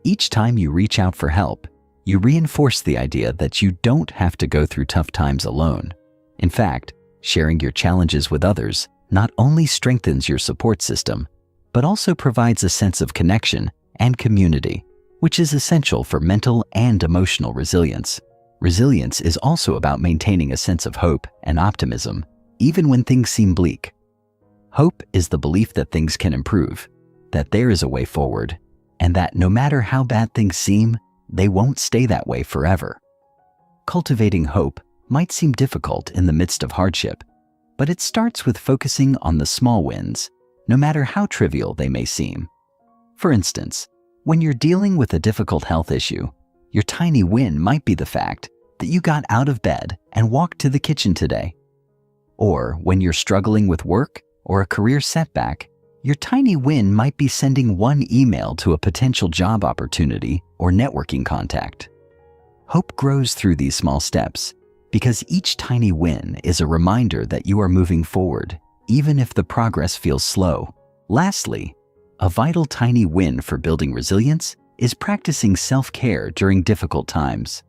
Each time you reach out for help, you reinforce the idea that you don't have to go through tough times alone. In fact, sharing your challenges with others not only strengthens your support system, but also provides a sense of connection and community, which is essential for mental and emotional resilience. Resilience is also about maintaining a sense of hope and optimism, even when things seem bleak. Hope is the belief that things can improve, that there is a way forward, and that no matter how bad things seem, they won't stay that way forever. Cultivating hope might seem difficult in the midst of hardship, but it starts with focusing on the small wins, no matter how trivial they may seem. For instance, when you're dealing with a difficult health issue, your tiny win might be the fact that you got out of bed and walked to the kitchen today. Or when you're struggling with work or a career setback, your tiny win might be sending one email to a potential job opportunity or networking contact. Hope grows through these small steps because each tiny win is a reminder that you are moving forward, even if the progress feels slow. Lastly, a vital tiny win for building resilience is practicing self-care during difficult times.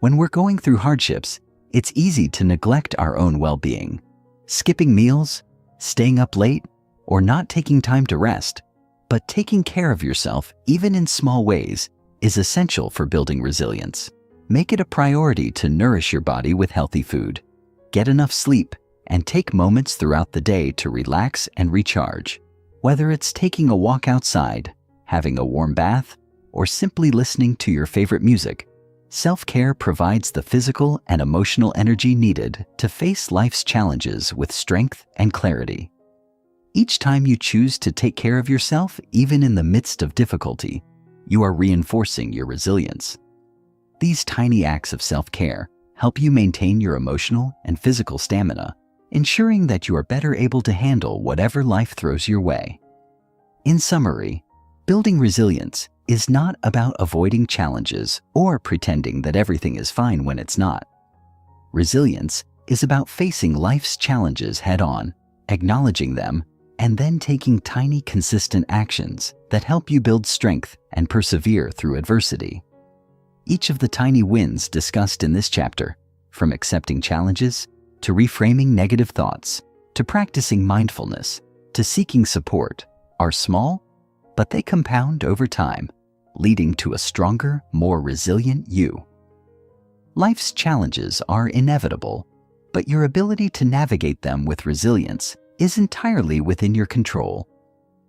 When we're going through hardships, it's easy to neglect our own well-being. Skipping meals, staying up late, or not taking time to rest. But taking care of yourself, even in small ways, is essential for building resilience. Make it a priority to nourish your body with healthy food. Get enough sleep, and take moments throughout the day to relax and recharge. Whether it's taking a walk outside, having a warm bath, or simply listening to your favorite music, self-care provides the physical and emotional energy needed to face life's challenges with strength and clarity. Each time you choose to take care of yourself, even in the midst of difficulty, you are reinforcing your resilience. These tiny acts of self-care help you maintain your emotional and physical stamina, ensuring that you are better able to handle whatever life throws your way. In summary, building resilience is not about avoiding challenges or pretending that everything is fine when it's not. Resilience is about facing life's challenges head-on, acknowledging them, and then taking tiny, consistent actions that help you build strength and persevere through adversity. Each of the tiny wins discussed in this chapter, from accepting challenges, to reframing negative thoughts, to practicing mindfulness, to seeking support, are small, but they compound over time, leading to a stronger, more resilient you. Life's challenges are inevitable, but your ability to navigate them with resilience is entirely within your control.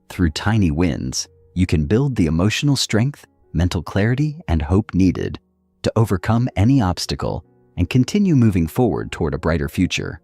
Through tiny wins, you can build the emotional strength, mental clarity, and hope needed to overcome any obstacle and continue moving forward toward a brighter future.